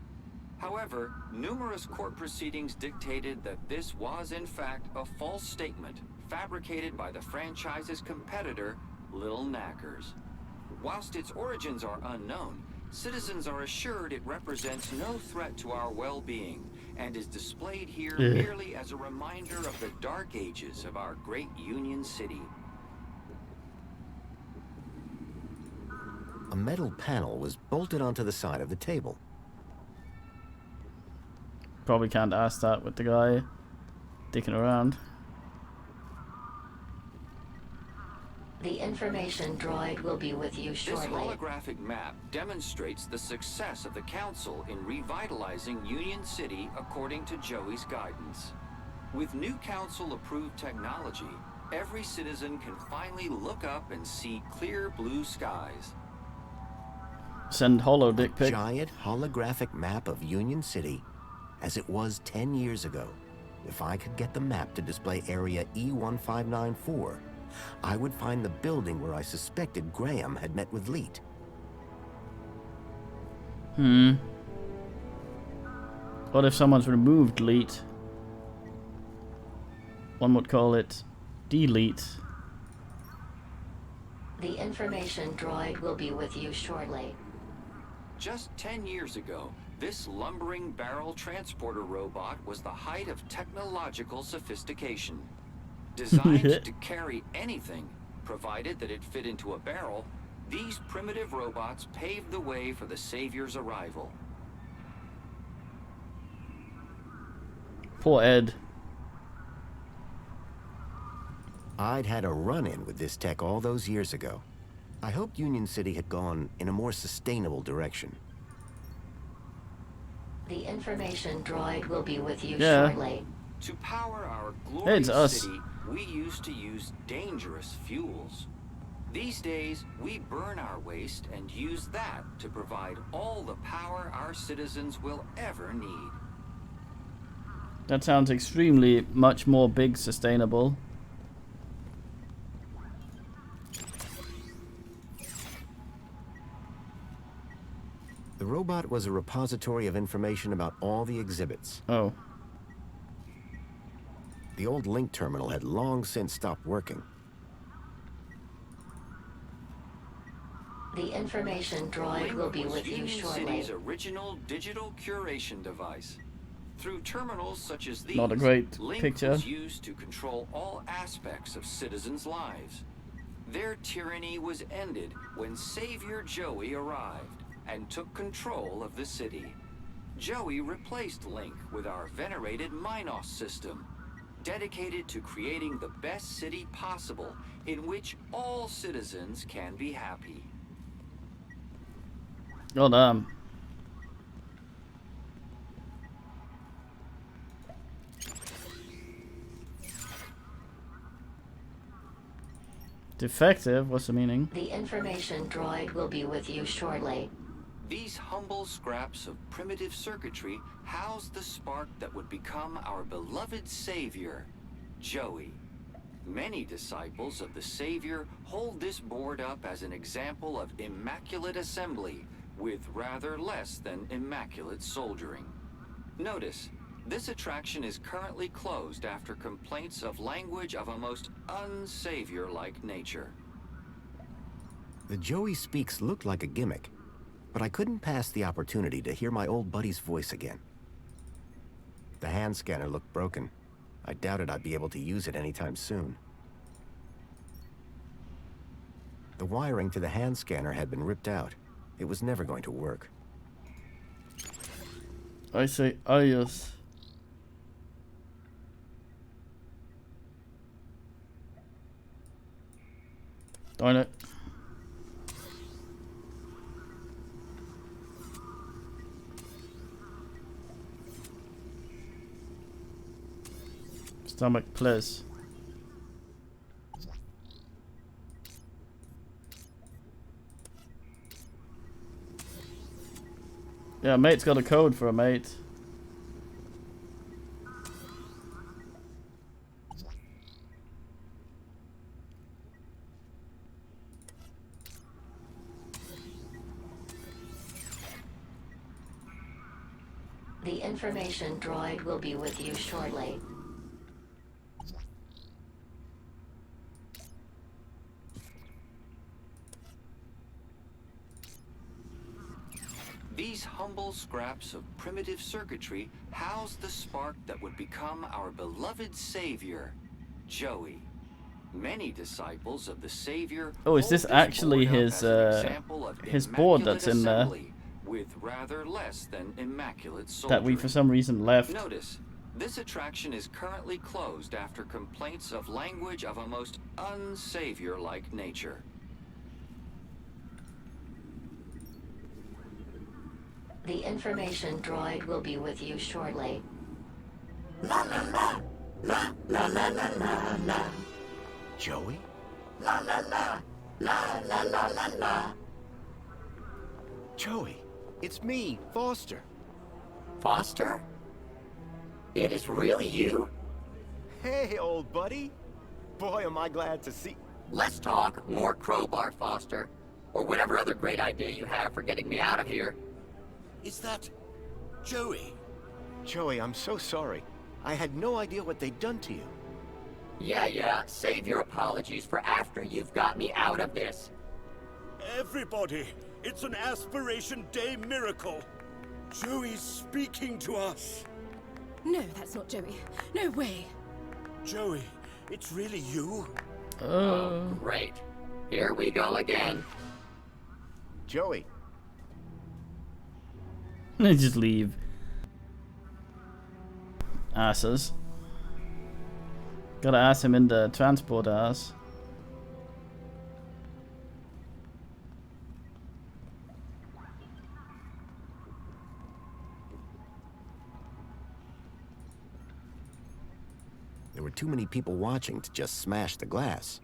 However, numerous court proceedings dictated that this was, in fact, a false statement, fabricated by the franchise's competitor, Lil Knackers. Whilst its origins are unknown, citizens are assured it represents no threat to our well-being and is displayed here merely as a reminder of the dark ages of our great Union City. A metal panel was bolted onto the side of the table. Probably can't ask that with the guy dicking around. The information droid will be with you This shortly. holographic map demonstrates the success of the Council in revitalizing Union City according to Joey's guidance. With new Council-approved technology, every citizen can finally look up and see clear blue skies. Send holo dick pic. Giant holographic map of Union City as it was 10 years ago. If I could get the map to display area E1594, I would find the building where I suspected Graham had met with Leet. What if someone's removed Leet? One would call it delete. The information droid will be with you shortly. Just 10 years ago, This lumbering barrel transporter robot was the height of technological sophistication. Designed to carry anything, provided that it fit into a barrel, these primitive robots paved the way for the Savior's arrival. Poor Ed. I'd had a run-in with this tech all those years ago. I hoped Union City had gone in a more sustainable direction. The information droid will be with you Yeah. shortly. To power our Hey, it's glorious us. city, we used to use dangerous fuels. These days, we burn our waste and use that to provide all the power our citizens will ever need. That sounds extremely much more big sustainable. The robot was a repository of information about all the exhibits. Oh. The old link terminal had long since stopped working. The information droid Link will be was with you Union shortly. City's original digital curation device. Through terminals such as these, Not a great Link picture. was used to control all aspects of citizens' lives. Their tyranny was ended when Savior Joey arrived and took control of the city. Joey replaced Link with our venerated Minos system, dedicated to creating the best city possible in which all citizens can be happy. Oh damn. Defective? What's the meaning? The information droid will be with you shortly. These humble scraps of primitive circuitry house the spark that would become our beloved Savior, Joey. Many disciples of the Savior hold this board up as an example of immaculate assembly with rather less than immaculate soldiering. Notice, this attraction is currently closed after complaints of language of a most un-Savior-like nature. The Joey Speaks looked like a gimmick, but I couldn't pass the opportunity to hear my old buddy's voice again. The hand scanner looked broken. I doubted I'd be able to use it anytime soon. The wiring to the hand scanner had been ripped out. It was never going to work. I say adios. Darn it. Stomach, please. Yeah, mate's got a code for a mate. The information droid will be with you shortly. These humble scraps of primitive circuitry house the spark that would become our beloved Savior, Joey. Many disciples of the Savior. Oh, is this actually his board that's in there? With rather less than immaculate soldiering. That we for some reason left. Notice, this attraction is currently closed after complaints of language of a most un-Savior-like nature. The information droid will be with you shortly. La la la. La la la la la la. Joey? La la la. La la la la la. Joey, it's me, Foster. Foster? It is really you. Hey, old buddy. Boy, am I glad to see... Let's talk more crowbar, Foster. Or whatever other great idea you have for getting me out of here. Is that Joey? Joey, I'm so sorry. I had no idea what they'd done to you. Yeah, save your apologies for after you've got me out of this. Everybody, it's an Aspiration Day miracle. Joey's speaking to us. No, that's not Joey. No way. Joey, it's really you? Oh, great. Here we go again. Joey. They just leave. Asses. Gotta ask him in the transport ass. There were too many people watching to just smash the glass.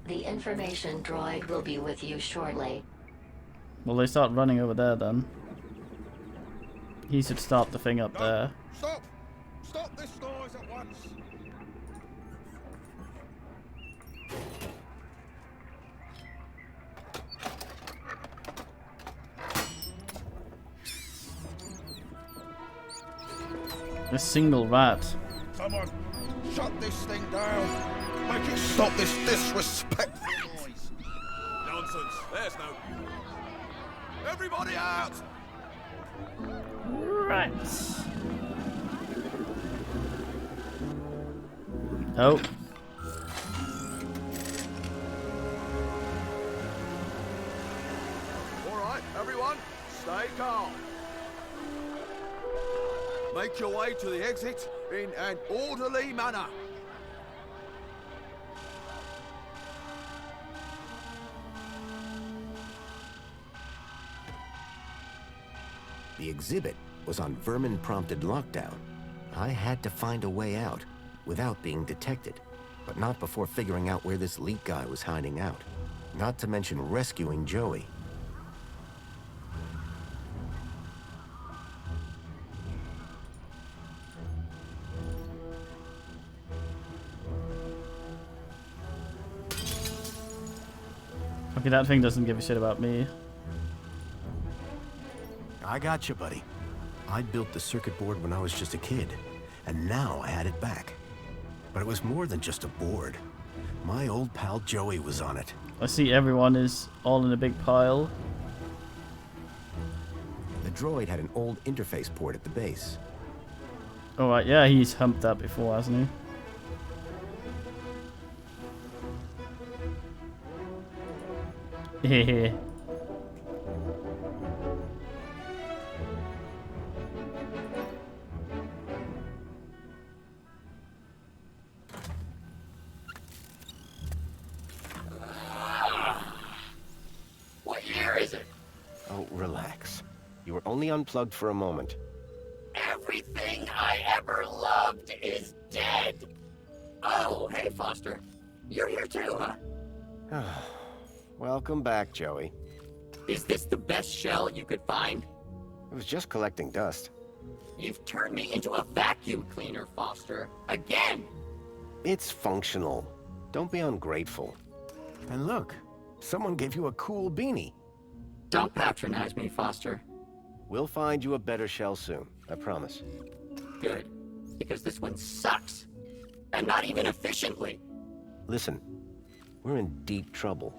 The information droid will be with you shortly. Well, they start running over there then. He should stop the thing up there. Stop! Stop this noise at once! A single rat. Someone, shut this thing down! Make it stop this disrespectful noise! Nonsense, there's no... Everybody out! Right. Oh. Alright, everyone, stay calm. Make your way to the exit in an orderly manner. The exhibit was on vermin-prompted lockdown. I had to find a way out, without being detected, but not before figuring out where this leak guy was hiding out. Not to mention rescuing Joey. Okay, that thing doesn't give a shit about me. I got you, buddy. I built the circuit board when I was just a kid, and now I had it back. But it was more than just a board. My old pal Joey was on it. I see everyone is all in a big pile. The droid had an old interface port at the base. Alright, yeah, he's humped that before, hasn't he? Hehe. What year is it? Oh, relax. You were only unplugged for a moment. Everything I ever loved is dead. Oh, hey, Foster. You're here too, huh? Welcome back, Joey. Is this the best shell you could find? It was just collecting dust. You've turned me into a vacuum cleaner, Foster. Again! It's functional. Don't be ungrateful. And look, someone gave you a cool beanie. Don't patronize me, Foster. We'll find you a better shell soon, I promise. Good. Because this one sucks. And not even efficiently. Listen, we're in deep trouble.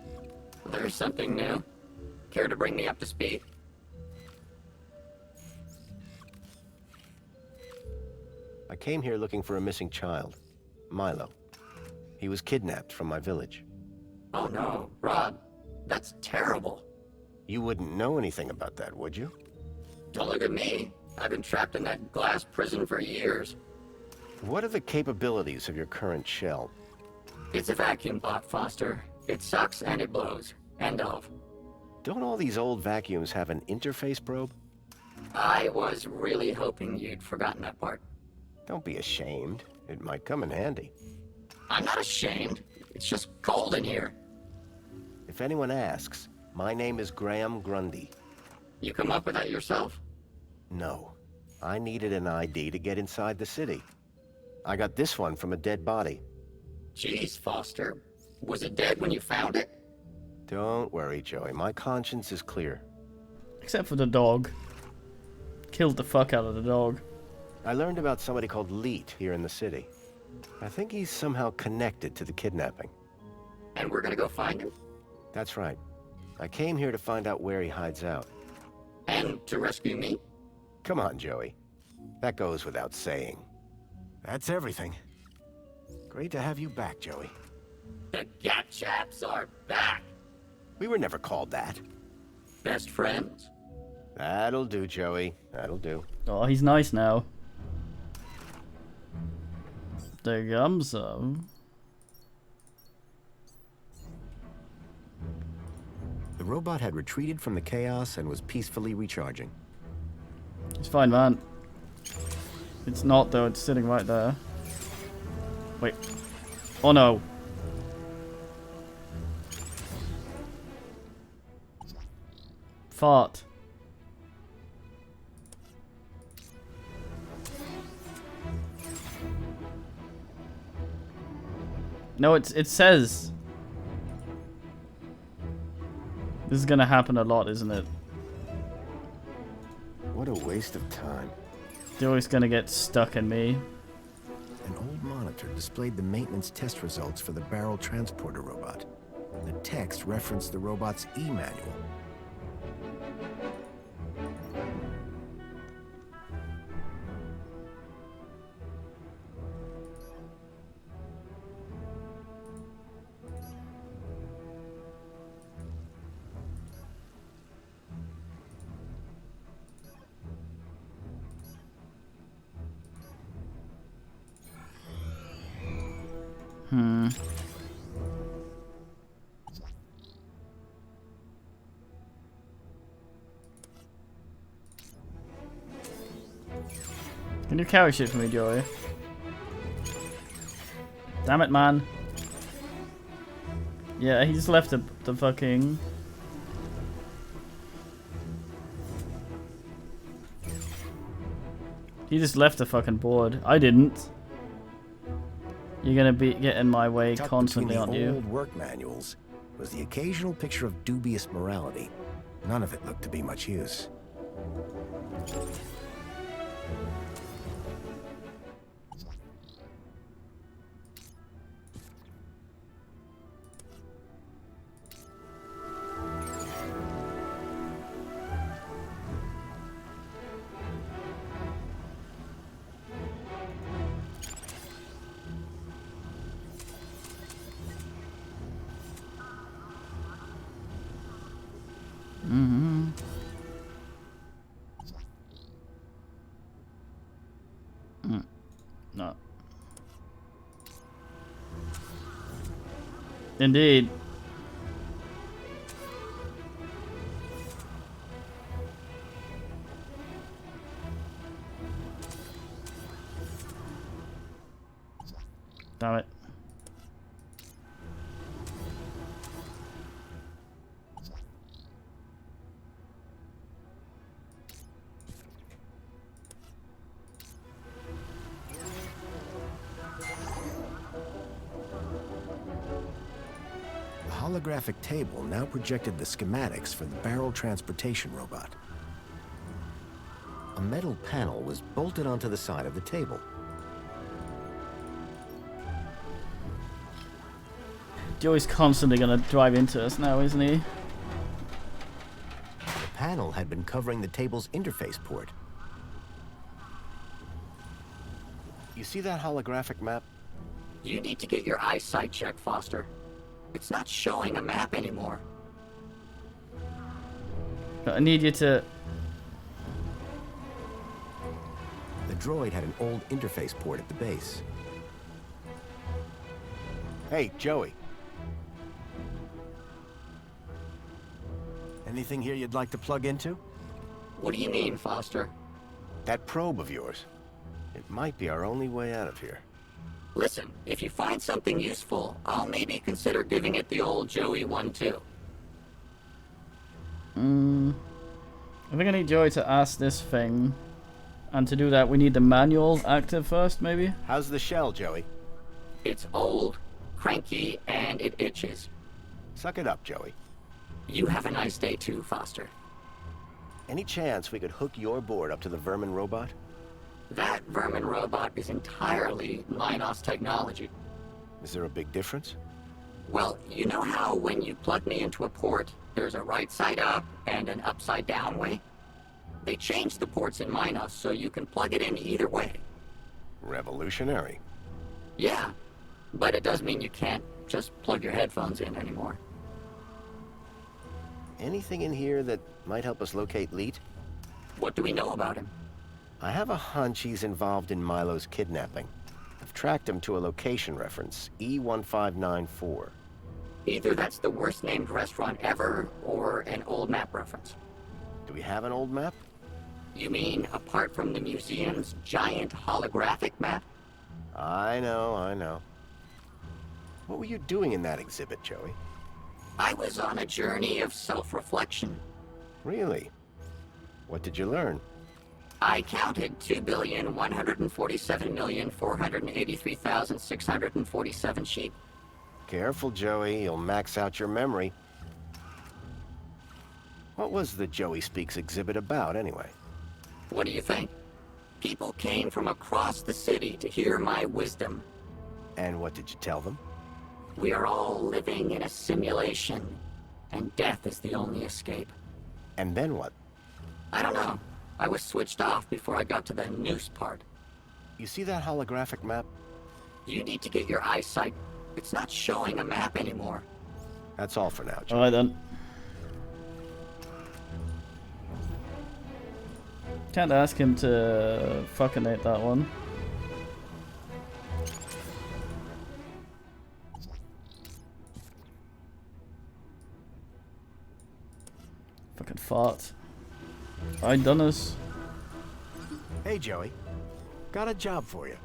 There's something new. Care to bring me up to speed? I came here looking for a missing child, Milo. He was kidnapped from my village. Oh no, Rob. That's terrible. You wouldn't know anything about that, would you? Don't look at me. I've been trapped in that glass prison for years. What are the capabilities of your current shell? It's a vacuum bot, Foster. It sucks and it blows. End of. Don't all these old vacuums have an interface probe? I was really hoping you'd forgotten that part. Don't be ashamed. It might come in handy. I'm not ashamed. It's just cold in here. If anyone asks, My name is Graham Grundy. You come up with that yourself? No. I needed an ID to get inside the city. I got this one from a dead body. Jeez, Foster. Was it dead when you found it? Don't worry, Joey. My conscience is clear. Except for the dog. Killed the fuck out of the dog. I learned about somebody called Leet here in the city. I think he's somehow connected to the kidnapping. And we're gonna go find him? That's right. I came here to find out where he hides out. And to rescue me? Come on, Joey. That goes without saying. That's everything. Great to have you back, Joey. The Gat Chaps are back! We were never called that. Best friends? That'll do, Joey. That'll do. Oh, he's nice now. The gums of. The robot had retreated from the chaos and was peacefully recharging. It's fine, man. It's not, though. It's sitting right there. Wait. Oh, no. Fart. No, it says. This is gonna happen a lot, isn't it? What a waste of time. They're always gonna get stuck in me. An old monitor displayed the maintenance test results for the barrel transporter robot. The text referenced the robot's e-manual. Can you carry shit for me, Joey? Damn it, man. Yeah, he just left the fucking... He just left the fucking board. I didn't. You're gonna be get in my way constantly, aren't you? Old work manuals was the occasional picture of dubious morality. None of it looked to be much use. No. Indeed. Damn it. The holographic table now projected the schematics for the barrel transportation robot. A metal panel was bolted onto the side of the table. Joey's constantly gonna drive into us now, isn't he? The panel had been covering the table's interface port. You see that holographic map? You need to get your eyesight checked, Foster. It's not showing a map anymore. I need you to... The droid had an old interface port at the base. Hey, Joey. Anything here you'd like to plug into? What do you mean, Foster? That probe of yours. It might be our only way out of here. Listen, if you find something useful, I'll maybe consider giving it the old Joey one too. I think I need Joey to ask this thing. And to do that, we need the manual active first, maybe? How's the shell, Joey? It's old, cranky, and it itches. Suck it up, Joey. You have a nice day too, Foster. Any chance we could hook your board up to the vermin robot? That vermin robot is entirely Minos technology. Is there a big difference? Well, you know how when you plug me into a port, there's a right side up and an upside down way? They changed the ports in Minos so you can plug it in either way. Revolutionary. Yeah, but it does mean you can't just plug your headphones in anymore. Anything in here that might help us locate Leet? What do we know about him? I have a hunch he's involved in Milo's kidnapping. I've tracked him to a location reference, E1594. Either that's the worst named restaurant ever, or an old map reference. Do we have an old map? You mean apart from the museum's giant holographic map? I know. What were you doing in that exhibit, Joey? I was on a journey of self-reflection. Really? What did you learn? I counted 2,147,483,647 sheep. Careful, Joey. You'll max out your memory. What was the Joey Speaks exhibit about, anyway? What do you think? People came from across the city to hear my wisdom. And what did you tell them? We are all living in a simulation, and death is the only escape. And then what? I don't know. I was switched off before I got to the noose part. You see that holographic map? You need to get your eyesight. It's not showing a map anymore. That's all for now, Joey. Alright then. Can't ask him to fuckinate that one. Fucking fart. Alright, Dunners. Hey, Joey. Got a job for you.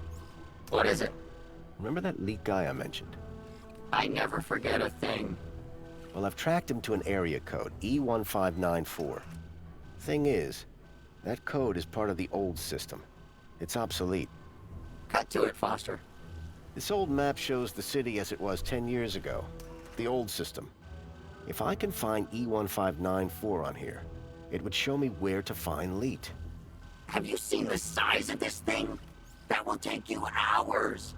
What is it? Remember that Leet guy I mentioned? I never forget a thing. Well, I've tracked him to an area code, E1594. Thing is, that code is part of the old system. It's obsolete. Cut to it, Foster. This old map shows the city as it was 10 years ago. The old system. If I can find E1594 on here, it would show me where to find Leet. Have you seen the size of this thing? That will take you hours.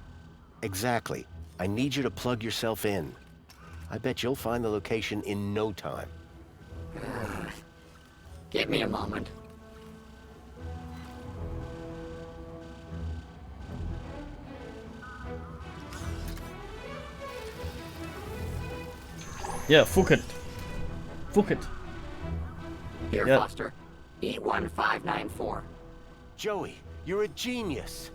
Exactly. I need you to plug yourself in. I bet you'll find the location in no time. Give me a moment. Yeah, fuck it. Fuck it. Here, Yeah. Foster. E1594. Joey, you're a genius.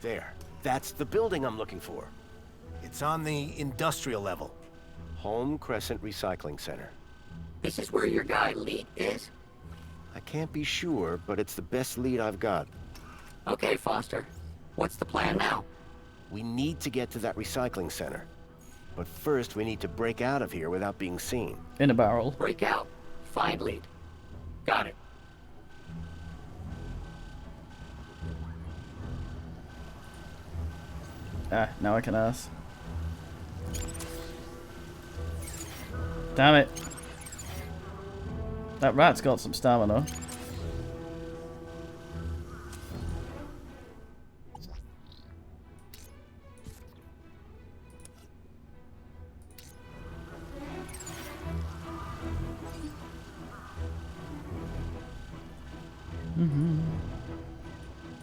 There. That's the building I'm looking for. It's on the industrial level. Home Crescent Recycling Center. This is where your guy Leet is? I can't be sure, but it's the best lead I've got. Okay, Foster. What's the plan now? We need to get to that recycling center. But first, we need to break out of here without being seen. In a barrel. Break out. Find Leet. Got it. Ah, now I can ask. Damn it. That rat's got some stamina.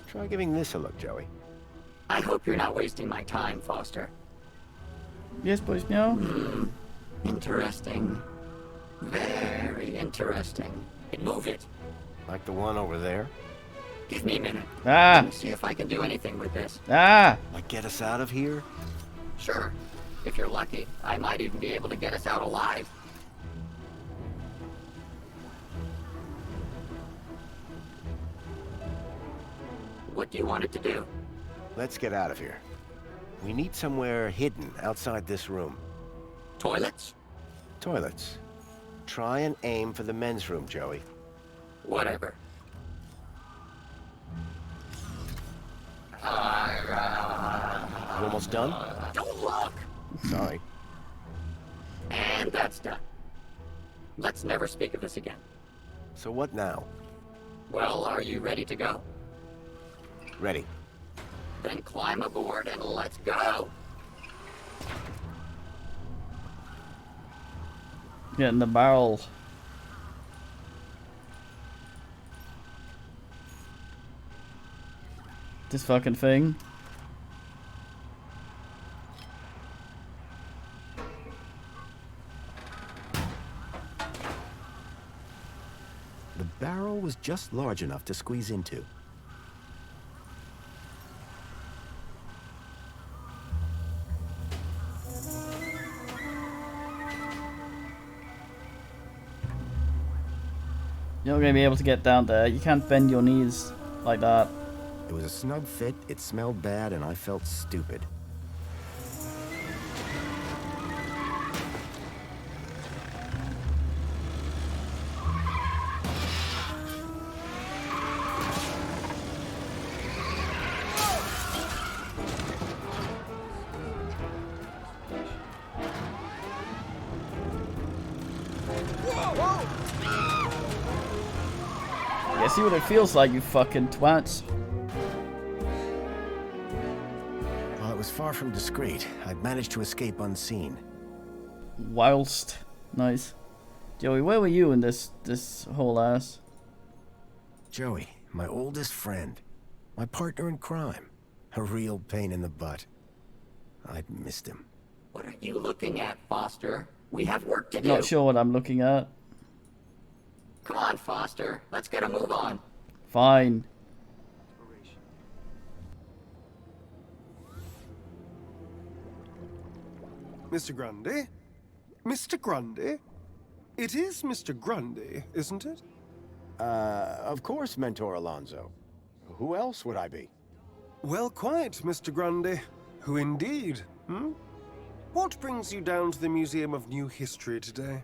Try giving this a look, Joey. I hope you're not wasting my time, Foster. Yes, boys, meow. Interesting. Very interesting. Move it. Like the one over there? Give me a minute. Ah! Let me see if I can do anything with this. Ah! Like get us out of here? Sure. If you're lucky, I might even be able to get us out alive. What do you want it to do? Let's get out of here. We need somewhere hidden outside this room. Toilets? Toilets. Try and aim for the men's room, Joey. Whatever. You almost done? Don't look! Sorry. And that's done. Let's never speak of this again. So what now? Well, are you ready to go? Ready. Then climb aboard and let's go! Get in the barrel. This fucking thing. The barrel was just large enough to squeeze into. You're not gonna be able to get down there. You can't bend your knees like that. It was a snug fit, it smelled bad, and I felt stupid. Yeah, see what it feels like, you fucking twats. While it was far from discreet, I'd managed to escape unseen. Whilst. Nice. Joey, where were you in this whole ass? Joey, my oldest friend. My partner in crime. A real pain in the butt. I'd missed him. What are you looking at, Foster? We have work to do. Not sure what I'm looking at. Come on, Foster. Let's get a move on. Fine. Mr. Grundy? Mr. Grundy? It is Mr. Grundy, isn't it? Of course, Mentor Alonso. Who else would I be? Well, quite, Mr. Grundy. Who indeed, What brings you down to the Museum of New History today?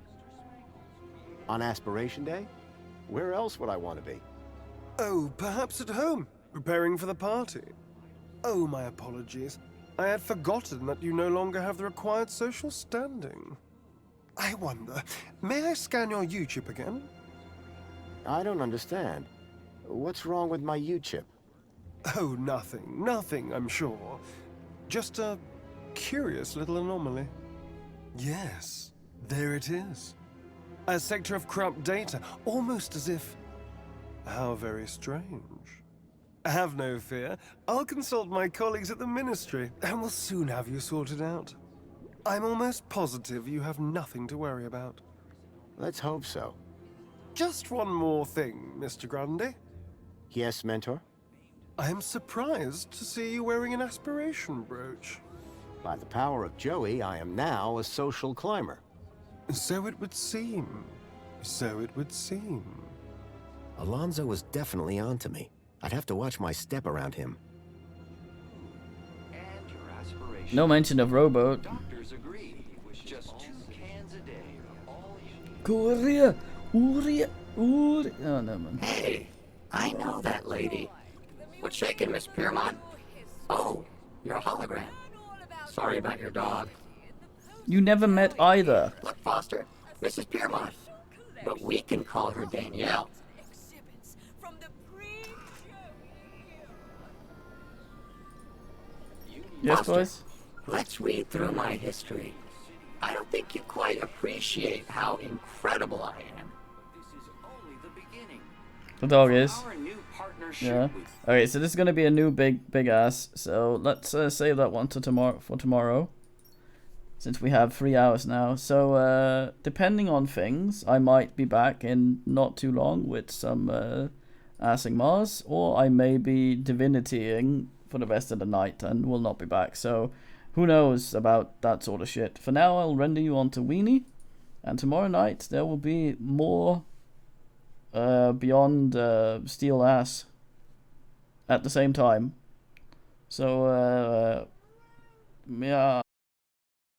On Aspiration Day? Where else would I want to be? Oh, perhaps at home, preparing for the party. Oh, my apologies. I had forgotten that you no longer have the required social standing. I wonder, may I scan your U-chip again? I don't understand. What's wrong with my U-chip? Oh, nothing, I'm sure. Just a curious little anomaly. Yes, there it is. A sector of corrupt data, almost as if... How very strange. Have no fear. I'll consult my colleagues at the Ministry, and we'll soon have you sorted out. I'm almost positive you have nothing to worry about. Let's hope so. Just one more thing, Mr. Grundy. Yes, Mentor? I am surprised to see you wearing an aspiration brooch. By the power of Joey, I am now a social climber. So it would seem. So it would seem. Alonso was definitely onto me. I'd have to watch my step around him. And your aspiration. No mention of rowboat. Doctors agree. Just 2 cans a day. All you need. Korea, Uria, Uria. Oh no, man. Hey, I know that lady. What's shaking, Miss Piermont? Oh, you're a hologram. Sorry about your dog. You never met either. Look, Foster, Mrs. Piermont. But we can call her Danielle. Yes, Foster, boys? let's read through my history. I don't think you quite appreciate how incredible I am. The dog is. Our new partnership Yeah. with Okay, so this is gonna be a new big ass. So let's save that one to tomorrow, since we have 3 hours now. So depending on things, I might be back in not too long with some assing Mars, or I may be divinitying for the rest of the night and will not be back. So who knows about that sort of shit. For now, I'll render you onto Weenie, and tomorrow night there will be more Beyond Steel Ass at the same time. So yeah.